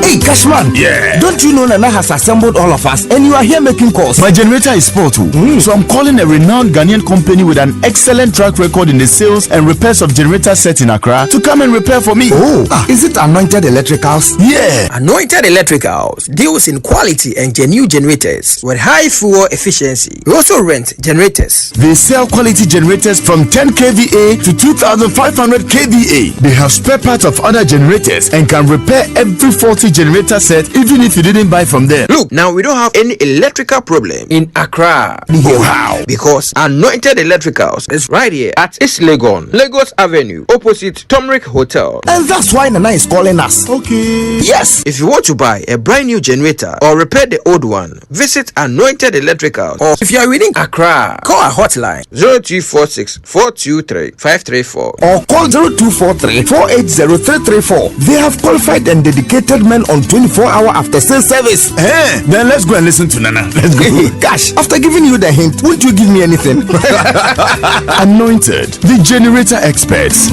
S13: Hey, Cashman!
S14: Yeah!
S13: Don't you know Nana has assembled all of us and you are here making calls?
S14: My generator is spoiled too. So I'm calling a renowned Ghanaian company with an excellent track record in the sales and repairs of generator sets in Accra to come and repair for me.
S13: Oh, is it Anointed Electricals?
S14: Yeah!
S13: Anointed Electricals deals in quality and genuine generators with high fuel efficiency. We also rent generators.
S14: They sell quality generators from 10 kVA to 2500 kVA. They have spare parts of other generators and can repair every faulty generator set even if you didn't buy from them.
S13: Look, now we don't have any electrical problem in Accra.
S14: Oh, how?
S13: Because Anointed Electricals is right here at East Legon, Lagos Avenue, opposite Tomric Hotel. And that's why Nana is calling us.
S14: Okay.
S13: Yes, if you want to buy a brand new generator or repair the old one, visit Anointed Electricals. Or if you are within Accra, call our hotline 0246 423 534 or call 0243 480 334. They have qualified and dedicated men on 24-hour after-sales service.
S14: Then let's go and listen to Nana. Let's go.
S13: Gosh, after giving you the hint, won't you give me anything?
S14: Anointed, the generator experts.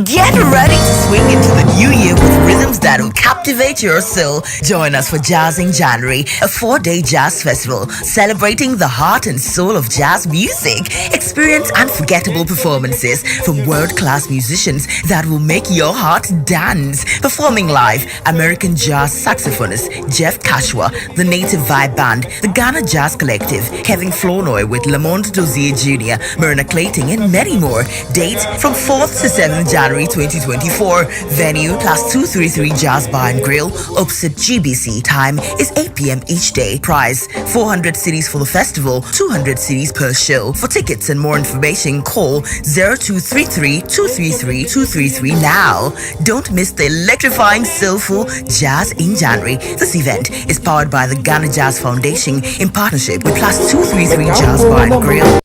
S15: Get ready to swing into the new year with rhythms that will captivate your soul. Join us for Jazz in January, a 4-day jazz festival celebrating the heart and soul of jazz music. Experience unforgettable performances from world-class musicians that will make your heart dance. Performing live, American jazz saxophonist Jeff Kashwa, the Native Vibe Band, the Ghana Jazz Collective, Kevin Flournoy with Lamont Dozier Jr., Myrna Clayton, and many more. Date from 4th to 7th January 2024. Venue Class 233 Jazz Bar and Grill opposite GBC. Time is 8 p.m. each day. Price 400 cedis for the festival, 200 cedis per show. For tickets and more information, call 0233 233 233 now. Don't miss the electrifying soulful Jazz in January. This event is powered by the Ghana Jazz Foundation in partnership with Class 233 Jazz Bar and Grill.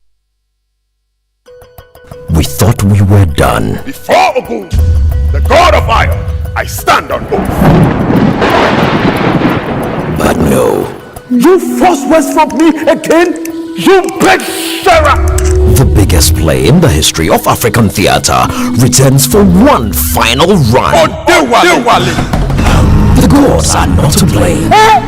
S28: We thought we were done.
S12: Before Ogun, the god of fire, I stand on oath.
S28: But no.
S13: You forced words from me again? You big Sarah!
S28: The biggest play in the history of African theater returns for one final run. The gods are not to blame.
S16: Hey!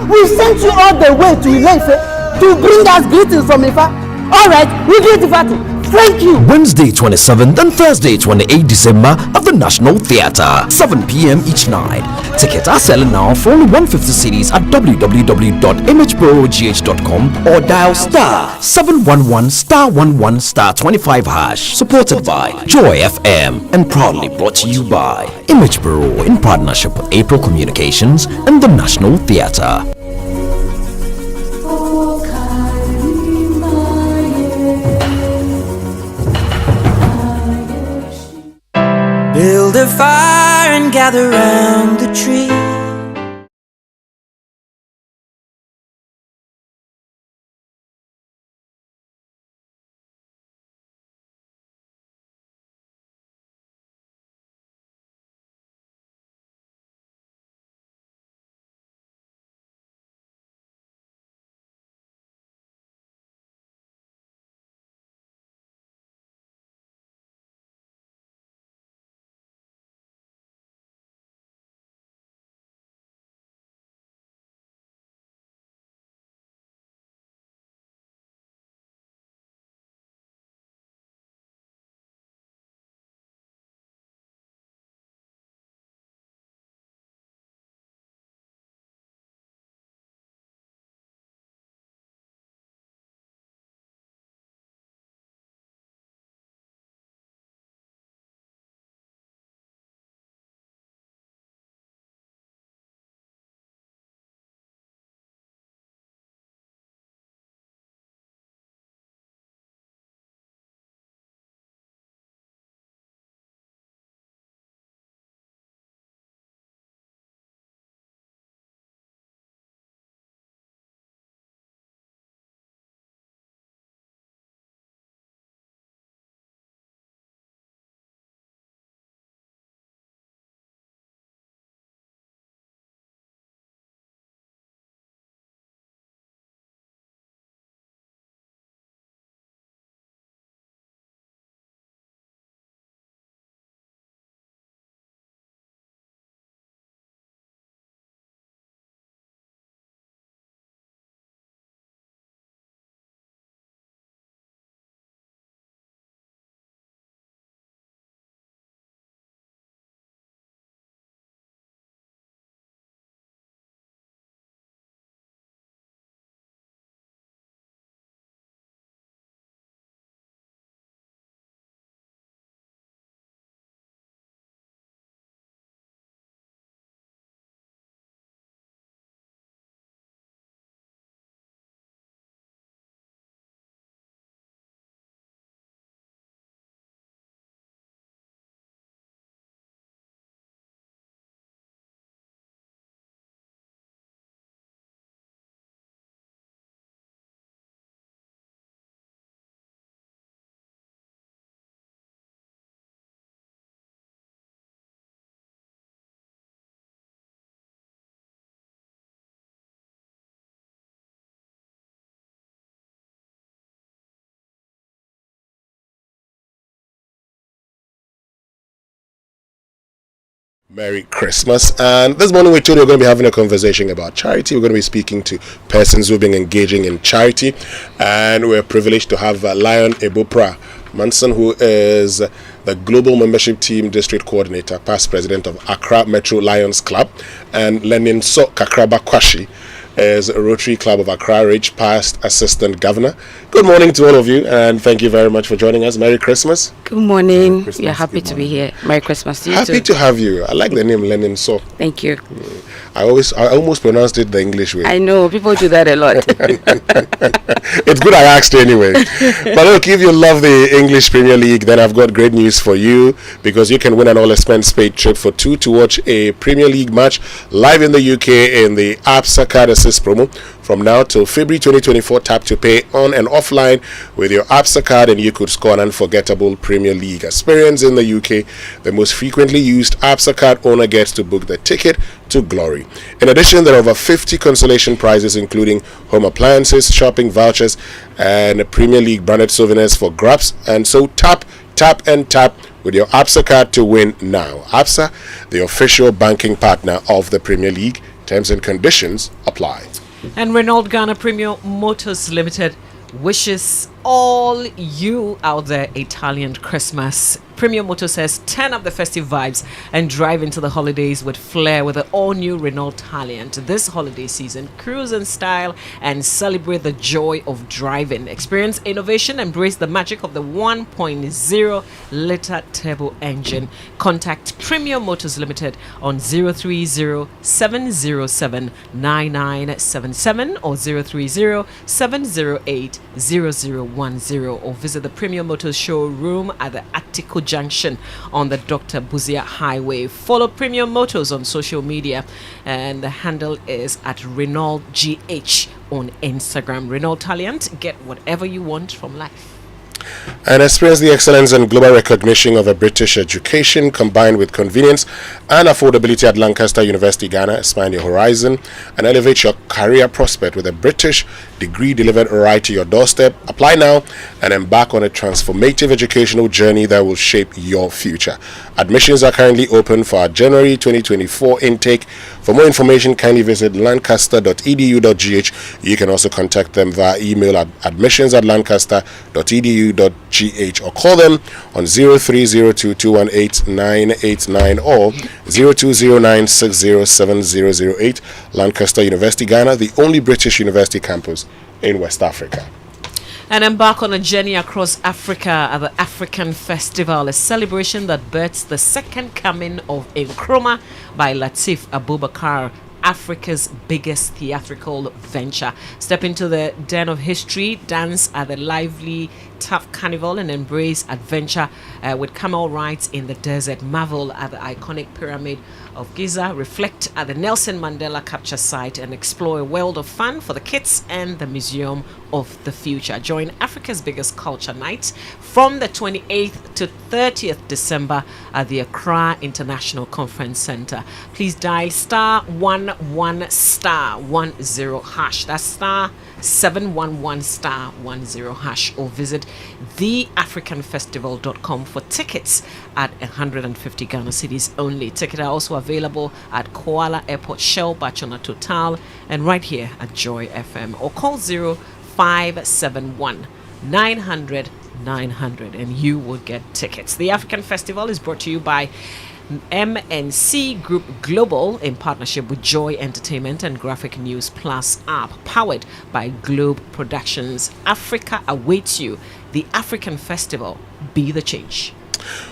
S16: We sent you all the way to Ilefe to bring us greetings from Ifa. Alright, we greet Ifa too. Thank you.
S28: Wednesday 27th and Thursday 28th December at the National Theatre, 7 p.m. each night. Tickets are selling now for only 150 cedis at www.imageprogh.com or dial star 711 star 11 star 25 hash. Supported by Joy FM and proudly brought to you by Image Bureau in partnership with April Communications and the National Theatre.
S23: Build a fire and gather round the tree.
S10: Merry Christmas. And this morning we told you we're going to be having a conversation about charity. We're going to be speaking to persons who've been engaging in charity. And we're privileged to have Lion Ebopra Manson, who is the Global Membership Team District Coordinator, past President of Accra Metro Lions Club, and Lenin So Kakraba Kwashi is Rotary Club of Accra Ridge, past Assistant Governor. Good morning to all of you, and thank you very much for joining us. Merry Christmas.
S2: Good morning. We are happy to be here. Merry Christmas to you
S10: Happy to have you. I like the name Lenin So.
S2: Thank you.
S10: I almost pronounced it the English way.
S2: I know, people do that a lot.
S10: It's good I asked anyway. But look, if you love the English Premier League, then I've got great news for you, because you can win an all-expense paid trip for two to watch a Premier League match live in the UK in the ABSA Card Assist promo. From now till February 2024, tap to pay on and offline with your ABSA card, and you could score an unforgettable Premier League experience in the UK. The most frequently used ABSA card owner gets to book the ticket to glory. In addition, there are over 50 consolation prizes, including home appliances, shopping vouchers, and Premier League branded souvenirs for grabs. And so tap with your ABSA card to win now. ABSA, the official banking partner of the Premier League. Terms and conditions apply.
S9: And Renault Ghana Premium Motors Limited wishes all you out there Italian Christmas. Premium Motors says 10 up the festive vibes and drive into the holidays with flair with the all-new Renault Taliant. This holiday season, cruise in style and celebrate the joy of driving. Experience innovation, embrace the magic of the 1.0-liter turbo engine. Contact Premium Motors Limited on 030-707-9977 or 030-708-0010, or visit the Premium Motors showroom at the Attico Junction on the Dr. Buzia Highway. Follow Premium Motors on social media, and the handle is at Renault GH on Instagram. Renault Taliant, get whatever you want from life.
S10: And experience the excellence and global recognition of a British education combined with convenience and affordability at Lancaster University, Ghana. Expand your horizon and elevate your career prospect with a British degree delivered right to your doorstep. Apply now and embark on a transformative educational journey that will shape your future. Admissions are currently open for our January 2024 intake. For more information, kindly visit lancaster.edu.gh. You can also contact them via email at admissions@lancaster.edu.gh or call them on 0302218989 or 0209607008. Lancaster University, Ghana, the only British university campus in West Africa.
S9: And embark on a journey across Africa at the African Festival, a celebration that births the second coming of Nkrumah by Latif Abubakar, Africa's biggest theatrical venture. Step into the den of history, dance at the lively Tough Carnival, and embrace adventure with camel rides in the desert. Marvel at the iconic Pyramid of Giza, reflect at the Nelson Mandela capture site, and explore a world of fun for the kids and the Museum of the Future. Join Africa's biggest culture night from the 28th to 30th December at the Accra International Conference Center. Please dial *11*10#. That's *711*10# or visit theafricanfestival.com for tickets at 150 Ghana cedis only. Tickets are also available at Kuala Airport, Shell, Bachona Total, and right here at Joy FM, or call 0571 900 900 and you will get tickets. The African Festival is brought to you by MNC Group Global in partnership with Joy Entertainment and Graphic News Plus app, powered by Globe Productions. Africa awaits you. The African Festival, be the change.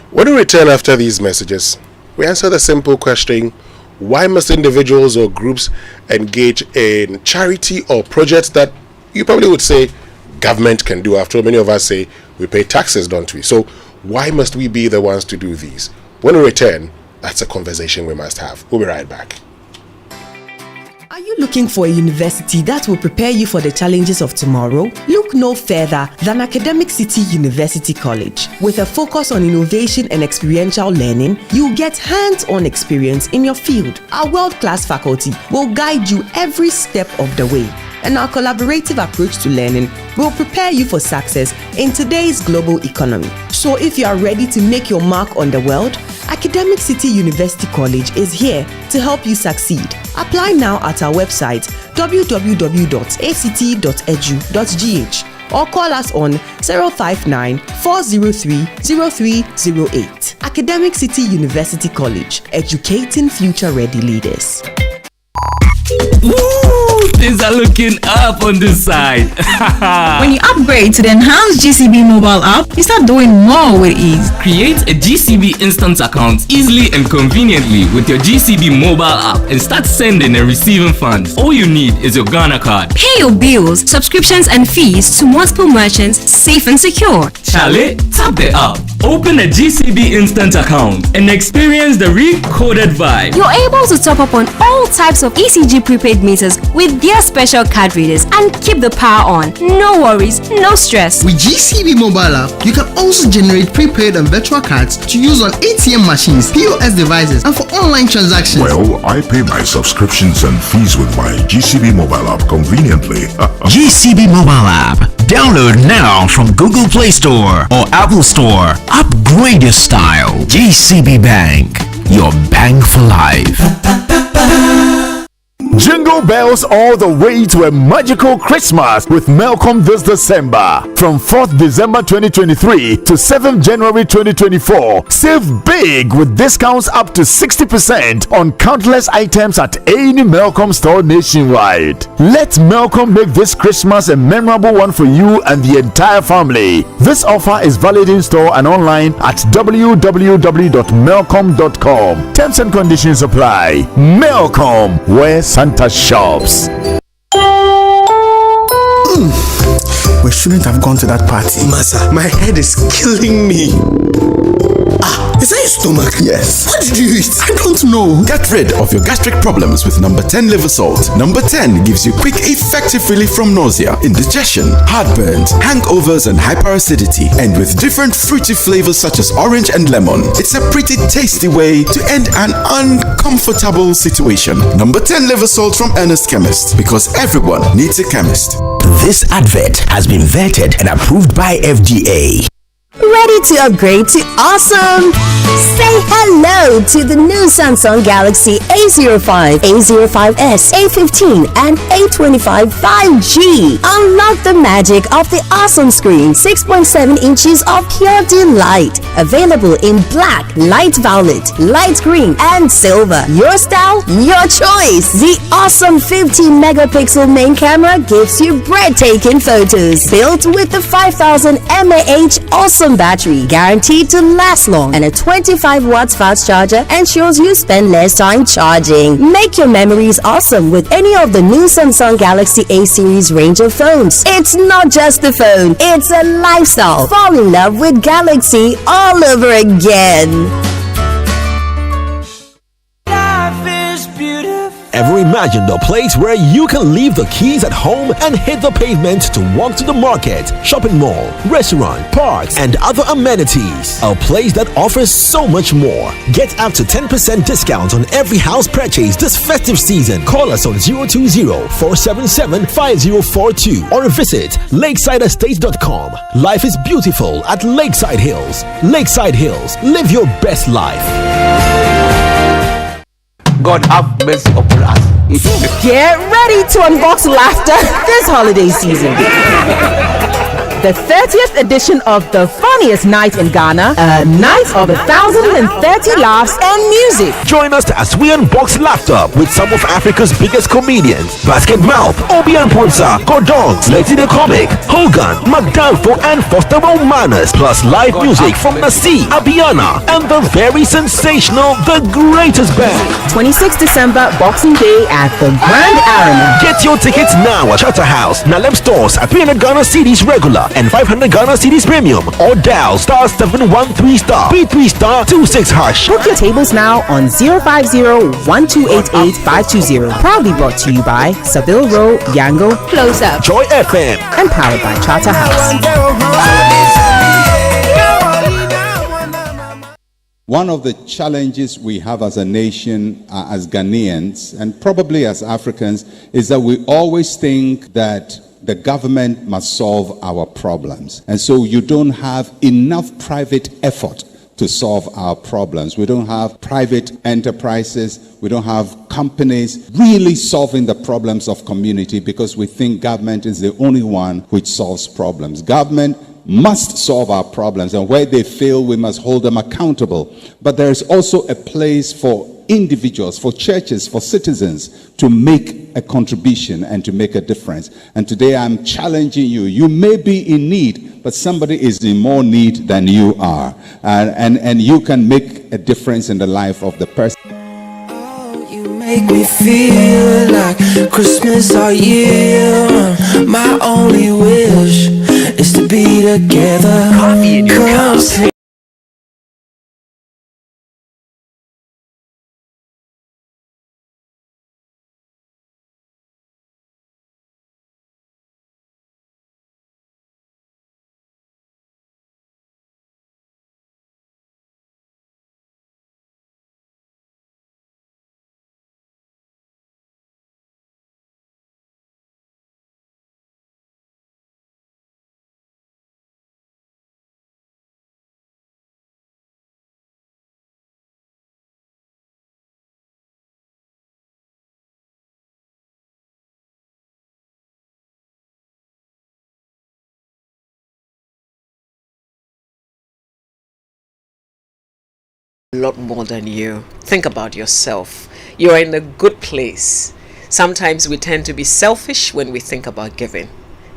S10: When we return after these messages, we answer the simple question: why must individuals or groups engage in charity or projects that you probably would say government can do? After all, many of us say we pay taxes, don't we? So why must we be the ones to do these? When we return, that's a conversation we must have. We'll be right back.
S17: Are you looking for a university that will prepare you for the challenges of tomorrow? Look no further than Academic City University College. With a focus on innovation and experiential learning, you'll get hands-on experience in your field. Our world-class faculty will guide you every step of the way, and our collaborative approach to learning will prepare you for success in today's global economy. So if you are ready to make your mark on the world, Academic City University College is here to help you succeed. Apply now at our website www.act.edu.gh or call us on 059 403 0308. Academic City University College, educating future-ready leaders.
S3: Ooh, things are looking up on this side.
S7: When you upgrade to the enhanced GCB mobile app, you start doing more with ease.
S3: Create a GCB instant account easily and conveniently with your GCB mobile app and start sending and receiving funds. All you need is your Ghana card.
S18: Pay your bills, subscriptions and fees to multiple merchants safe and secure.
S3: Charlie, tap the app. Open a GCB instant account and experience the recoded vibe.
S18: You're able to top up on all types of ECG prepaid meters with their special card readers and keep the power on. No worries, no stress.
S19: With GCB mobile app, you can also generate prepaid and virtual cards to use on ATM machines, POS devices, and for online transactions.
S20: Well, I pay my subscriptions and fees with my GCB mobile app conveniently.
S28: GCB mobile app. Download now from Google Play Store or Apple Store. Upgrade your style. GCB Bank. Your bank for life.
S14: Jingle bells all the way to a magical Christmas with Melcom this December. From 4th December 2023 to 7th January 2024. Save big with discounts up to 60% on countless items at any Melcom store nationwide. Let Melcom make this Christmas a memorable one for you and the entire family. This offer is valid in store and online at www.melcom.com. Terms and conditions apply. Melcom, where Santa shops.
S19: We shouldn't have gone to that party.
S21: Massa, my head is killing me. Is that your stomach?
S19: Yes.
S21: What did you eat?
S19: I don't know.
S22: Get rid of your gastric problems with number 10 liver salt. Number 10 gives you quick, effective relief from nausea, indigestion, heartburns, hangovers, and hyperacidity. And with different fruity flavors such as orange and lemon, it's a pretty tasty way to end an uncomfortable situation. Number 10 liver salt from Ernest Chemist, because everyone needs a chemist.
S28: This advert has been vetted and approved by FDA.
S24: Ready to upgrade to awesome? Say hello to the new Samsung Galaxy A05, A05s, A15, and A25 5G. Unlock the magic of the awesome screen, 6.7 inches of pure delight. Available in black, light violet, light green, and silver. Your style, your choice. The awesome 15 megapixel main camera gives you breathtaking photos. Built with the 5000 mAh awesome battery, guaranteed to last long, and a 25 watts fast charger ensures you spend less time charging. Make your memories awesome with any of the new Samsung Galaxy A series range of phones. It's not just a phone, it's a lifestyle. Fall in love with Galaxy all over again.
S28: Ever imagined a place where you can leave the keys at home and hit the pavement to walk to the market, shopping mall, restaurant, parks, and other amenities? A place that offers so much more. Get up to 10% discount on every house purchase this festive season. Call us on 020-477-5042 or visit lakesideestate.com. Life is beautiful at Lakeside Hills. Lakeside Hills. Live your best life.
S29: God have mercy upon us.
S17: Get ready to unbox laughter this holiday season. The 30th edition of the funniest night in Ghana, a night of 1,030 laughs and music.
S28: Join us as we unbox laughter with some of Africa's biggest comedians: Basket Mouth, Obian Ponsa, Gordon, Letty the Comic, Hogan, McDalfo, and Foster Manners, plus live music from Nasi, Abiana, and the very sensational The Greatest Band.
S17: 26 December, Boxing Day at the Grand Arena.
S28: Get your tickets now at Charterhouse, Nalem Stores at 300 Ghana cedis regular and 500 Ghana cedis premium, or dial *713*P3*26#.
S17: Book your tables now on 050-1288-520. Proudly brought to you by Savile Row, Yango, Close Up,
S28: Joy FM,
S17: and powered by Charterhouse.
S30: One of the challenges we have as a nation, as Ghanaians, and probably as Africans, is that we always think that the government must solve our problems. And so you don't have enough private effort to solve our problems. We don't have private enterprises. We don't have companies really solving the problems of community because we think government is the only one which solves problems. Government must solve our problems, and where they fail, we must hold them accountable. But there is also a place for individuals, for churches, for citizens to make a contribution and to make a difference. And today I'm challenging you. You may be in need, but somebody is in more need than you are. And you can make a difference in the life of the person.
S23: Make me feel like Christmas all year. My only wish is to be together. Coffee in your cup.
S9: Lot more than you. Think about yourself. You're in a good place. Sometimes we tend to be selfish when we think about giving.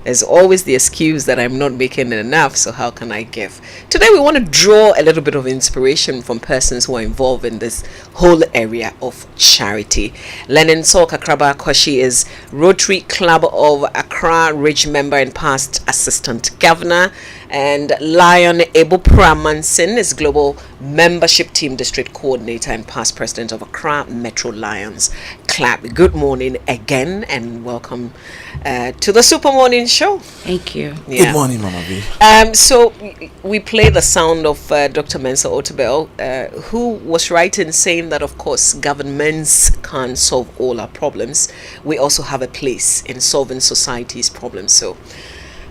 S9: There's always the excuse that I'm not making enough, so how can I give? Today we want to draw a little bit of inspiration from persons who are involved in this whole area of charity. Lenin Sok Akraba Koshi is Rotary Club of Accra Ridge member and past assistant governor, and Lion Ebopra Manson is global membership team district coordinator and past president of Accra Metro Lions Club. Good morning again and welcome to the Super Morning Show.
S2: Thank you.
S9: Yeah.
S29: Good morning, Mama B.
S9: So we play the sound of Dr. Mensa Otabil, who was right in saying that, of course, governments can't solve all our problems. We also have a place in solving society's problems. So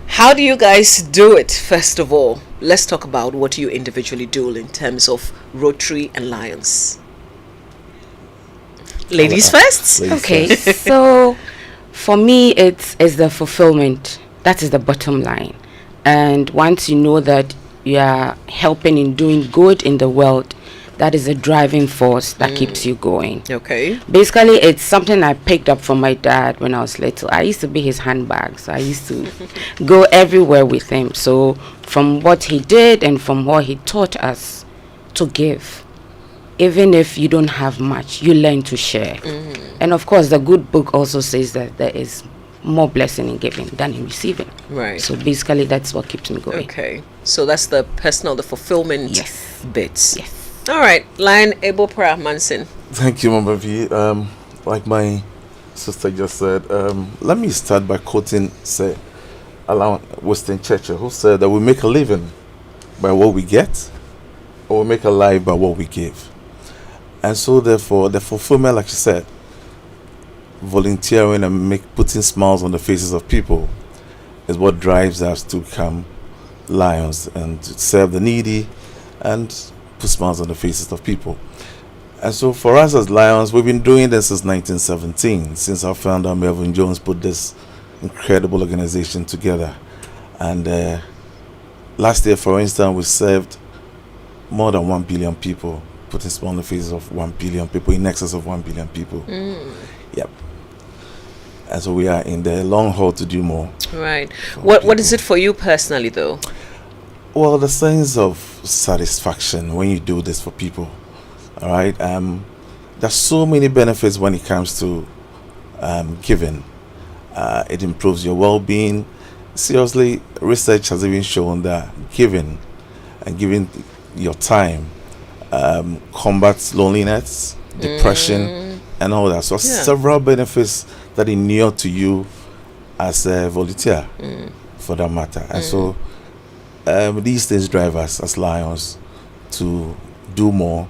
S9: how do you guys do it? First of all, let's talk about what you individually do in terms of Rotary and Lions. Ladies first?
S2: Okay, so for me, it's the fulfillment. That is the bottom line. And once you know that you are helping in doing good in the world, that is a driving force that keeps you going.
S9: Okay.
S2: Basically, it's something I picked up from my dad when I was little. I used to be his handbag, so I used to go everywhere with him. So from what he did and from what he taught us to give, even if you don't have much, you learn to share. And of course, the good book also says that there is more blessing in giving than in receiving.
S9: Right.
S2: So basically, that's what keeps me going.
S9: Okay. So that's the personal, the fulfillment bits.
S2: Yes.
S9: All right. Lion Ebopra Manson.
S29: Thank you, Mama B. Like my sister just said, let me start by quoting, say, Winston Churchill, who said that we make a living by what we get, or we make a life by what we give. And so therefore, the fulfillment, like you said, volunteering and putting smiles on the faces of people is what drives us to become lions and to serve the needy and put smiles on the faces of people. And so for us as Lions, we've been doing this since 1917, since our founder Melvin Jones put this incredible organization together. And last year, for instance, we served more than 1 billion people, putting smiles on the faces of 1 billion people, in excess of 1 billion people. Yep. And so we are in the long haul to do more.
S9: Right. What is it for you personally, though?
S29: Well, the sense of satisfaction when you do this for people. All right. There's so many benefits when it comes to giving. It improves your well-being. Seriously, research has even shown that giving and giving your time combats loneliness, depression, and all that. So several benefits that inure to you as a volunteer, for that matter. And so these things drive us as Lions to do more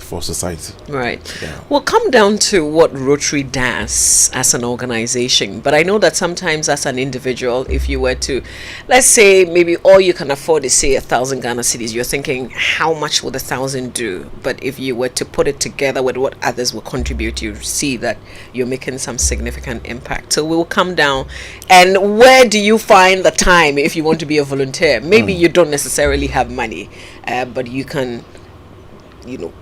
S29: for society.
S9: Right. We'll come down to what Rotary does as an organization, but I know that sometimes as an individual, if you were to, let's say maybe all you can afford is say 1,000 Ghana cedis, you're thinking how much would 1,000 do? But if you were to put it together with what others will contribute, you see that you're making some significant impact. So we'll come down, and where do you find the time if you want to be a volunteer? Maybe you don't necessarily have money, but you can,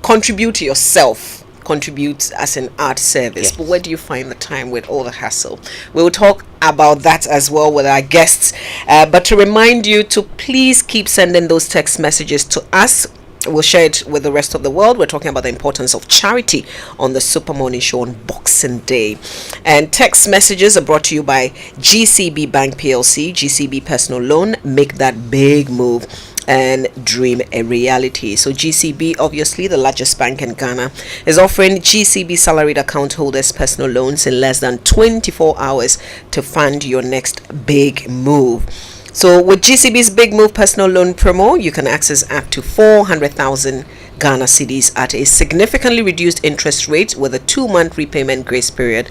S9: contribute yourself, contribute as an art service. But where do you find the time with all the hassle? We will talk about that as well with our guests. But to remind you to please keep sending those text messages to us. We'll share it with the rest of the world. We're talking about the importance of charity on the Super Morning Show on Boxing Day. And text messages are brought to you by GCB Bank PLC, GCB Personal Loan. Make that big move and dream a reality. So GCB, obviously the largest bank in Ghana, is offering GCB salaried account holders personal loans in less than 24 hours to fund your next big move. So with GCB's Big Move Personal Loan Promo, you can access up to 400,000 Ghana cedis at a significantly reduced interest rate with a 2-month repayment grace period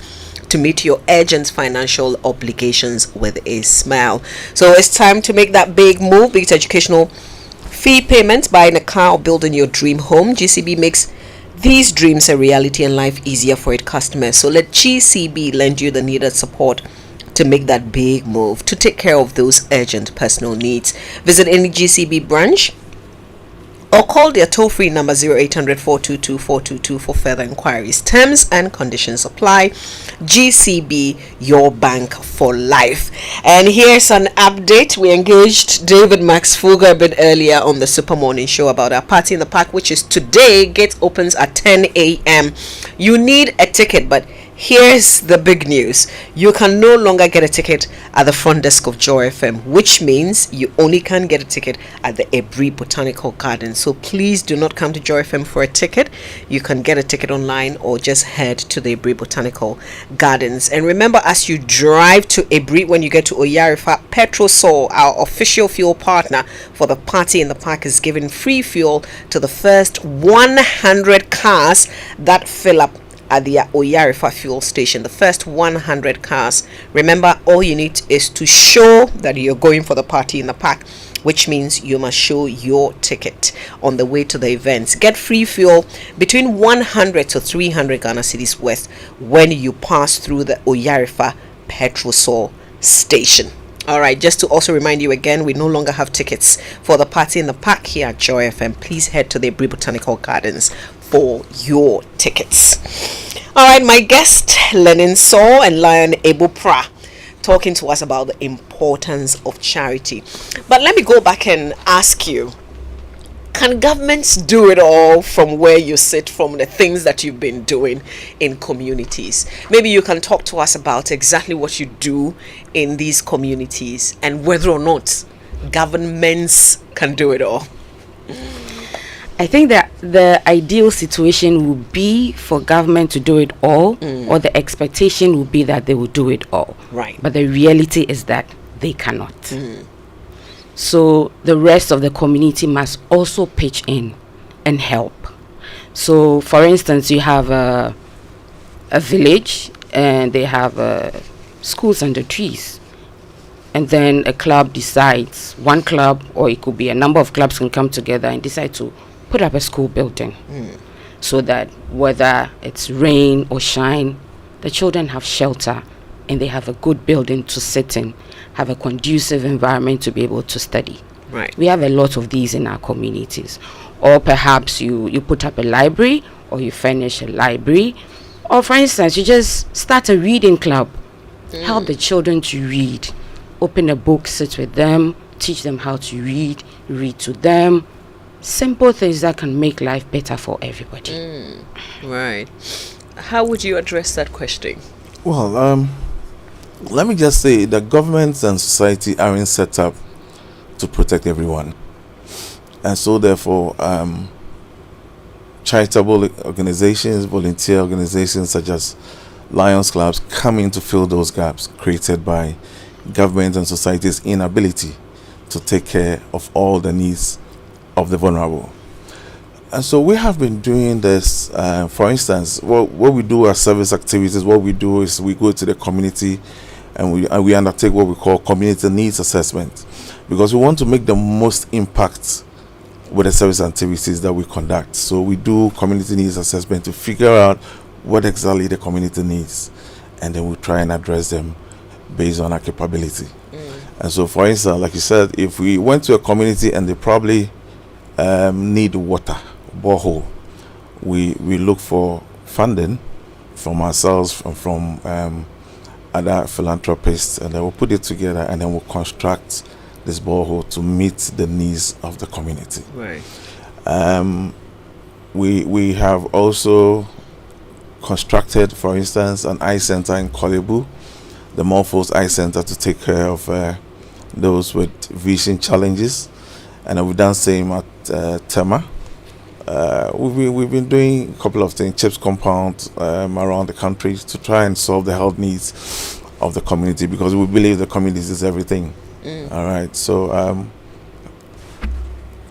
S9: to meet your urgent financial obligations with a smile. So it's time to make that big move, be it educational fee payments, buying a car, or building your dream home. GCB makes these dreams a reality and life easier for its customers. So let GCB lend you the needed support to make that big move, to take care of those urgent personal needs. Visit any GCB branch or call their toll-free number 0800-422-422 for further inquiries. Terms and conditions apply. GCB, your bank for life. And here's an update. We engaged David Max Fuga a bit earlier on the Super Morning Show about our party in the park, which is today. Gate opens at 10 a.m. You need a ticket, but here's the big news. You can no longer get a ticket at the front desk of Joy FM, which means you only can get a ticket at the Ebri Botanical Garden. So please do not come to Joy FM for a ticket. You can get a ticket online or just head to the Ebri Botanical Gardens. And remember, as you drive to Ebri, when you get to Oyarifa, Petrosol, our official fuel partner for the party in the park, is giving free fuel to the first 100 cars that fill up at the Oyarifa fuel station. The first 100 cars. Remember, all you need is to show that you're going for the party in the park, which means you must show your ticket on the way to the events. Get free fuel between 100 to 300 Ghana cedis worth when you pass through the Oyarifa Petrosol station. All right, just to also remind you again, we no longer have tickets for the party in the park here at Joy FM. Please head to the Ebri Botanical Gardens for your tickets. All right, my guest, Lenin Saw and Lion Ebupra, talking to us about the importance of charity. But let me go back and ask you, can governments do it all from where you sit, from the things that you've been doing in communities? Maybe you can talk to us about exactly what you do in these communities and whether or not governments can do it all.
S2: I think that the ideal situation would be for government to do it all, or the expectation would be that they will do it all.
S9: Right.
S2: But the reality is that they cannot. So the rest of the community must also pitch in and help. So for instance, you have a village and they have schools under trees. And then a club decides, one club, or it could be a number of clubs, can come together and decide to put up a school building so that whether it's rain or shine, the children have shelter and they have a good building to sit in, have a conducive environment to be able to study.
S9: Right.
S2: We have a lot of these in our communities. Or perhaps you put up a library, or you furnish a library, or for instance, you just start a reading club. Help the children to read. Open a book, sit with them, teach them how to read to them. Simple things that can make life better for everybody.
S9: Right. How would you address that question?
S29: Well, let me just say that governments and society aren't set up to protect everyone. And so therefore, charitable organizations, volunteer organizations such as Lions Clubs come in to fill those gaps created by government and society's inability to take care of all the needs of the vulnerable. And so we have been doing this. For instance, what we do as service activities, what we do is we go to the community and we undertake what we call community needs assessment, because we want to make the most impact with the service activities that we conduct. So we do community needs assessment to figure out what exactly the community needs, and then we try and address them based on our capability. And so, for instance, like you said, if we went to a community and they probably need water, borehole, we look for funding from ourselves, from other philanthropists, and then we'll put it together, and then we'll construct this borehole to meet the needs of the community.
S9: Right.
S29: We have also constructed, for instance, an eye center in Kolebu, the Morphos Eye Center, to take care of those with vision challenges, and we've done same at Tema. We've been doing a couple of things, CHIPS compound around the country to try and solve the health needs of the community, because we believe the community is everything. All right, so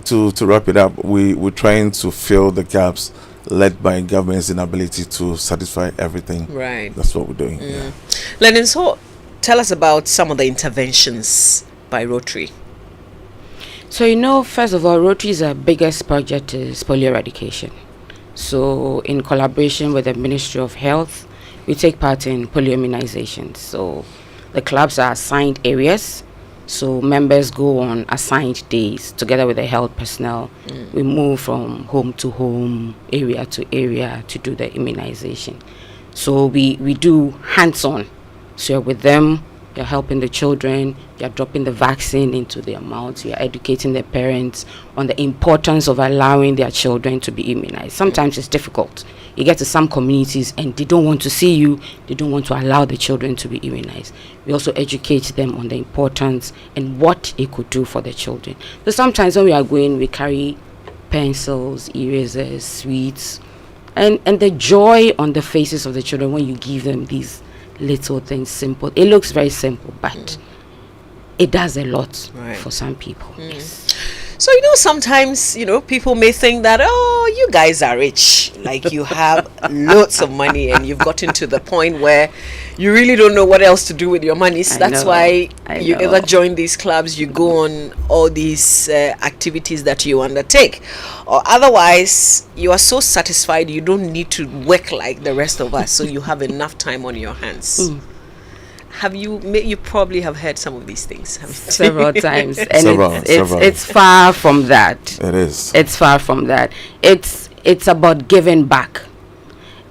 S29: to wrap it up, we're trying to fill the gaps led by government's inability to satisfy everything.
S9: Right.
S29: That's what we're doing. Yeah.
S9: Lennon, so tell us about some of the interventions by Rotary.
S2: So, first of all, Rotary's biggest project is polio eradication. So, in collaboration with the Ministry of Health, we take part in polio immunizations. So, the clubs are assigned areas. So, members go on assigned days together with the health personnel. We move from home to home, area to area to do the immunization. So, we do hands-on. So, you're with them. You're helping the children, you're dropping the vaccine into their mouths, you're educating their parents on the importance of allowing their children to be immunized. Sometimes it's difficult. You get to some communities and they don't want to see you, they don't want to allow the children to be immunized. We also educate them on the importance and what it could do for the children. So sometimes when we are going, we carry pencils, erasers, sweets, and the joy on the faces of the children when you give them these little things. Simple, it looks very simple, but it does a lot for some people. Yes.
S9: So sometimes people may think that, oh, you guys are rich, like you have lots of money and you've gotten to the point where you really don't know what else to do with your money. So that's why you either join these clubs, you go on all these activities that you undertake, or otherwise you are so satisfied you don't need to work like the rest of us, so you have enough time on your hands. Have you probably have heard some of these things
S2: several times, and it's far from that.
S29: It is.
S2: It's far from that. It's about giving back,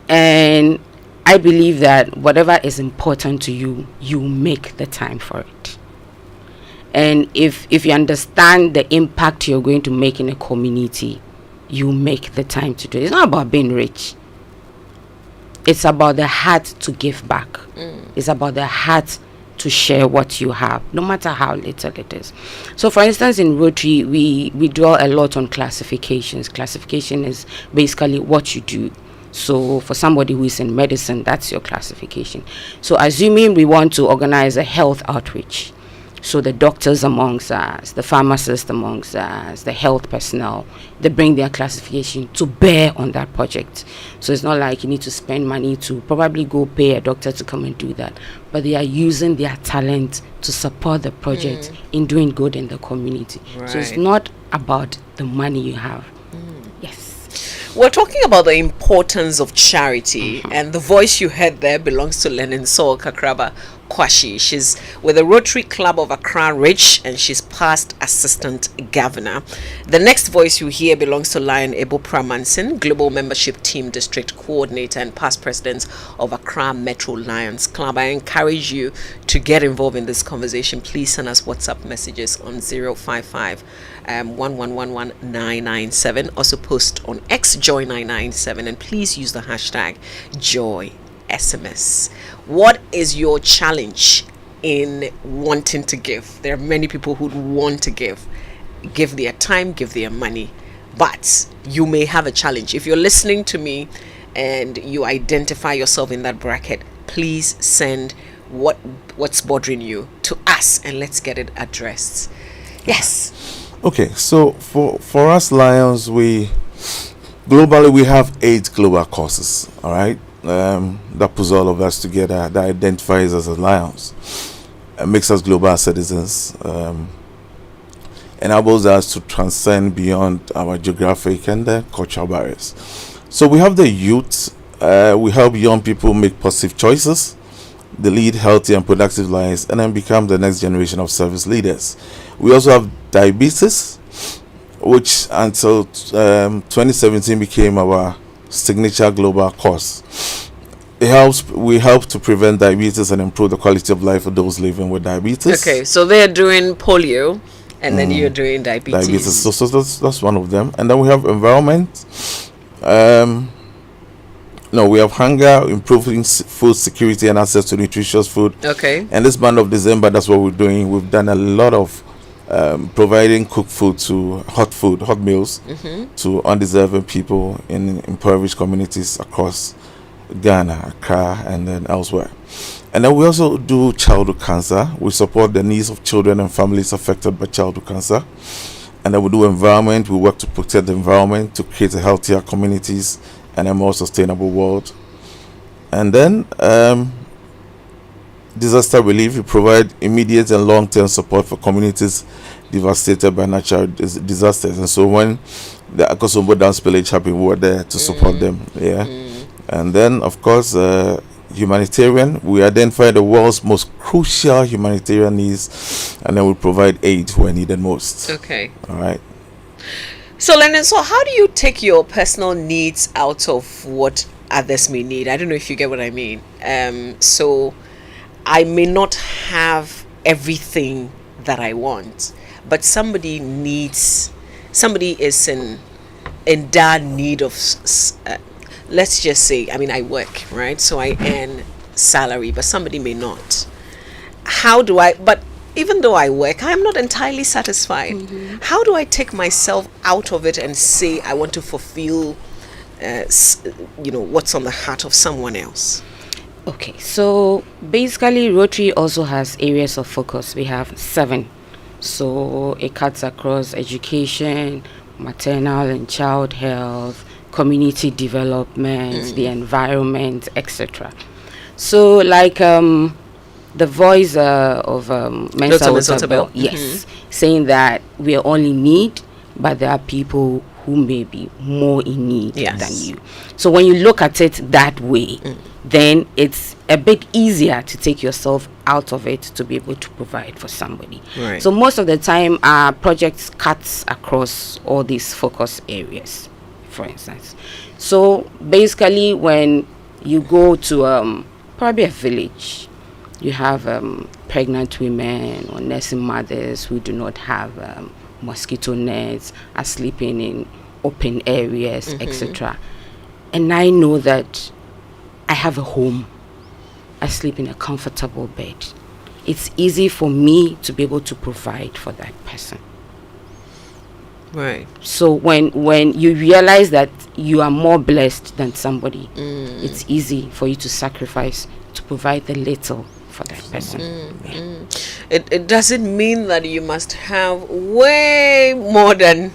S2: and I believe that whatever is important to you, you make the time for it. And if you understand the impact you're going to make in a community, you make the time to do it. It's not about being rich. It's about the heart to give back. It's about the heart to share what you have, no matter how little it is. So, for instance, in Rotary, we dwell a lot on classifications. Classification is basically what you do. So, for somebody who is in medicine, that's your classification. So, assuming we want to organize a health outreach, so the doctors amongst us, the pharmacists amongst us, the health personnel, they bring their classification to bear on that project. So it's not like you need to spend money to probably go pay a doctor to come and do that, but they are using their talent to support the project in doing good in the community. So it's not about the money you have. Yes.
S9: We're talking about the importance of charity, and the voice you heard there belongs to Lennon Saul Kakraba Kwashi. She's with the Rotary Club of Accra Ridge, and she's past assistant governor. The next voice you hear belongs to Lion Ebo Pramanson, Global Membership Team District Coordinator and past president of Accra Metro Lions Club. I encourage you to get involved in this conversation. Please send us WhatsApp messages on 055 1111997. Also post on X Joy997, and please use the hashtag JoySMS. What is your challenge in wanting to give? There are many people who want to give their time, give their money, but you may have a challenge. If you're listening to me and you identify yourself in that bracket, please send what's bothering you to us and let's get it addressed. Yes.
S29: Okay, so for us Lions, we Globally, we have 8 global causes, all right, that puts all of us together, that identifies us as Lions, and makes us global citizens, enables us to transcend beyond our geographic and cultural barriers. So we have the youth. We help young people make positive choices, they lead healthy and productive lives, and then become the next generation of service leaders. We also have diabetes, which until 2017 became our signature global cause. We help to prevent diabetes and improve the quality of life for those living with diabetes.
S9: Okay, so they're doing polio, and then you're doing diabetes.
S29: So that's one of them. And then we have environment. We have hunger, improving food security and access to nutritious food.
S9: Okay.
S29: And this month of December, that's what we're doing. We've done a lot of providing cooked food to hot meals to undeserving people in impoverished communities across Ghana, Accra, and then elsewhere. And then we also do childhood cancer. We support the needs of children and families affected by childhood cancer. And then we do environment. We work to protect the environment, to create a healthier communities and a more sustainable world. And then disaster relief. We provide immediate and long-term support for communities devastated by natural disasters. And so when the Akosombo Dam spillage happened, we were there to support them. And then, of course, humanitarian. We identify the world's most crucial humanitarian needs, and then we provide aid where needed most.
S9: Okay.
S29: All right.
S9: So, Lennon, so how do you take your personal needs out of what others may need? I don't know if you get what I mean. So I may not have everything that I want, but somebody is in dire need of let's just say, I work, right? So I earn salary, but somebody may not. But even though I work, I'm not entirely satisfied. How do I take myself out of it and say I want to fulfill, what's on the heart of someone else?
S2: Okay, so basically Rotary also has areas of focus. We have 7. So it cuts across education, maternal and child health, community development, the environment, etc. So like the voice of Mensa Otabil, yes, saying that we are all in need, but there are people who may be more in need than you. So when you look at it that way, then it's a bit easier to take yourself out of it to be able to provide for somebody.
S9: Right.
S2: So most of the time our projects cuts across all these focus areas, for instance. So basically when you go to probably a village, you have pregnant women or nursing mothers who do not have mosquito nets, are sleeping in open areas, etc. And I know that I have a home. I sleep in a comfortable bed. It's easy for me to be able to provide for that person.
S9: Right.
S2: So when you realize that you are more blessed than somebody, it's easy for you to sacrifice to provide the little for that person.
S9: It doesn't mean that you must have way more than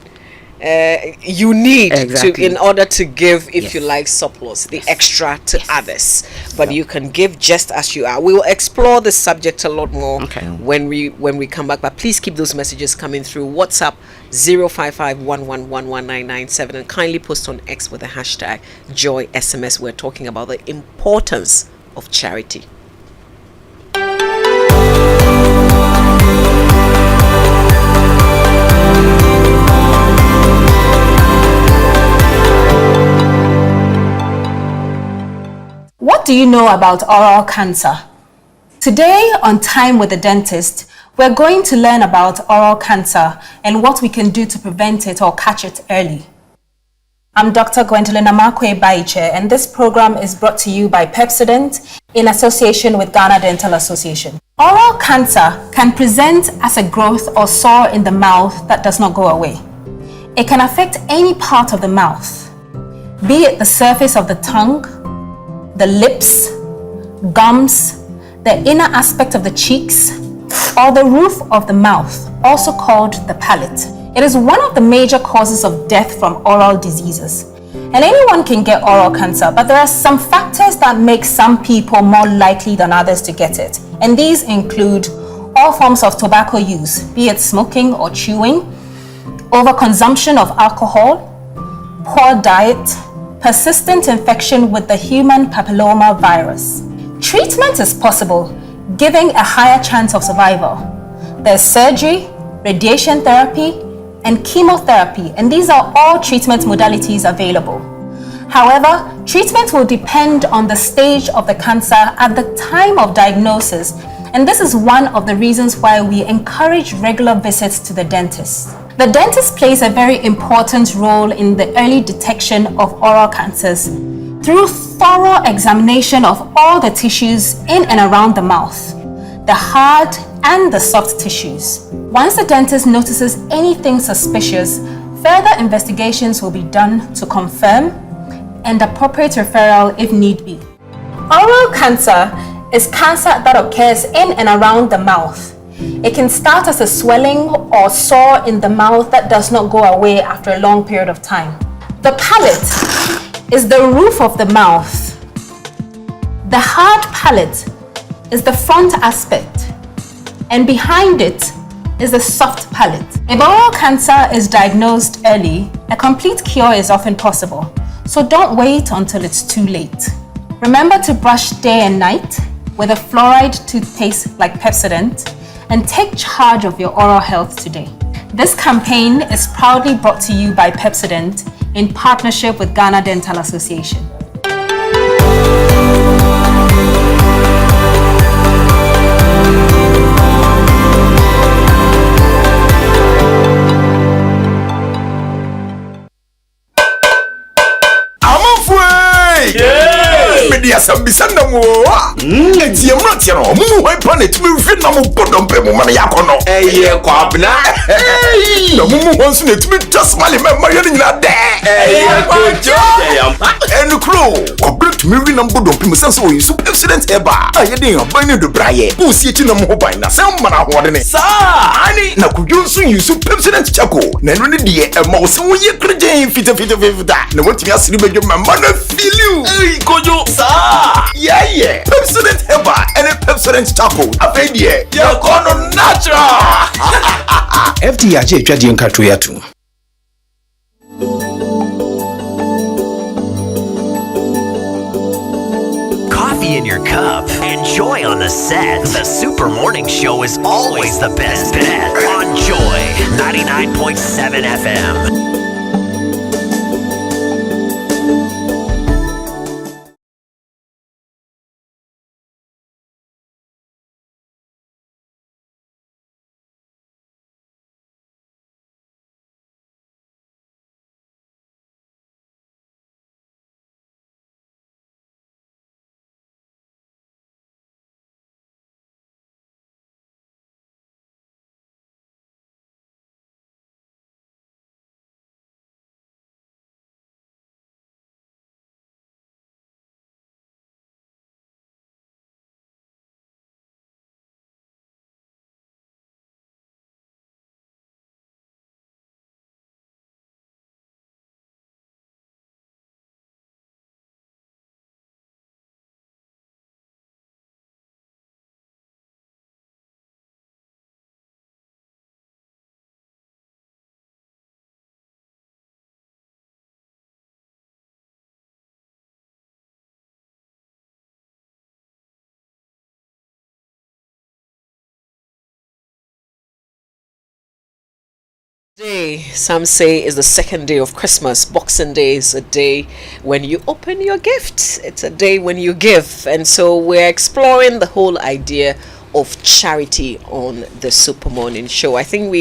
S9: you need to in order to give, if you like, surplus, the extra to others, but you can give just as you are. We will explore this subject a lot more when we come back, but please keep those messages coming through. WhatsApp 05511119997 and kindly post on X with the hashtag Joy SMS. We're talking about the importance of charity.
S1: What do you know about oral cancer? Today on Time with the Dentist, we're going to learn about oral cancer and what we can do to prevent it or catch it early. I'm Dr. Gwendolyn Amakwe Baiche, and this program is brought to you by Pepsodent in association with Ghana Dental Association. Oral cancer can present as a growth or sore in the mouth that does not go away. It can affect any part of the mouth, be it the surface of the tongue, the lips, gums, the inner aspect of the cheeks, or the roof of the mouth, also called the palate. It is one of the major causes of death from oral diseases. And anyone can get oral cancer, but there are some factors that make some people more likely than others to get it. And these include all forms of tobacco use, be it smoking or chewing, overconsumption of alcohol, poor diet, persistent infection with the human papilloma virus. Treatment is possible, giving a higher chance of survival. There's surgery, radiation therapy, and chemotherapy, and these are all treatment modalities available. However, treatment will depend on the stage of the cancer at the time of diagnosis, and this is one of the reasons why we encourage regular visits to the dentist. The dentist plays a very important role in the early detection of oral cancers through thorough examination of all the tissues in and around the mouth, the hard and the soft tissues. Once the dentist notices anything suspicious, further investigations will be done to confirm and appropriate referral if need be. Oral cancer is cancer that occurs in and around the mouth. It can start as a swelling or sore in the mouth that does not go away after a long period of time. The palate is the roof of the mouth. The hard palate is the front aspect, and behind it is the soft palate. If oral cancer is diagnosed early, a complete cure is often possible. So don't wait until it's too late. Remember to brush day and night with a fluoride toothpaste like Pepsodent, and take charge of your oral health today. This campaign is proudly brought to you by Pepsodent in partnership with Ghana Dental Association.
S4: Sambisanda moa. Eti emrati no mu hwan pa na tumi hwe na mo bodom pe mo ma yakono. Eye kwabna. Na mu hwan so na tumi tasmale ma ma yene nyina de. Eye kojo. Enu kro. Kwabna tumi hwe na bodom pe mo sense o yusu accident eba. Ayede yan ban ne do braye. Bu si eti na mo ban na sem ma na hode ne. Sa ani na kudwo so yusu accident chako. Na enu ne de e ma o se wo ye krejen fita. Na wotimi asiri bedwo ma na feel you. Ey kojo. Sa yeah. Pepsodent Heba and a Pepsodent Charcoal. Avenia, you're gonna natural.
S5: FDIJ Jadi Nkatuyatu.
S6: Coffee in your cup. Enjoy on the set. The Super Morning Show is always the best bet on Joy 99.7 FM.
S9: Today, some say, is the second day of Christmas. Boxing Day is a day when you open your gifts. It's a day when you give. And so we're exploring the whole idea of charity on the Super Morning Show. I think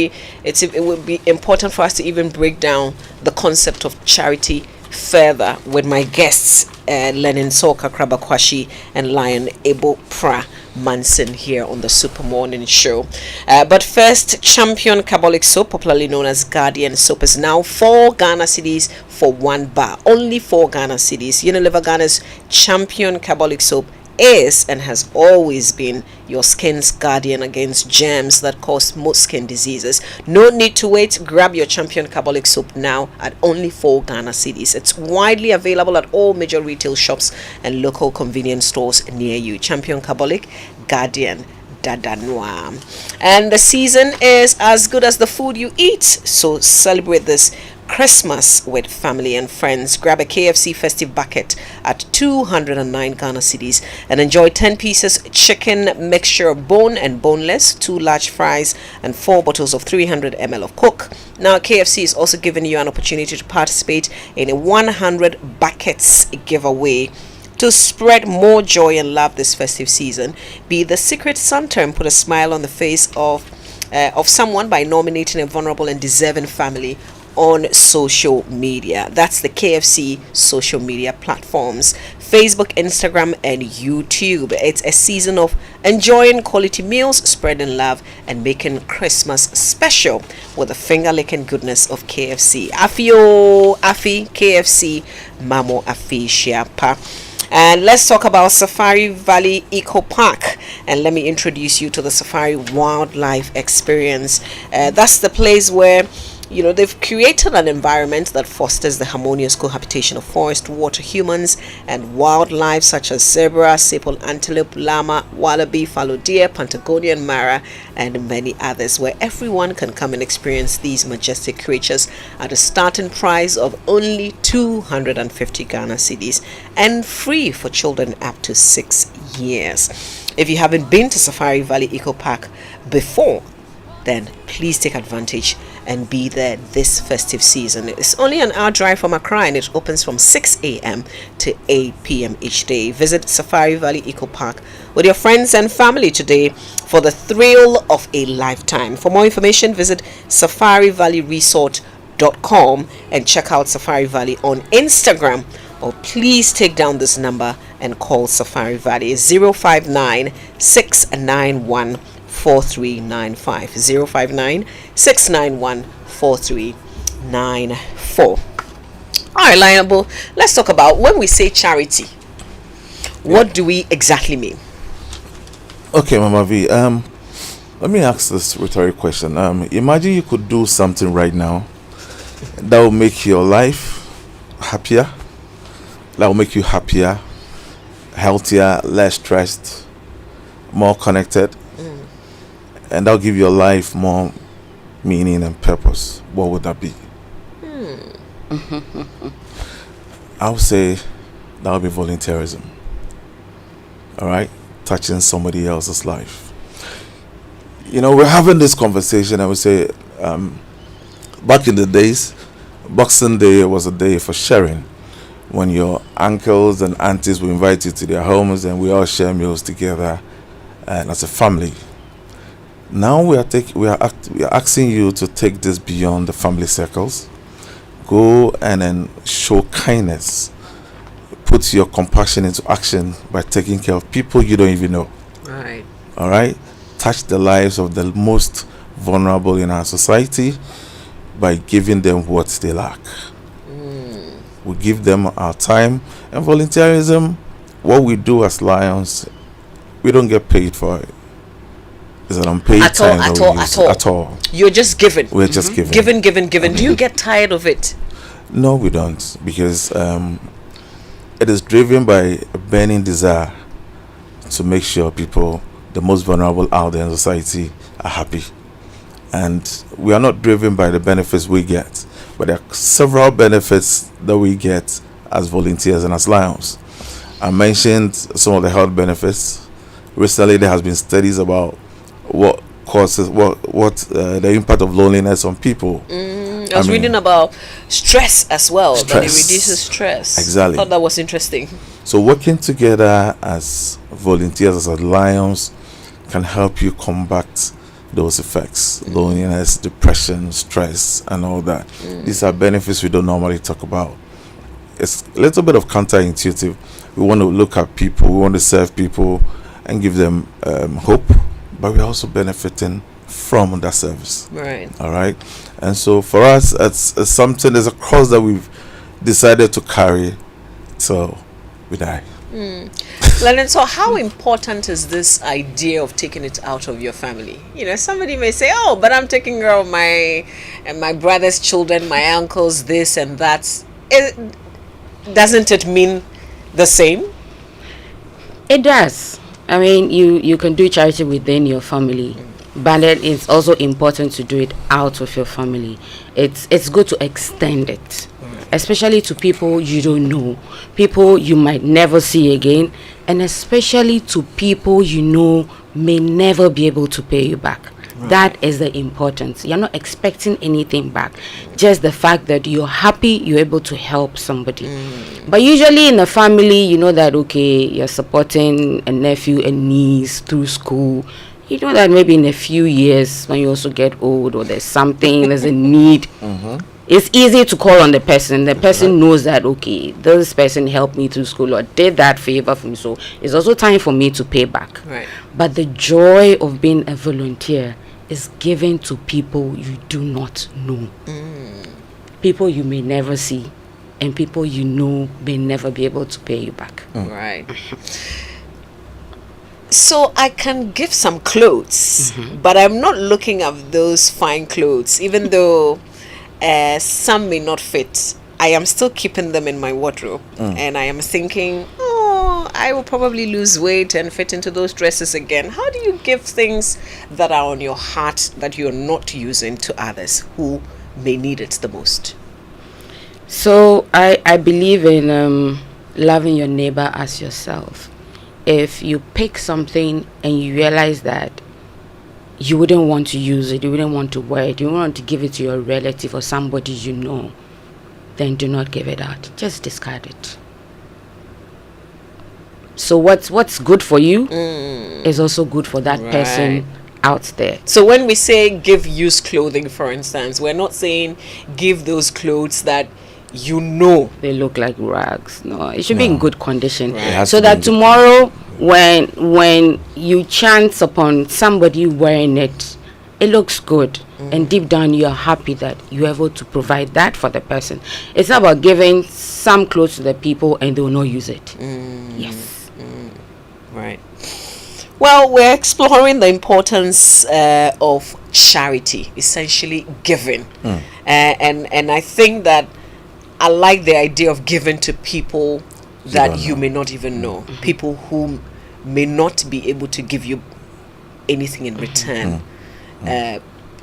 S9: it would be important for us to even break down the concept of charity further with my guests, Lenin Soka Krabakwashi and Lion Ebo Pra Manson here on the Super Morning Show. But first, Champion Carbolic Soap, popularly known as Guardian Soap, is now 4 Ghana cedis for 1 bar. Only 4 Ghana cedis. Unilever Ghana's Champion Carbolic Soap is and has always been your skin's guardian against germs that cause most skin diseases. No need to wait. Grab your Champion Carbolic soap now at only 4 Ghana cedis. It's widely available at all major retail shops and local convenience stores near you. Champion Carbolic, Guardian Dadanwa. And the season is as good as the food you eat, so celebrate this Christmas with family and friends. Grab a KFC festive bucket at 209 Ghana cedis and enjoy 10 pieces chicken mixture, bone and boneless, 2 large fries, and 4 bottles of 300 ml of Coke. Now, KFC is also giving you an opportunity to participate in a 100 buckets giveaway. To spread more joy and love this festive season, be the secret Santa and put a smile on the face of someone by nominating a vulnerable and deserving family on social media. That's the KFC social media platforms: Facebook, Instagram, and YouTube. It's a season of enjoying quality meals, spreading love, and making Christmas special with the finger-licking goodness of KFC. Afio, Afi, KFC, Mamo Afi Shiapa. And let's talk about Safari Valley Eco Park, and let me introduce you to the Safari Wildlife Experience. That's the place where they've created an environment that fosters the harmonious cohabitation of forest, water, humans, and wildlife such as zebra, sable antelope, llama, wallaby, fallow deer, Patagonia mara, and many others, where everyone can come and experience these majestic creatures at a starting price of only 250 Ghana cedis and free for children up to 6 years. If you haven't been to Safari Valley Eco Park before, then please take advantage and be there this festive season. It's only an hour drive from Accra, and it opens from 6 a.m. to 8 p.m. each day. Visit Safari Valley Eco Park with your friends and family today for the thrill of a lifetime. For more information, visit safarivalleyresort.com and check out Safari Valley on Instagram, or please take down this number and call Safari Valley 059 691 4395 059 691 4394. All right, Lionel, let's talk about when we say charity. What do we exactly mean?
S29: Okay, Mama V. Let me ask this rhetorical question. Imagine you could do something right now that will make your life happier, that will make you happier, healthier, less stressed, more connected, and that'll give your life more meaning and purpose. What would that be? I would say that would be volunteerism. All right, touching somebody else's life. We're having this conversation, I would say, back in the days, Boxing Day was a day for sharing, when your uncles and aunties will invite you to their homes and we all share meals together and as a family. Now we are asking you to take this beyond the family circles. Go and then show kindness. Put your compassion into action by taking care of people you don't even know.
S9: Right.
S29: All right. Touch the lives of the most vulnerable in our society by giving them what they lack. We give them our time. And volunteerism, what we do as Lions, we don't get paid for it. It's an unpaid time at all.
S9: You're just giving.
S29: We're just giving.
S9: Giving. Do you get tired of it?
S29: No, we don't, because it is driven by a burning desire to make sure people, the most vulnerable out there in society, are happy. And we are not driven by the benefits we get, but there are several benefits that we get as volunteers and as Lions. I mentioned some of the health benefits. Recently, there has been studies about what causes the impact of loneliness on people.
S9: I was reading about stress as well. That it reduces stress.
S29: Exactly.
S9: I thought that was interesting.
S29: So working together as volunteers, as Lions, can help you combat those effects: loneliness, depression, stress, and all that. These are benefits we don't normally talk about. It's a little bit of counterintuitive. We want to look at people, we want to serve people and give them hope, but we're also benefiting from that service.
S9: Right.
S29: All right. And so for us, it's something, there's a cross that we've decided to carry till we die.
S9: Lennon, so how important is this idea of taking it out of your family? Somebody may say, oh, but I'm taking care of my brother's children, my uncles, this and that. Doesn't it mean the same?
S2: It does. I mean, you can do charity within your family, but it's also important to do it out of your family. It's good to extend it, especially to people you don't know, people you might never see again, and especially to people you know may never be able to pay you back. That is the importance. You're not expecting anything back, just the fact that you're happy you're able to help somebody. But usually in a family, you know that you're supporting a nephew and niece through school. You know that maybe in a few years when you also get old or there's a need, it's easy to call on the person. The person knows that this person helped me through school or did that favor for me, so it's also time for me to pay back. But the joy of being a volunteer is given to people you do not know, people you may never see, and people you know may never be able to pay you back.
S9: Right. So I can give some clothes, but I'm not looking at those fine clothes, even though some may not fit. I am still keeping them in my wardrobe, and I am thinking, I will probably lose weight and fit into those dresses again. How do you give things that are on your heart that you're not using to others who may need it the most?
S2: So I believe in loving your neighbor as yourself. If you pick something and you realize that you wouldn't want to use it, you wouldn't want to wear it, you want to give it to your relative or somebody you know, then do not give it out. Just discard it. So what's good for you is also good for that person out there.
S9: So when we say give used clothing, for instance, we're not saying give those clothes that
S2: they look like rags. No, it should be in good condition, so that tomorrow when you chance upon somebody wearing it, it looks good, and deep down you're happy that you're able to provide that for the person. It's not about giving some clothes to the people and they will not use it. Yes.
S9: Right. Well, we're exploring the importance of charity, essentially giving, and I think that I like the idea of giving to people that you may not even know, people who may not be able to give you anything in return.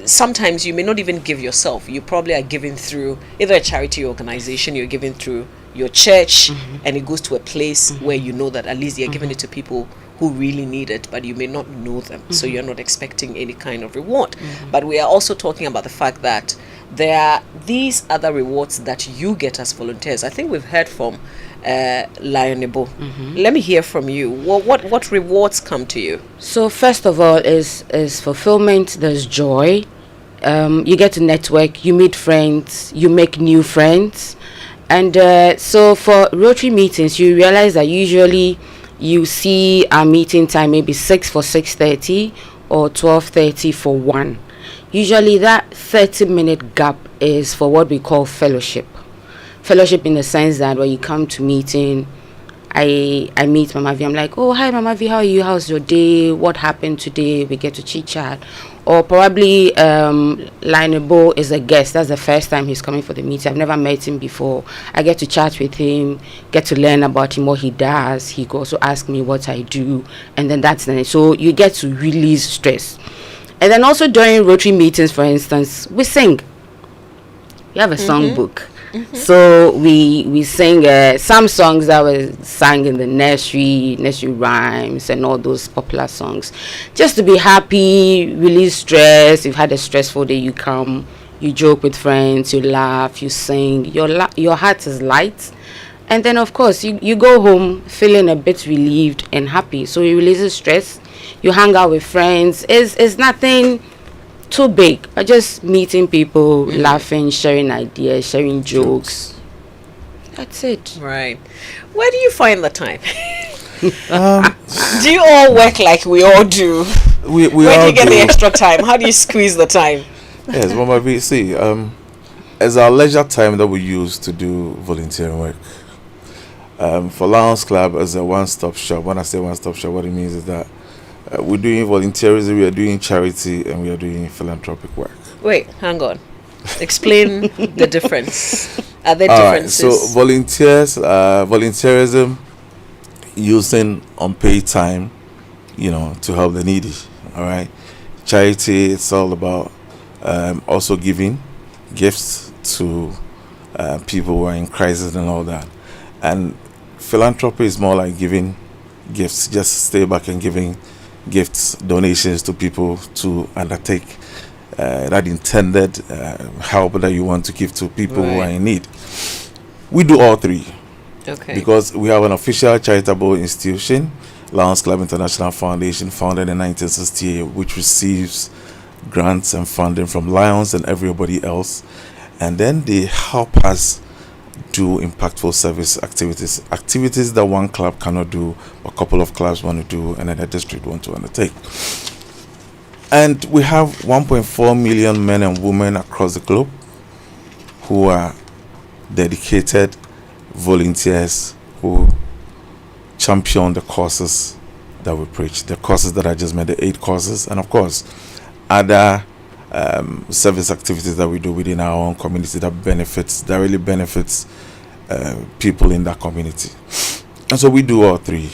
S9: Sometimes you may not even give yourself. You probably are giving through either a charity organization, you're giving through your church, and it goes to a place where you know that at least you're giving it to people who really need it, but you may not know them, so you're not expecting any kind of reward. But we are also talking about the fact that there are these other rewards that you get as volunteers. I think we've heard from Lionel. Let me hear from you. What rewards come to you?
S2: So first of all is fulfillment. There's joy. You get to network, you meet friends, you make new friends. And so for Rotary meetings, you realize that usually you see our meeting time maybe 6 for 6:30 or 12:30 for 1. Usually that 30-minute gap is for what we call fellowship. Fellowship in the sense that when you come to meeting, I meet Mama V. I'm like, oh, hi Mama V, how are you? How's your day? What happened today? We get to chit chat. Or probably Lionel is a guest. That's the first time he's coming for the meeting. I've never met him before. I get to chat with him, get to learn about him, what he does. He could also ask me what I do, and then that's it. So you get to release stress. And then also during Rotary meetings, for instance, we sing. We have a song book. So we sing some songs that were sang in the nursery rhymes and all those popular songs, just to be happy, release stress. You've had a stressful day, you come, you joke with friends, you laugh, you sing, your heart is light, and then of course you go home feeling a bit relieved and happy. So you release stress, you hang out with friends. It's nothing too big, but just meeting people, laughing, sharing ideas, sharing jokes. That's it.
S9: Right. Where do you find the time? Do you all work like we all do?
S29: We
S9: Where do
S29: all
S9: you get
S29: do.
S9: the extra time? How do you squeeze the time?
S29: Yes, Mama V, see, as our leisure time that we use to do volunteering work, For Lions Club as a one-stop shop, when I say one-stop shop, what it means is that we're doing volunteerism, we are doing charity, and we are doing philanthropic work.
S9: Wait, hang on. Explain the difference. Are there
S29: All
S9: differences?
S29: right, so volunteerism, using unpaid time, to help the needy. All right, charity, it's all about also giving gifts to people who are in crisis and all that. And philanthropy is more like giving gifts, just stay back and giving gifts, donations to people to undertake that intended help that you want to give to people who are in need. We do all three.
S9: Okay.
S29: Because we have an official charitable institution, Lions Club International Foundation, founded in 1968, which receives grants and funding from Lions and everybody else. And then they help us do impactful service activities that one club cannot do, a couple of clubs want to do, and then the district want to undertake. And we have 1.4 million men and women across the globe who are dedicated volunteers who champion the causes that we preach, the causes that I just made, the 8 causes, and of course other service activities that we do within our own community that really benefits people in that community. And so we do all three.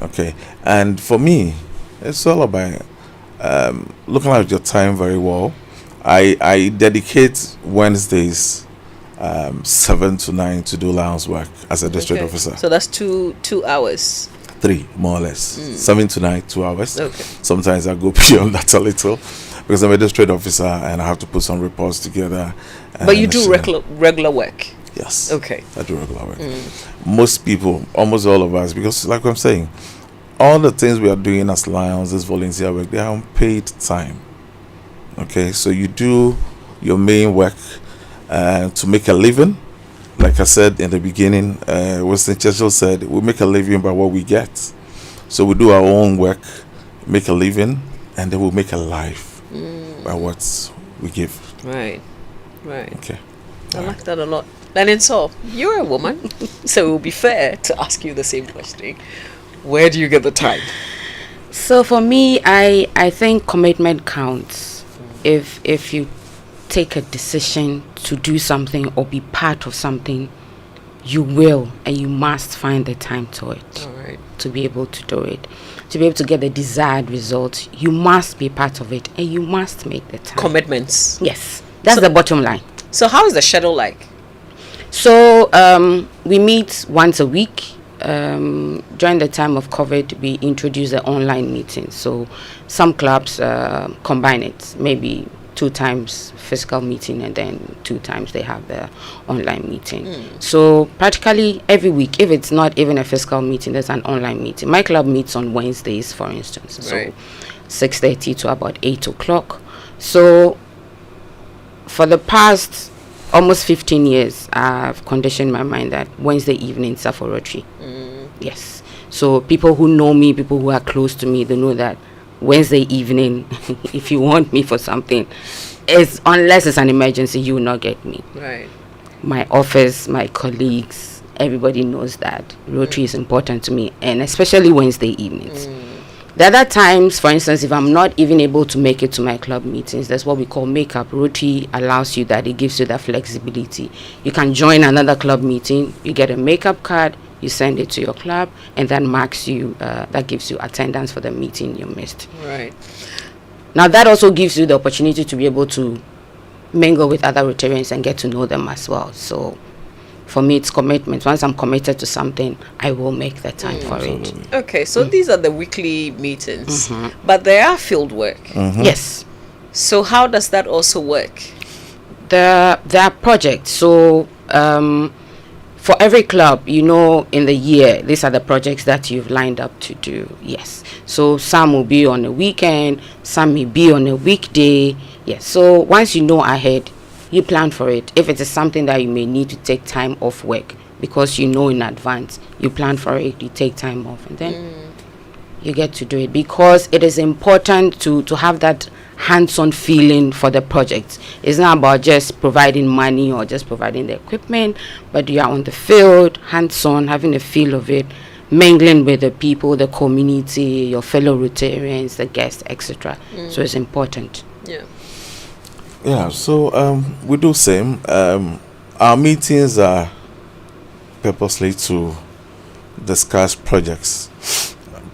S29: Okay, and for me, it's all about looking at your time very well. I dedicate Wednesdays 7 to 9 to do Lions work as a district officer.
S9: So that's two hours.
S29: 3 more or less. 7 to 9, 2 hours.
S9: Okay.
S29: Sometimes I go beyond that a little because I'm a district officer and I have to put some reports together.
S9: But you do regular work.
S29: Yes.
S9: Okay.
S29: I do regular work. Most people, almost all of us, because like I'm saying, all the things we are doing as Lions, this volunteer work, they are unpaid time. Okay, so you do your main work to make a living. Like I said in the beginning, Winston Churchill said, we make a living by what we get. So we do our own work, make a living, and then we'll make a life by what we give.
S9: Right.
S29: Okay.
S9: I like that a lot. And in so, you're a woman, so it will be fair to ask you the same question. Where do you get the time?
S2: So for me, I think commitment counts. If you take a decision to do something or be part of something, you will and you must find the time to it.
S9: All right.
S2: To be able to do it, to be able to get the desired result, you must be part of it and you must make the time.
S9: Commitments.
S2: Yes, that's the bottom line.
S9: So how is the schedule like?
S2: So we meet once a week. During the time of COVID, we introduced the online meeting. So some clubs combine it, maybe 2 times physical meeting and then 2 times they have the online meeting. So practically every week, if it's not even a physical meeting, there's an online meeting. My club meets on Wednesdays, for instance, so 6:30 to about 8 o'clock. So for the past almost 15 years, I've conditioned my mind that Wednesday evenings are for Rotary. Yes. So people who know me, people who are close to me, they know that Wednesday evening, if you want me for something, unless it's an emergency, you will not get me.
S9: Right.
S2: My office, my colleagues, everybody knows that Rotary is important to me, and especially Wednesday evenings. The other times, for instance, if I'm not even able to make it to my club meetings, that's what we call makeup. Rotary allows you that, it gives you that flexibility. You can join another club meeting, you get a makeup card, you send it to your club, and that marks you, that gives you attendance for the meeting you missed.
S9: Right.
S2: Now that also gives you the opportunity to be able to mingle with other Rotarians and get to know them as well. So for me, it's commitment. Once I'm committed to something, I will make the time for it.
S9: Okay, so these are the weekly meetings, but they are field work.
S2: Yes.
S9: So how does that also work?
S2: There are projects. So for every club, in the year, these are the projects that you've lined up to do. Yes. So some will be on a weekend, some may be on a weekday. Yes. So once you know ahead, you plan for it. If it is something that you may need to take time off work, because you know in advance, you plan for it, you take time off, and then you get to do it, because it is important to have that hands-on feeling for the project. It's not about just providing money or just providing the equipment, but you are on the field, hands-on, having a feel of it, mingling with the people, the community, your fellow Rotarians, the guests, etc. So it's important.
S29: Yeah, so we do same. Our meetings are purposely to discuss projects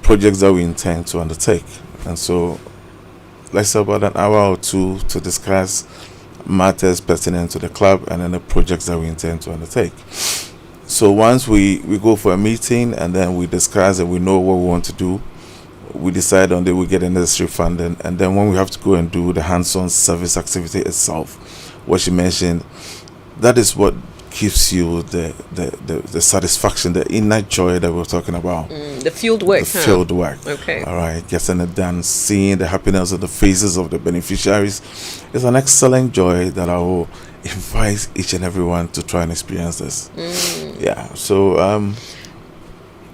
S29: that we intend to undertake. And so let's say about an hour or two to discuss matters pertinent to the club and then the projects that we intend to undertake. So once we go for a meeting and then we discuss and we know what we want to do, we decide on that we get the necessary funding, and then when we have to go and do the hands-on service activity itself, what you mentioned, that is what gives you the satisfaction, the inner joy that we're talking about.
S9: The field work.
S29: The field work.
S9: Okay.
S29: All right, getting it done, seeing the happiness of the faces of the beneficiaries is an excellent joy that I will invite each and everyone to try and experience this. Yeah. So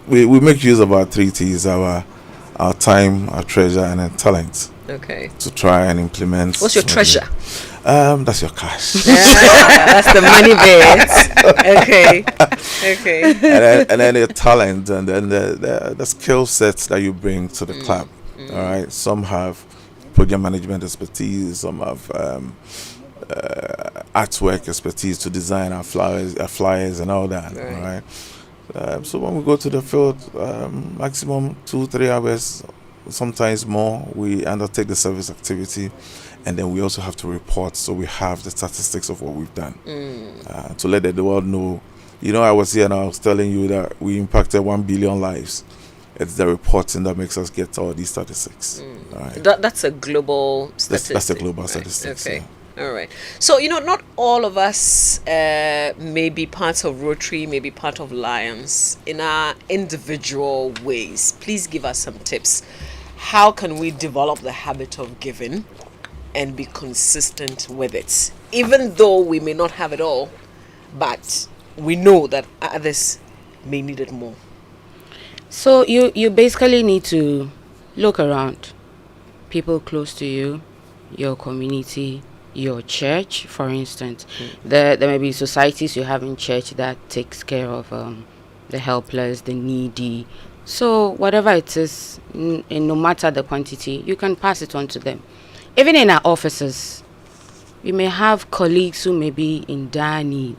S29: we make use of our 3 T's: our time, our treasure, and our talent.
S9: Okay.
S29: To try and implement.
S9: What's your treasure?
S29: That's your cash.
S9: That's the money bit. Okay.
S29: And then the talent, and then the skill sets that you bring to the club. All right. Some have project management expertise. Some have artwork expertise to design our flyers and all that. All right. So when we go to the field, maximum 2-3 hours, sometimes more, we undertake the service activity, and then we also have to report, so we have the statistics of what we've done to let the world know. I was here and I was telling you that we impacted 1 billion lives. It's the reporting that makes us get all these statistics. All right.
S9: That's a global statistic.
S29: That's a global statistics.
S9: Okay.
S29: Yeah.
S9: All right. So, not all of us may be part of Rotary, may be part of Lions in our individual ways. Please give us some tips. How can we develop the habit of giving and be consistent with it? Even though we may not have it all, but we know that others may need it more.
S2: So you basically need to look around. People close to you, your community, your church, for instance. There may be societies you have in church that takes care of the helpless, the needy. So whatever it is, and no matter the quantity, you can pass it on to them. Even in our offices, we may have colleagues who may be in dire need.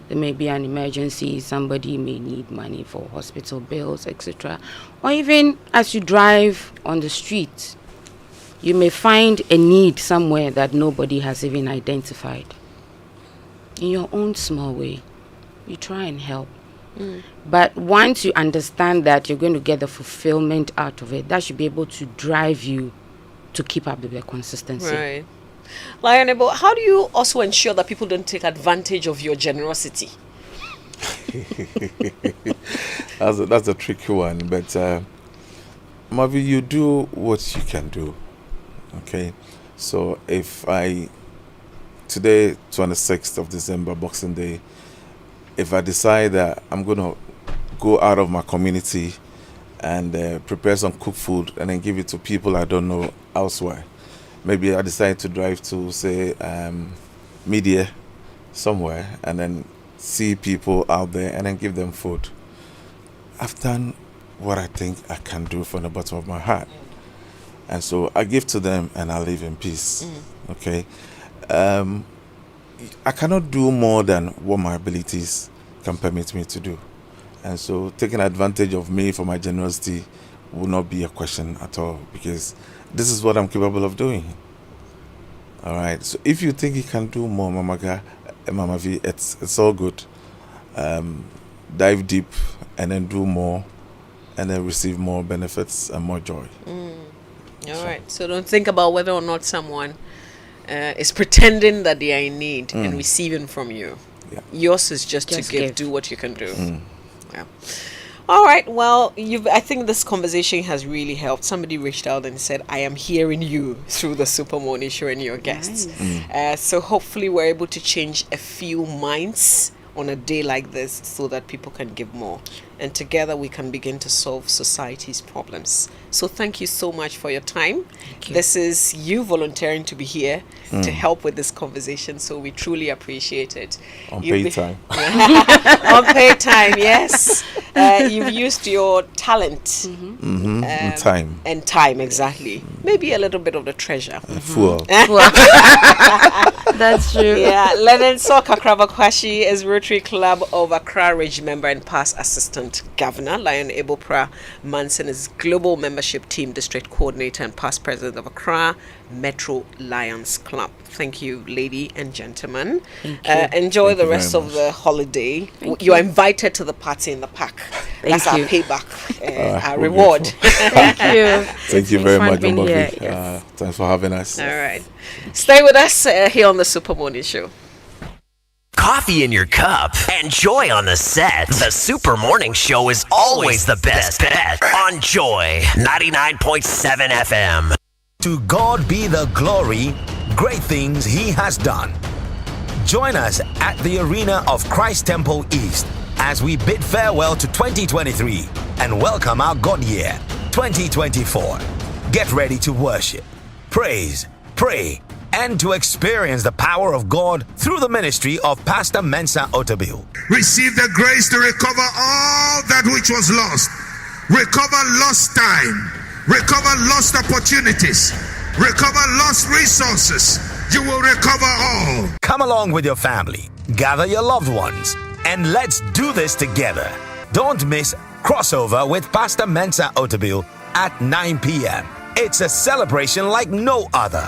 S2: There may be an emergency, somebody may need money for hospital bills, etc. Or even as you drive on the street, you may find a need somewhere that nobody has even identified. In your own small way, you try and help. But once you understand that you're going to get the fulfillment out of it, that should be able to drive you to keep up with the consistency.
S9: Right. Lionel, how do you also ensure that people don't take advantage of your generosity?
S29: That's a tricky one, but Mavi, you do what you can do. Okay, so if today, 26th of December, Boxing Day, if I decide that I'm going to go out of my community and prepare some cooked food and then give it to people I don't know elsewhere, maybe I decide to drive to, say, Media somewhere and then see people out there and then give them food. I've done what I think I can do from the bottom of my heart. And so I give to them and I live in peace. Okay. I cannot do more than what my abilities can permit me to do. And so taking advantage of me for my generosity will not be a question at all, because this is what I'm capable of doing. All right. So if you think you can do more, Mama V, it's all good. Dive deep and then do more and then receive more benefits and more joy.
S9: All right. So don't think about whether or not someone is pretending that they are in need and receiving from you.
S29: Yeah.
S9: Yours is just to give. Do what you can do. Yeah. All right. Well, I think this conversation has really helped. Somebody reached out and said, I am hearing you through the Super Morning Show and your guests. So hopefully we're able to change a few minds on a day like this so that people can give more and together we can begin to solve society's problems. So thank you so much for your time. This is you volunteering to be here to help with this conversation, so we truly appreciate it.
S29: On paid time.
S9: On paid time, yes. You've used your talent
S29: And time.
S9: and time, exactly. Maybe a little bit of the treasure.
S29: Full.
S2: That's true.
S9: Yeah, Lennon Soka Kravakwashi is Rotary Club of Accra Ridge member and past assistant governor. Lion Ebopra Manson is global membership team district coordinator and past president of Accra Metro Lions Club. Thank you, lady and gentlemen. Enjoy the rest of the holiday. You are invited to the party in the park. That's our payback, our reward.
S2: Thank you.
S29: Thank you very much, Bobby. Thanks for having us.
S9: All right. Stay with us here on the Super Morning Show.
S6: Coffee in your cup and joy on the set. The Super Morning Show is always the best bet on Joy 99.7 FM.
S28: To God be the glory, great things He has done. Join us at the arena of Christ Temple East as we bid farewell to 2023 and welcome our God year, 2024. Get ready to worship, praise, pray, and to experience the power of God through the ministry of Pastor Mensa Otabil.
S20: Receive the grace to recover all that which was lost. Recover lost time. Recover lost opportunities. Recover lost resources. You will recover all.
S28: Come along with your family, gather your loved ones, and let's do this together. Don't miss Crossover with Pastor Mensa Otabil at 9 p.m. It's a celebration like no other.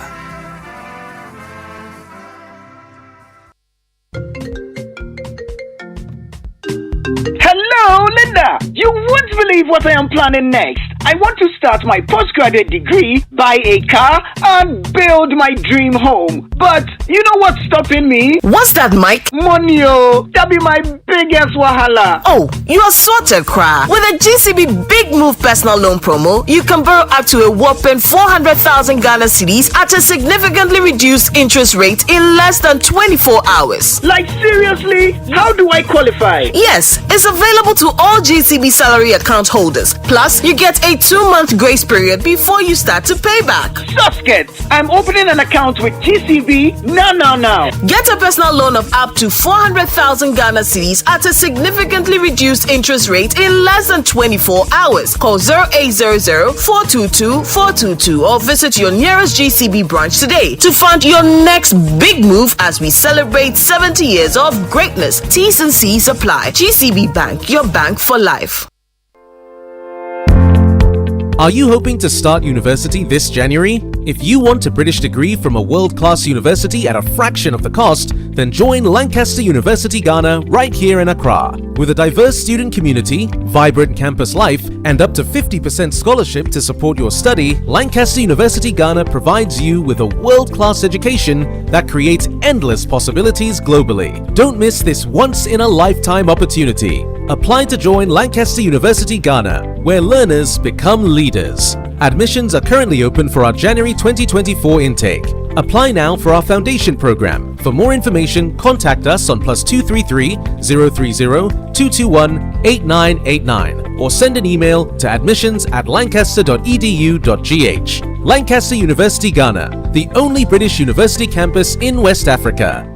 S8: Hello, Linda! You won't believe what I am planning next. I want to start my postgraduate degree, buy a car, and build my dream home. But you know what's stopping me?
S17: What's that, Mike?
S8: Money, oh. That be my biggest wahala.
S17: Oh, you are sorted, Kra. With a GCB Big Move personal loan promo, you can borrow up to a whopping 400,000 Ghana cedis at a significantly reduced interest rate in less than 24 hours.
S8: Like, seriously? How do I qualify?
S17: Yes, it's available to all GCB salary account holders. Plus, you get a 2-month grace period before you start to pay back.
S8: Susket! I'm opening an account with GCB now.
S17: Get a personal loan of up to 400,000 Ghana cedis at a significantly reduced interest rate in less than 24 hours. Call 0800-422-422 or visit your nearest GCB branch today to fund your next big move as we celebrate 70 years of greatness. T's and C's apply. GCB Bank, your bank for life.
S10: Are you hoping to start university this January? If you want a British degree from a world-class university at a fraction of the cost, then join Lancaster University Ghana right here in Accra. With a diverse student community, vibrant campus life, and up to 50% scholarship to support your study, Lancaster University Ghana provides you with a world-class education that creates endless possibilities globally. Don't miss this once-in-a-lifetime opportunity. Apply to join Lancaster University Ghana, where learners become leaders. Admissions are currently open for our January 2024 intake. Apply now for our foundation program. For more information, contact us on +233 030 221 8989 or send an email to admissions@lancaster.edu.gh. Lancaster University Ghana, the only British university campus in West Africa.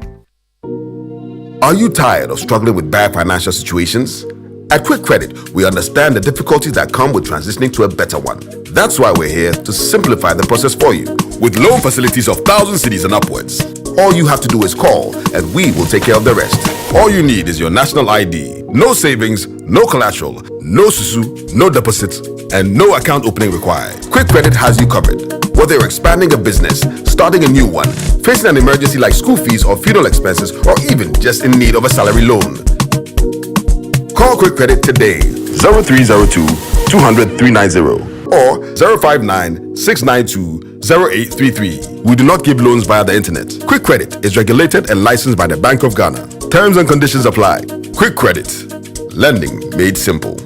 S20: Are you tired of struggling with bad financial situations? At Quick Credit, we understand the difficulties that come with transitioning to a better one. That's why we're here to simplify the process for you. With loan facilities of 1,000 cedis and upwards, all you have to do is call and we will take care of the rest. All you need is your national ID. No savings, no collateral, no susu, no deposits, and no account opening required. Quick Credit has you covered. Whether you're expanding a business, starting a new one, facing an emergency like school fees or funeral expenses, or even just in need of a salary loan. Call Quick Credit today, 0302 200 390 or 059 692 0833. We do not give loans via the internet. Quick Credit is regulated and licensed by the Bank of Ghana. Terms and conditions apply. Quick Credit. Lending made simple.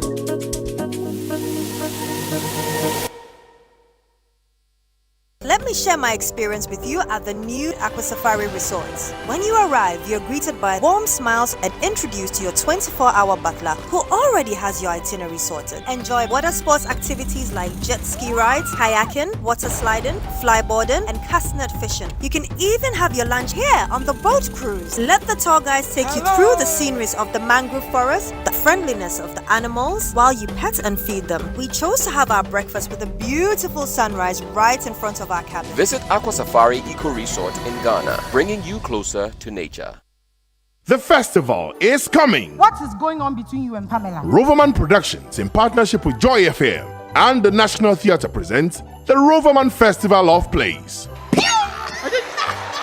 S11: Let me
S3: me share my experience with you at the new Aqua Safari Resort. When you arrive, you're greeted by warm smiles and introduced to your 24-hour butler who already has your itinerary sorted. Enjoy water sports activities like jet ski rides, kayaking, water sliding, flyboarding, and castnet fishing. You can even have your lunch here on the boat cruise. Let the tour guides take you through the sceneries of the mangrove forest, the friendliness of the animals, while you pet and feed them. We chose to have our breakfast with a beautiful sunrise right in front of our cabin.
S7: Visit Aqua Safari Eco Resort in Ghana, bringing you closer to nature.
S11: The festival is coming.
S12: What is going on between you and Pamela?
S11: Roverman Productions, in partnership with Joy FM and the National Theatre, presents the Roverman Festival of Plays.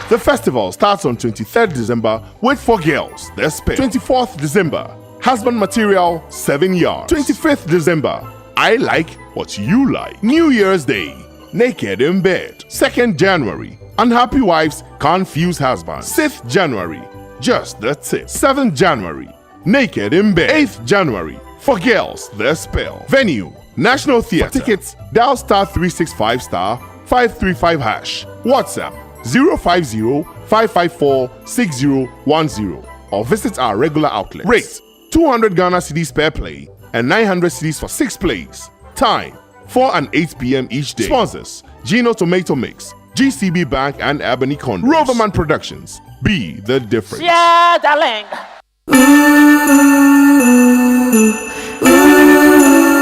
S11: The festival starts on 23rd December with 4 Girls, The Spell. 24th December, Husband Material, 7 Yards. 25th December, I Like What You Like. New Year's Day, Naked in Bed. 2nd January, Unhappy Wives Confuse Husbands. 6th January, Just the Tip. 7th January, Naked in Bed. 8th January, For Girls, The Spell. Venue, National Theatre. For tickets, dial *365*535#. WhatsApp 050-554-6010 or visit our regular outlets. Rate 200 Ghana cedis per play and 900 cedis for 6 plays. Time 4 and 8 p.m. each day. Sponsors Gino Tomato Mix, GCB Bank and Ebony Condos. Roverman Productions. Be the difference.
S13: Yeah, darling.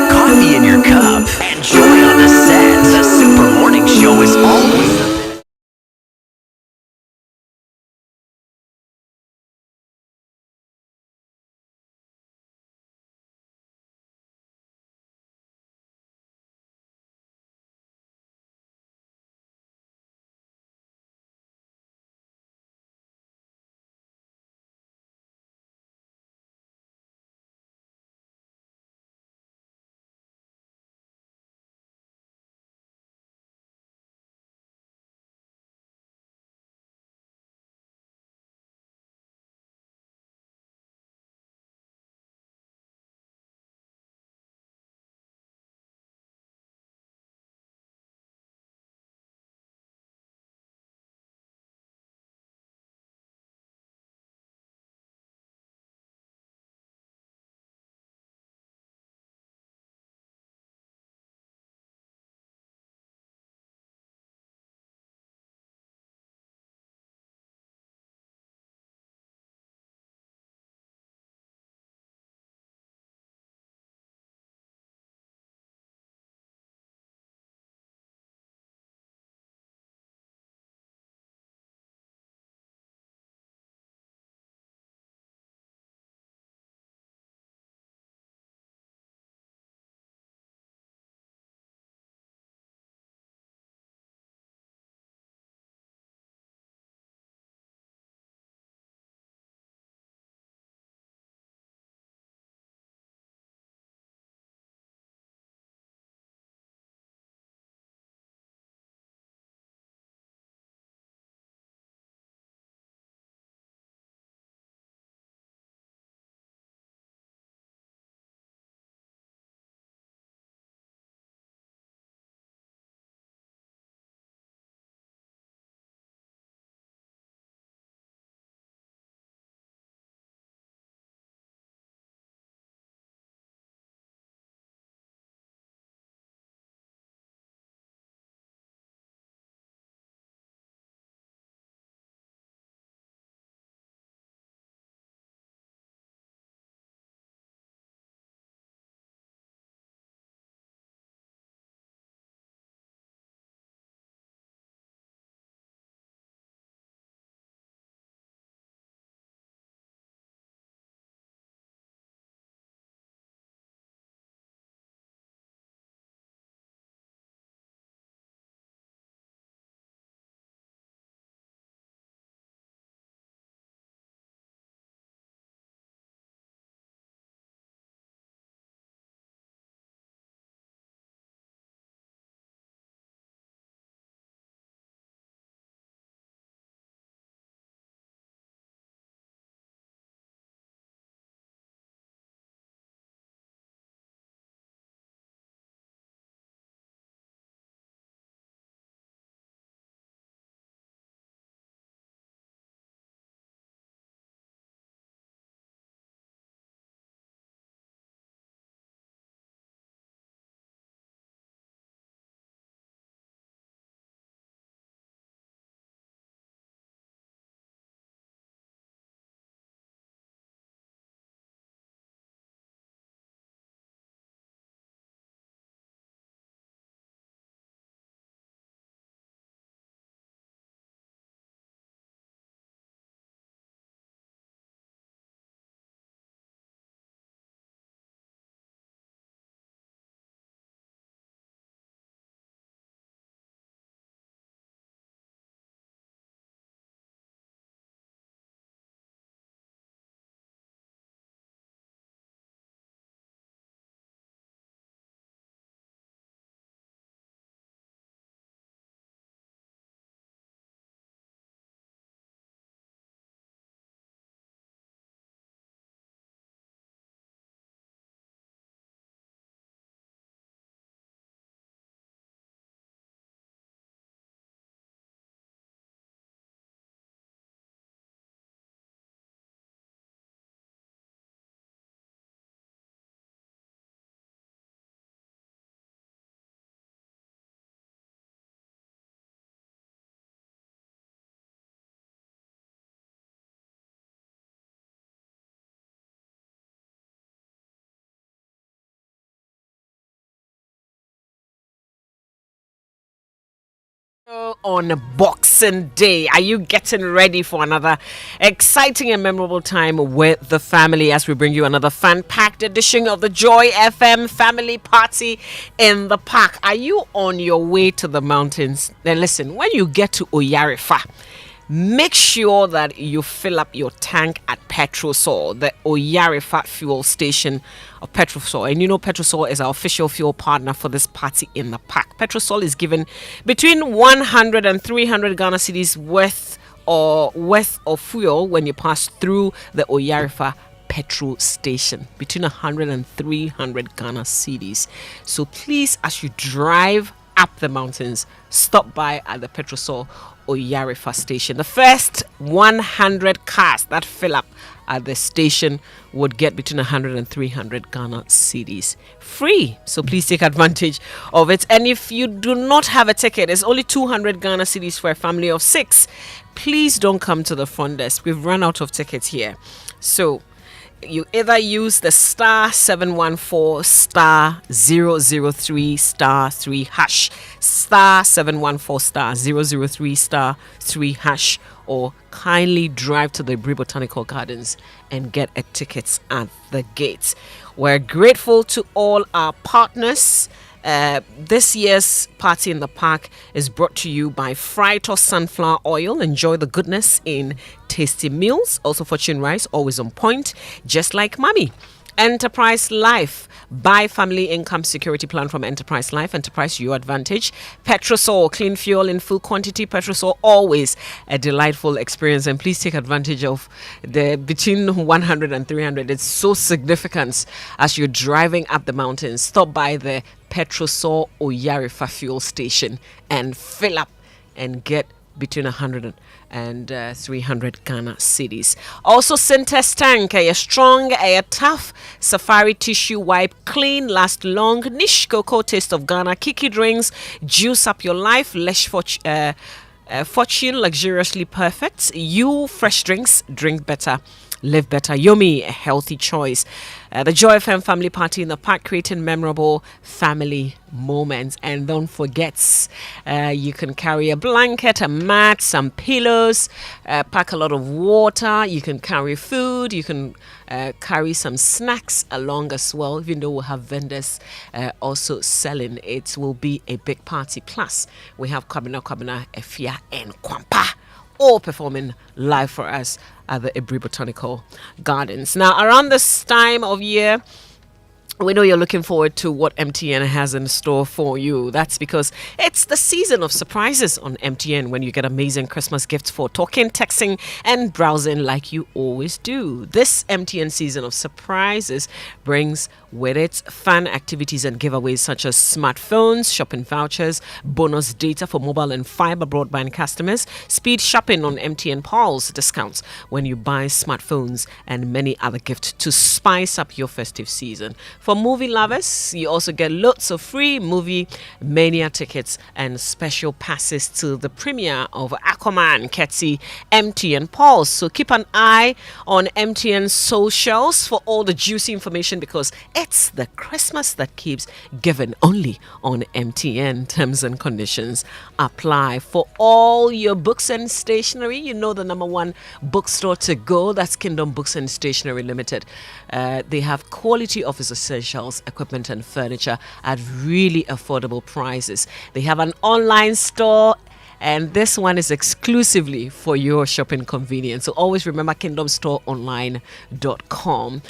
S6: Coffee in your cup and joy on the set. The Super Morning Show is always the
S9: on Boxing Day. Are you getting ready for another exciting and memorable time with the family as we bring you another fan-packed edition of the Joy FM Family Party in the Park? Are you on your way to the mountains? Then listen, when you get to Oyarifa, make sure that you fill up your tank at Petrosol, the Oyarifa fuel station of Petrosol. And you know Petrosol is our official fuel partner for this party in the park. Petrosol is given between 100 and 300 Ghana cedis worth of fuel when you pass through the Oyarifa petrol station, between 100 and 300 Ghana cedis. So please, as you drive up the mountains, stop by at the Petrosol Oyarifa station. The first 100 cars that fill up at the station would get between 100 and 300 Ghana cedis free. So please take advantage of it. And if you do not have a ticket, it's only 200 Ghana cedis for a family of 6. Please don't come to the front desk. We've run out of tickets here. So you either use the star 714 star 003 star 3 hash, star 714 star 003 star 3 hash, or kindly drive to the Ebri Botanical Gardens and get a ticket at the gates. We're grateful to all our partners. This year's party in the park is brought to you by Fritos Sunflower Oil. Enjoy the goodness in tasty meals. Also Fortune Rice, always on point, just like Mommy. Enterprise Life. Buy family income security plan from Enterprise Life. Enterprise, your advantage. Petrosol, clean fuel in full quantity. Petrosol, always a delightful experience. And please take advantage of the between 100 and 300. It's so significant as you're driving up the mountains. Stop by the Petrosol Oyarifa fuel station and fill up and get between 100 and 300 Ghana cedis. Also, Synthes Tank, a strong, a tough safari tissue wipe, clean, last long, niche cocoa taste of Ghana, Kiki drinks, juice up your life, Lesh Fortune, luxuriously perfect. You fresh drinks, drink better. Live better. Yomi, a healthy choice. The Joy FM Family Party in the Park, creating memorable family moments. And don't forget, you can carry a blanket, a mat, some pillows, pack a lot of water. You can carry food. You can carry some snacks along as well, even though we'll have vendors also selling. It will be a big party. Plus, we have Kwabena, Efia, and Kwampa, all performing live for us at the Ebri Botanical Gardens. Now, around this time of year, we know you're looking forward to what MTN has in store for you. That's because it's the season of surprises on MTN when you get amazing Christmas gifts for talking, texting, and browsing like you always do. This MTN season of surprises brings with it fun activities and giveaways such as smartphones, shopping vouchers, bonus data for mobile and fiber broadband customers, speed shopping on MTN Pulse, discounts when you buy smartphones, and many other gifts to spice up your festive season. For movie lovers, you also get lots of free movie mania tickets and special passes to the premiere of Aquaman, courtesy MTN Pulse. So keep an eye on MTN socials for all the juicy information, because it's the Christmas that keeps giving, only on MTN. Terms and conditions apply. For all your books and stationery, you know the number one bookstore to go, that's Kingdom Books and Stationery Limited. They have quality office essentials, equipment and furniture at really affordable prices. They have an online store, and this one is exclusively for your shopping convenience. So always remember kingdomstoreonline.com.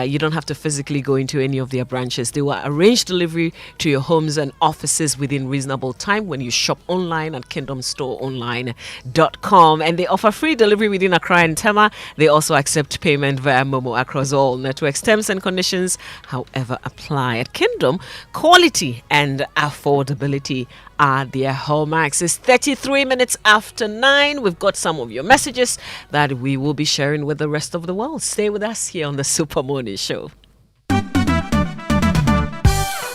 S9: You don't have to physically go into any of their branches. They will arrange delivery to your homes and offices within reasonable time when you shop online at kingdomstoreonline.com. And they offer free delivery within Accra and Tema. They also accept payment via Momo across all networks. Terms and conditions, however, apply. At Kingdom, quality and affordability are their hallmarks. It's 33 minutes after 9. We've got some of your messages that we will be sharing with the rest of the world. Stay with us here on the Super Morning Show.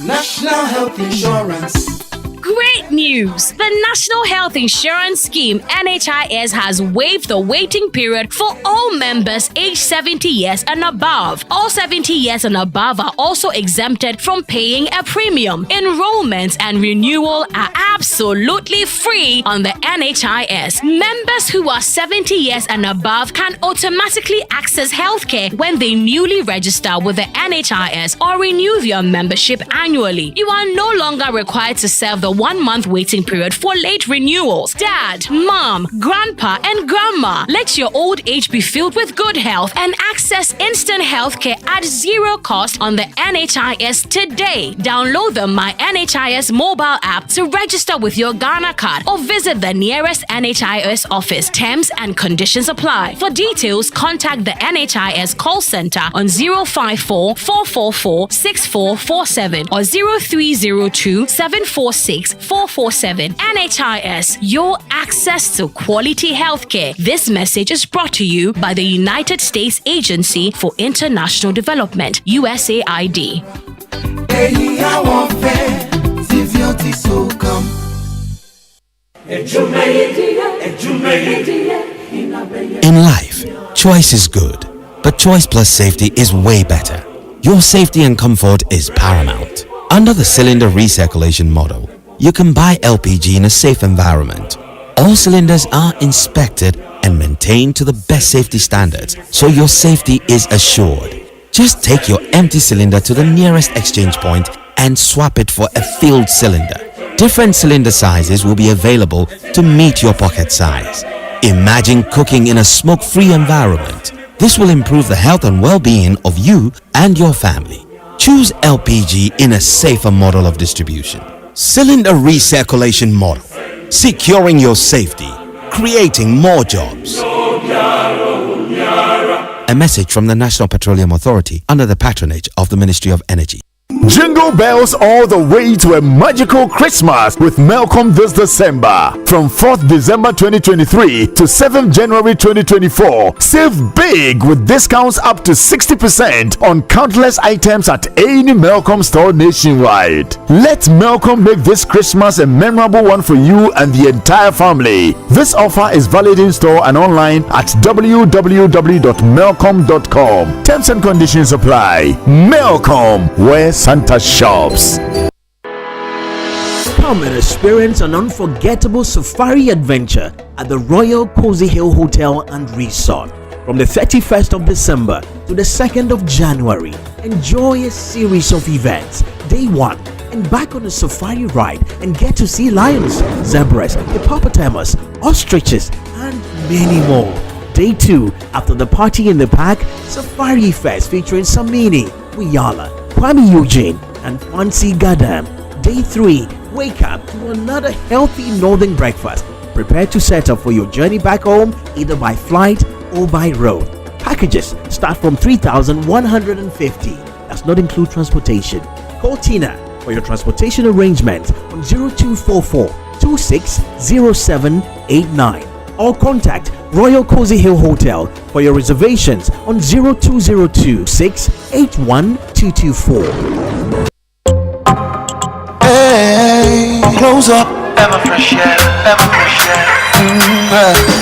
S23: National Health Insurance.
S13: Great news! The National Health Insurance Scheme NHIS has waived the waiting period for all members aged 70 years and above. All 70 years and above are also exempted from paying a premium. Enrollment and renewal are absolutely free on the NHIS. Members who are 70 years and above can automatically access healthcare when they newly register with the NHIS or renew their membership annually. You are no longer required to serve the 1-month waiting period for late renewals. Dad, mom, grandpa, and grandma, let your old age be filled with good health and access instant healthcare at zero cost on the NHIS today. Download the My NHIS mobile app to register with your Ghana card or visit the nearest NHIS office. Terms and conditions apply. For details, contact the NHIS call center on 054 444 6447 or 0302 746 447. NHIS, your access to quality healthcare. This message is brought to you by the United States Agency for International Development, USAID.
S14: In life, choice is good, but choice plus safety is way better. Your safety and comfort is paramount. Under the cylinder recirculation model, you can buy LPG in a safe environment. All cylinders are inspected and maintained to the best safety standards, so your safety is assured. Just take your empty cylinder to the nearest exchange point and swap it for a filled cylinder. Different cylinder sizes will be available to meet your pocket size. Imagine cooking in a smoke-free environment. This will improve the health and well-being of you and your family. Choose LPG in a safer model of distribution. Cylinder recirculation model. Securing your safety. Creating more jobs. A message from the National Petroleum Authority under the patronage of the Ministry of Energy.
S4: Jingle bells all the way to a magical Christmas with Melcom this December. From 4th December 2023 to 7th January 2024, save big with discounts up to 60% on countless items at any Melcom store nationwide. Let Melcom make this Christmas a memorable one for you and the entire family. This offer is valid in store and online at www.melcom.com. Terms and conditions apply. Melcom, where Santa shops.
S15: Come and experience an unforgettable safari adventure at the Royal Cozy Hill Hotel and Resort. From the 31st of December to the 2nd of January, enjoy a series of events. Day 1, embark on a safari ride and get to see lions, zebras, hippopotamus, ostriches, and many more. Day 2, after the party in the park, Safari Fest featuring Samini, Wiyala, Kwame Eugene, and Fancy Gadam. Day 3, wake up to another healthy northern breakfast. Prepare to set up for your journey back home either by flight or by road. Packages start from 3,150. Does not include transportation. Call Tina for your transportation arrangements on 0244 260789 or contact Royal Cozy Hill Hotel for your reservations on 0202 681 224.
S23: Hey, close up. Ever fresh air, ever fresh air.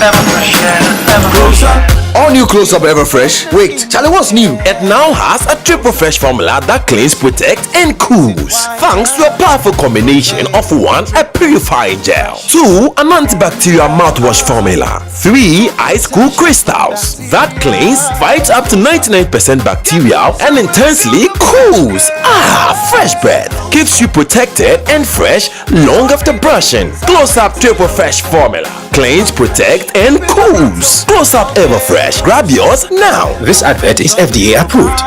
S23: Ever fresh air, ever fresh air.
S16: All new Close Up Everfresh. Wait, Charlie, what's new?
S6: It now has a triple fresh formula that cleans, protects, and cools. Thanks to a powerful combination of 1, a purifying gel, 2, an antibacterial mouthwash formula, 3, ice cool crystals that cleans, fights up to 99% bacteria, and intensely cools. Fresh breath keeps you protected and fresh long after brushing. Close Up Triple Fresh formula cleans, protect, and cools. Close Up Everfresh. Grab yours now.
S5: This advert is FDA approved.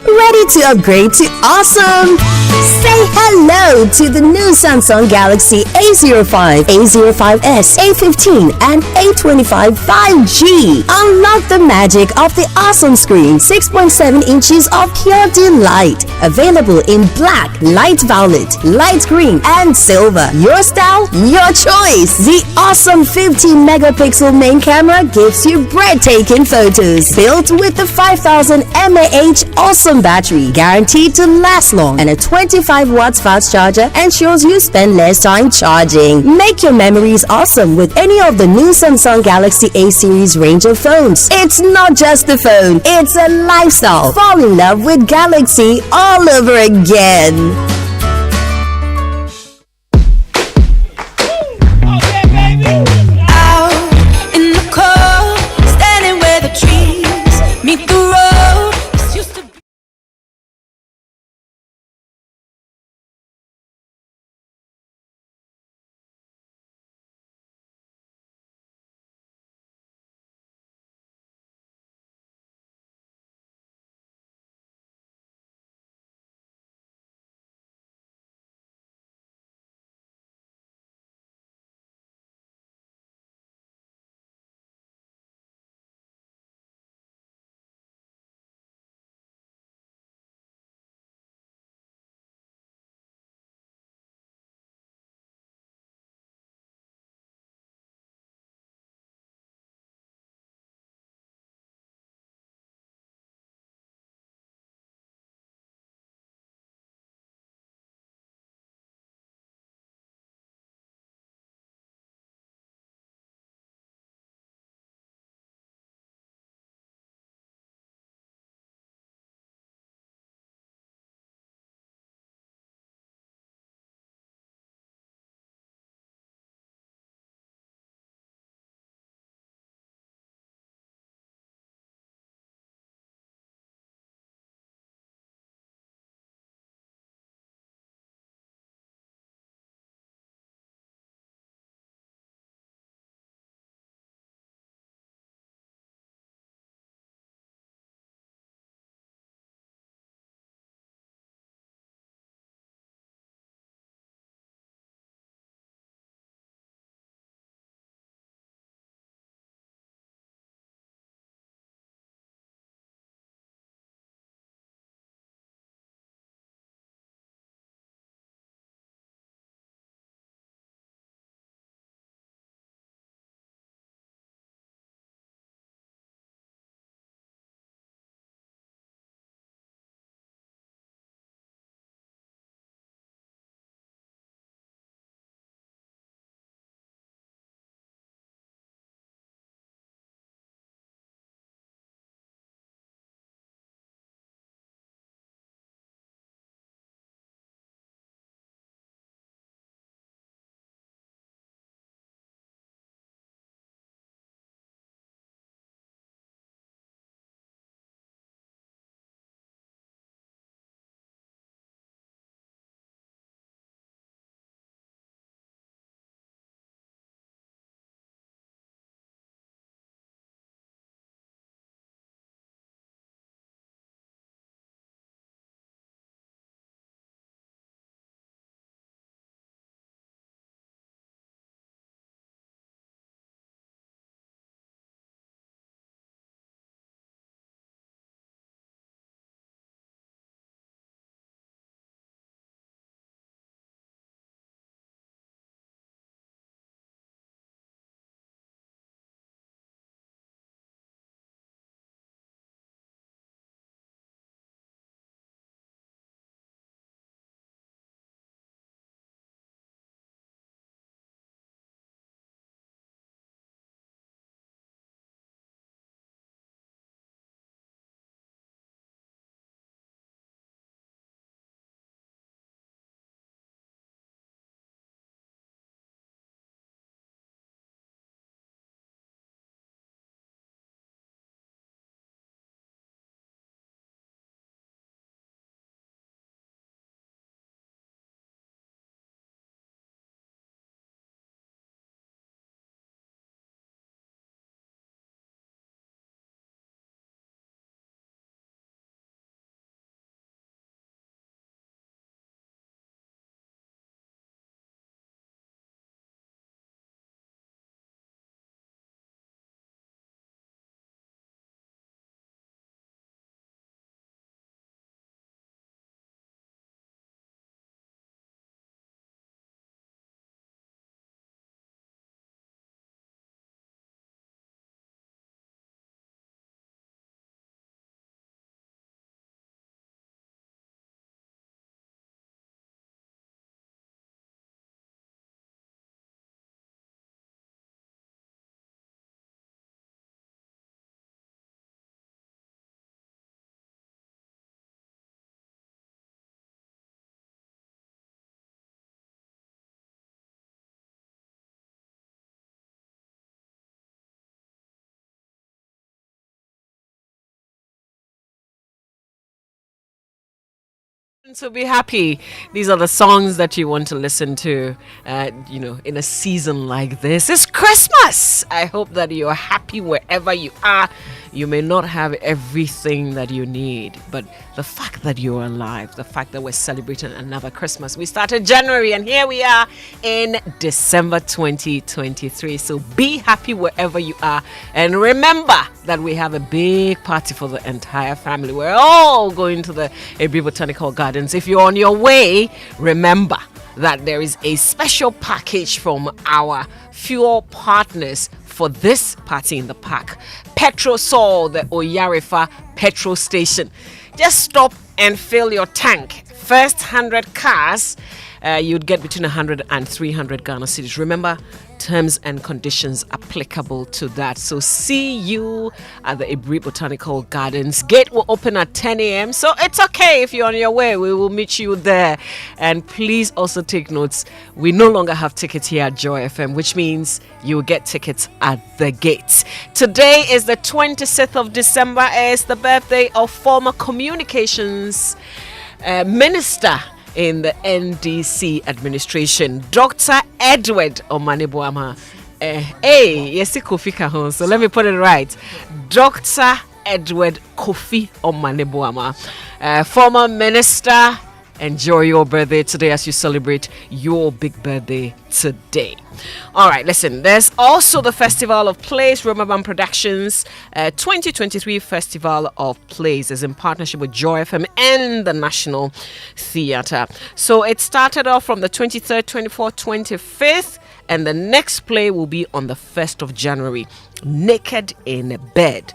S24: Ready to upgrade to awesome? Say hello to the new Samsung Galaxy A05, A05s, A15, and A25 5G. Unlock the magic of the awesome screen, 6.7 inches of pure delight. Available in black, light violet, light green, and silver. Your style, your choice. The awesome 15-megapixel main camera gives you breathtaking photos. Built with the 5000 mAh awesome battery battery, guaranteed to last long, and a 25 watts fast charger ensures you spend less time charging. Make your memories awesome with any of the new Samsung Galaxy A series range of phones. It's not just a phone, it's a lifestyle. Fall in love with Galaxy all over again.
S9: So be happy. These are the songs that you want to listen to, in a season like this. It's Christmas. I hope that you're happy wherever you are. You may not have everything that you need, but the fact that you're alive, the fact that we're celebrating another Christmas. We started January and here we are in December 2023. So be happy wherever you are. And remember that we have a big party for the entire family. We're all going to the Abri Botanical Gardens. If you're on your way, remember that there is a special package from our fuel partners for this party in the park. Petrosol, the Oyarifa petrol station. Just stop and fill your tank. First 100 cars, you'd get between 100 and 300 Ghana cedis. Remember, terms and conditions applicable to that. So see you at the Abri Botanical Gardens. Gate will open at 10 a.m. So it's okay if you're on your way. We will meet you there. And please also take notes. We no longer have tickets here at Joy FM, which means you'll get tickets at the gates. Today is the 26th of December. It's the birthday of former communications minister in the NDC administration, Dr. Edward Omaniboama. So let me put it right. Dr. Edward Kofi Omaniboama, former minister. Enjoy your birthday today as you celebrate your big birthday today. All right, listen, there's also the Festival of Plays, Romaban Productions 2023 Festival of Plays is in partnership with Joy FM and the National Theatre. So it started off from the 23rd, 24th, 25th, and the next play will be on the 1st of January, Naked in Bed.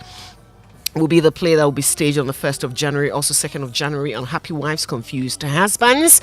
S9: Will be the play that will be staged on the 1st of January, also 2nd of January on Happy Wives, Confused Husbands.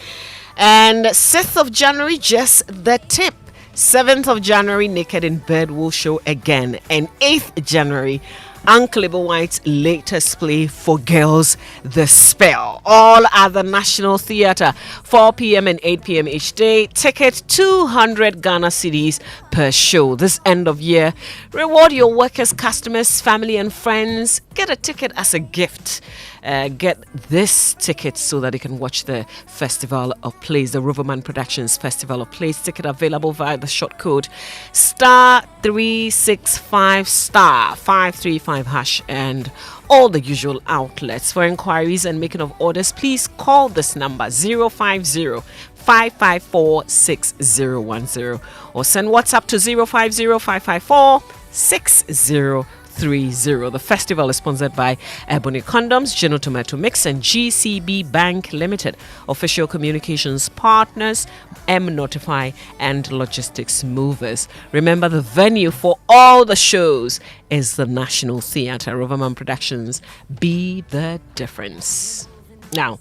S9: And 6th of January, Just the Tip. 7th of January, Naked in Bed will show again. And 8th January, Uncle White's latest play for girls, The Spell. All at the National Theatre, 4 p.m. and 8 p.m. each day. Ticket 200 Ghana cedis per show. This end of year, reward your workers, customers, family and friends. Get a ticket as a gift. Get this ticket so that you can watch the Festival of Plays, the Roverman Productions Festival of Plays. Ticket available via the short code *365*535# and all the usual outlets. For inquiries and making of orders, please call this number 050-554-6010 or send WhatsApp to 050-554-6030. The festival is sponsored by Ebony Condoms, Geno Tomato Mix, and GCB Bank Limited. Official communications partners, M Notify and Logistics Movers. Remember, the venue for all the shows is the National Theatre. Roverman Productions, be the difference. Now,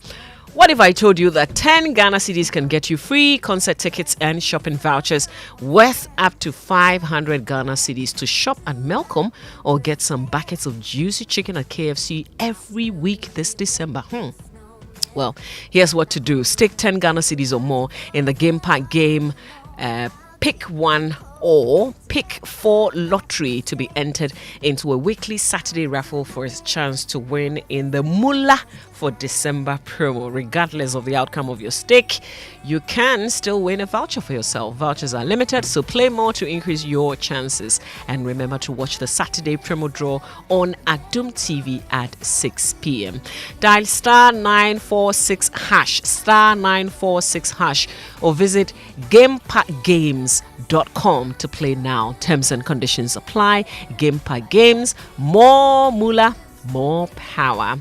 S9: what if I told you that 10 Ghana cedis can get you free concert tickets and shopping vouchers worth up to 500 Ghana cedis to shop at Melcom or get some buckets of juicy chicken at KFC every week this December? Well, here's what to do. Stake 10 Ghana cedis or more in the Game Pack game. Pick one or pick 4 lottery to be entered into a weekly Saturday raffle for a chance to win in the Mula for December promo. Regardless of the outcome of your stake, you can still win a voucher for yourself. Vouchers are limited, so play more to increase your chances. And remember to watch the Saturday promo draw on Adum TV at 6 p.m. Dial *946#, *946# or visit gamepackgames.com to play now. Terms and conditions apply. Game Pack Games, more moolah, more power.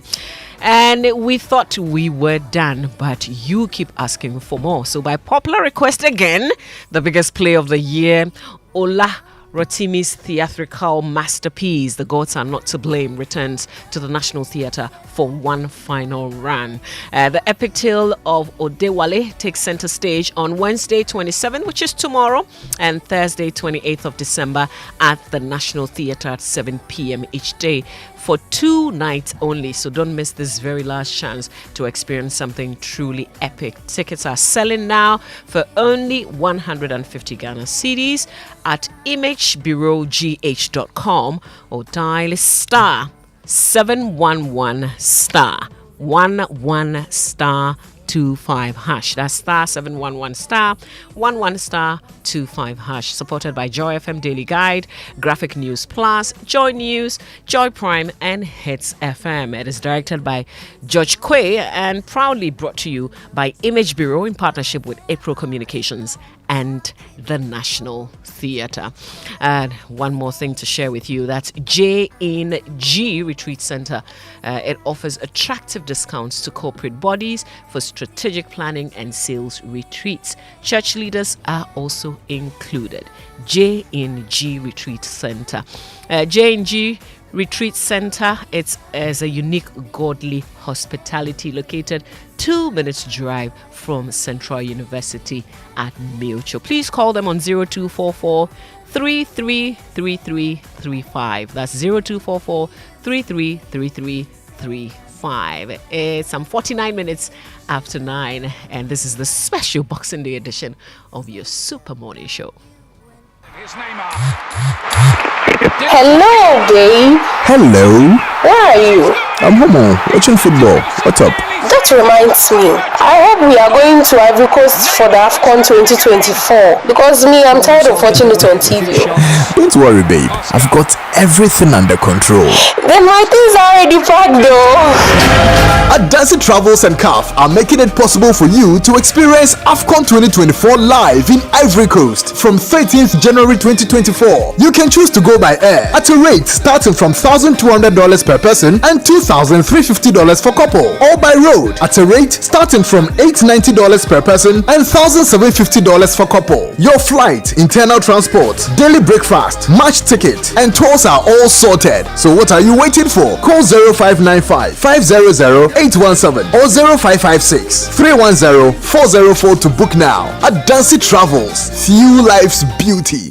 S9: And we thought we were done, but you keep asking for more. So by popular request again, the biggest play of the year, Ola Rotimi's theatrical masterpiece, The Gods Are Not to Blame, returns to the National Theatre for one final run. The epic tale of Odewale takes center stage on Wednesday 27th, which is tomorrow, and Thursday 28th of December at the National Theatre at 7 p.m. each day for 2 nights only. So don't miss this very last chance to experience something truly epic. Tickets are selling now for only 150 Ghana cedis at imagebureaugh.com or dial *711*11*2 *711*25#. That's *711*11*25#. Supported by Joy FM Daily Guide, Graphic News Plus, Joy News, Joy Prime, and Hits FM. It is directed by George Quay and proudly brought to you by Image Bureau in partnership with April Communications and the National Theatre. And one more thing to share with you, that's J&G Retreat Center. It offers attractive discounts to corporate bodies for strategic planning and sales retreats. Church leaders are also included. J&G Retreat Center. J&G Retreat Center, it's as a unique godly hospitality located 2 minutes drive from Central University at Milcho. Please call them on 0244 333335. That's 0244 333335. It's 49 minutes after 9, and this is the special Boxing Day edition of your Super Morning Show.
S24: Hello, babe.
S5: Hello.
S24: Where are you?
S5: I'm home watching football. What's up?
S24: That reminds me. I hope we are going to Ivory Coast for the AFCON 2024 because I'm tired of watching it on TV.
S5: Don't worry, babe. I've got everything under control.
S24: Then my things are already packed though.
S5: Adansi Travels and CAF are making it possible for you to experience AFCON 2024 live in Ivory Coast from 13th January 2024. You can choose to go by air at a rate starting from $1,200 per person and $2,350 for couple, or by road at a rate starting from $890 per person and $1,750 for couple. Your flight, internal transport, daily breakfast, match ticket, and tours are all sorted. So what are you waiting for? Call 0595 500 817 or 0556 310 404 to book now. Adansi Travels, fuel life's beauty.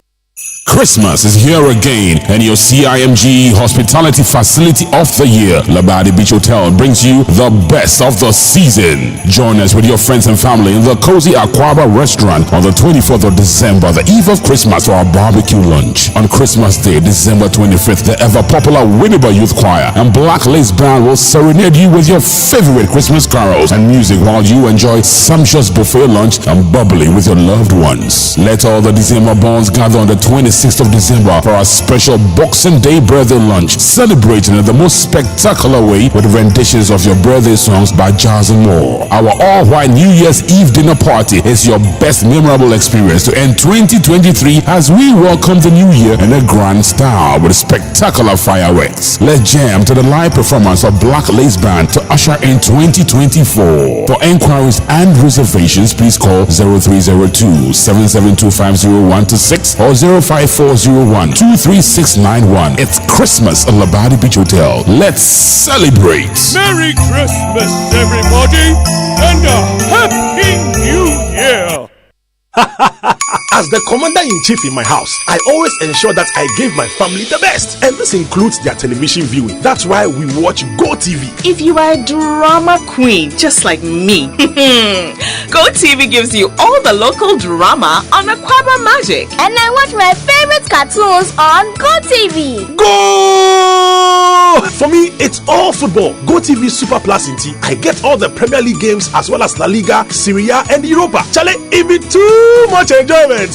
S1: Christmas is here again, and your CIMG Hospitality Facility of the Year, Labadi Beach Hotel, brings you the best of the season. Join us with your friends and family in the cozy Aquaba restaurant on the 24th of December, the eve of Christmas, for our barbecue lunch. On Christmas Day, December 25th, the ever-popular Winneba Youth Choir and Black Lace Band will serenade you with your favorite Christmas carols and music while you enjoy sumptuous buffet lunch and bubbly with your loved ones. Let all the December bonds gather on the 26th of December for our special Boxing Day birthday lunch, celebrating in the most spectacular way with renditions of your birthday songs by Jazz and more. Our all-white New Year's Eve dinner party is your best memorable experience to end 2023 as we welcome the new year in a grand style with spectacular fireworks. Let's jam to the live performance of Black Lace Band to usher in 2024. For enquiries and reservations, please call 0302 7725016 or 05401-23691. It's Christmas at Labadi Beach Hotel. Let's celebrate.
S2: Merry Christmas, everybody, and a Happy New Year.
S18: As the commander-in-chief in my house, I always ensure that I give my family the best, and this includes their television viewing. That's why we watch GoTV.
S19: If you are a drama queen just like me, GoTV gives you all the local drama on Aquaba Magic.
S21: And I watch my favorite cartoons on GoTV.
S18: Go! For me, it's all football. GoTV Super Plus in T. I get all the Premier League games as well as La Liga, Serie A, and Europa. Chale, it be too much enjoyment.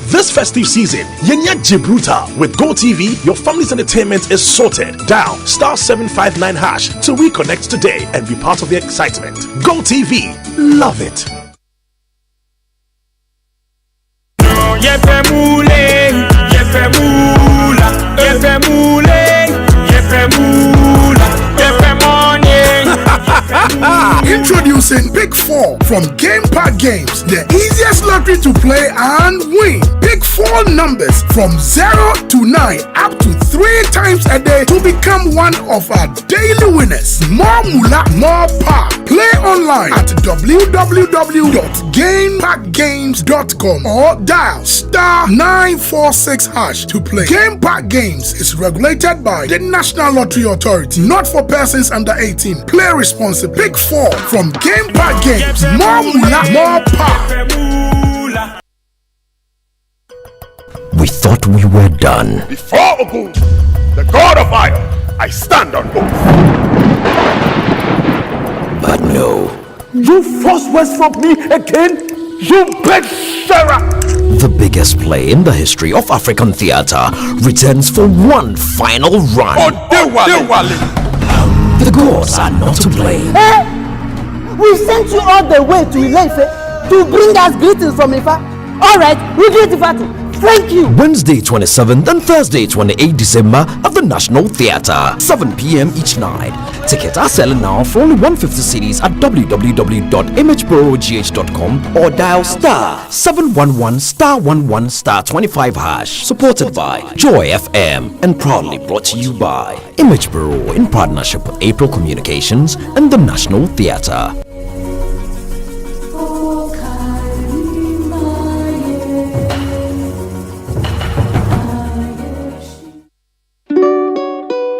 S18: This festive season, Yenya Gibraltar with GoTV, your family's entertainment is sorted. Dial *759# to reconnect today and be part of the excitement. GoTV, love it.
S22: Introducing Pick 4 from Game Park Games, the easiest lottery to play and win. Pick 4 numbers from 0 to 9 up to 3 times a day to become one of our daily winners. More moolah, more power. Play online at www.gameparkgames.com or dial *946# to play. Game Park Games is regulated by the National Lottery Authority, not for persons under 18. Play responsibly. Pick 4 from Game Park Games. More moolah, more power.
S28: We thought we were done.
S11: Before Ogun, the god of fire, I stand on oath.
S28: But no,
S18: You force words from me again? You beg Sarah!
S28: The biggest play in the history of African theatre returns for one final run. The gods are not to blame.
S3: Hey! We sent you all the way to Ileife to bring us greetings from Ifa. Alright, we greet Ifa too. Thank you.
S28: Wednesday 27th and Thursday 28th December at the National Theatre, 7 p.m. each night. Tickets are selling now for only 150 cedis at www.imageprogh.com or dial *711*11*25#. Supported by Joy FM and proudly brought to you by Image Bureau in partnership with April Communications and the National Theatre.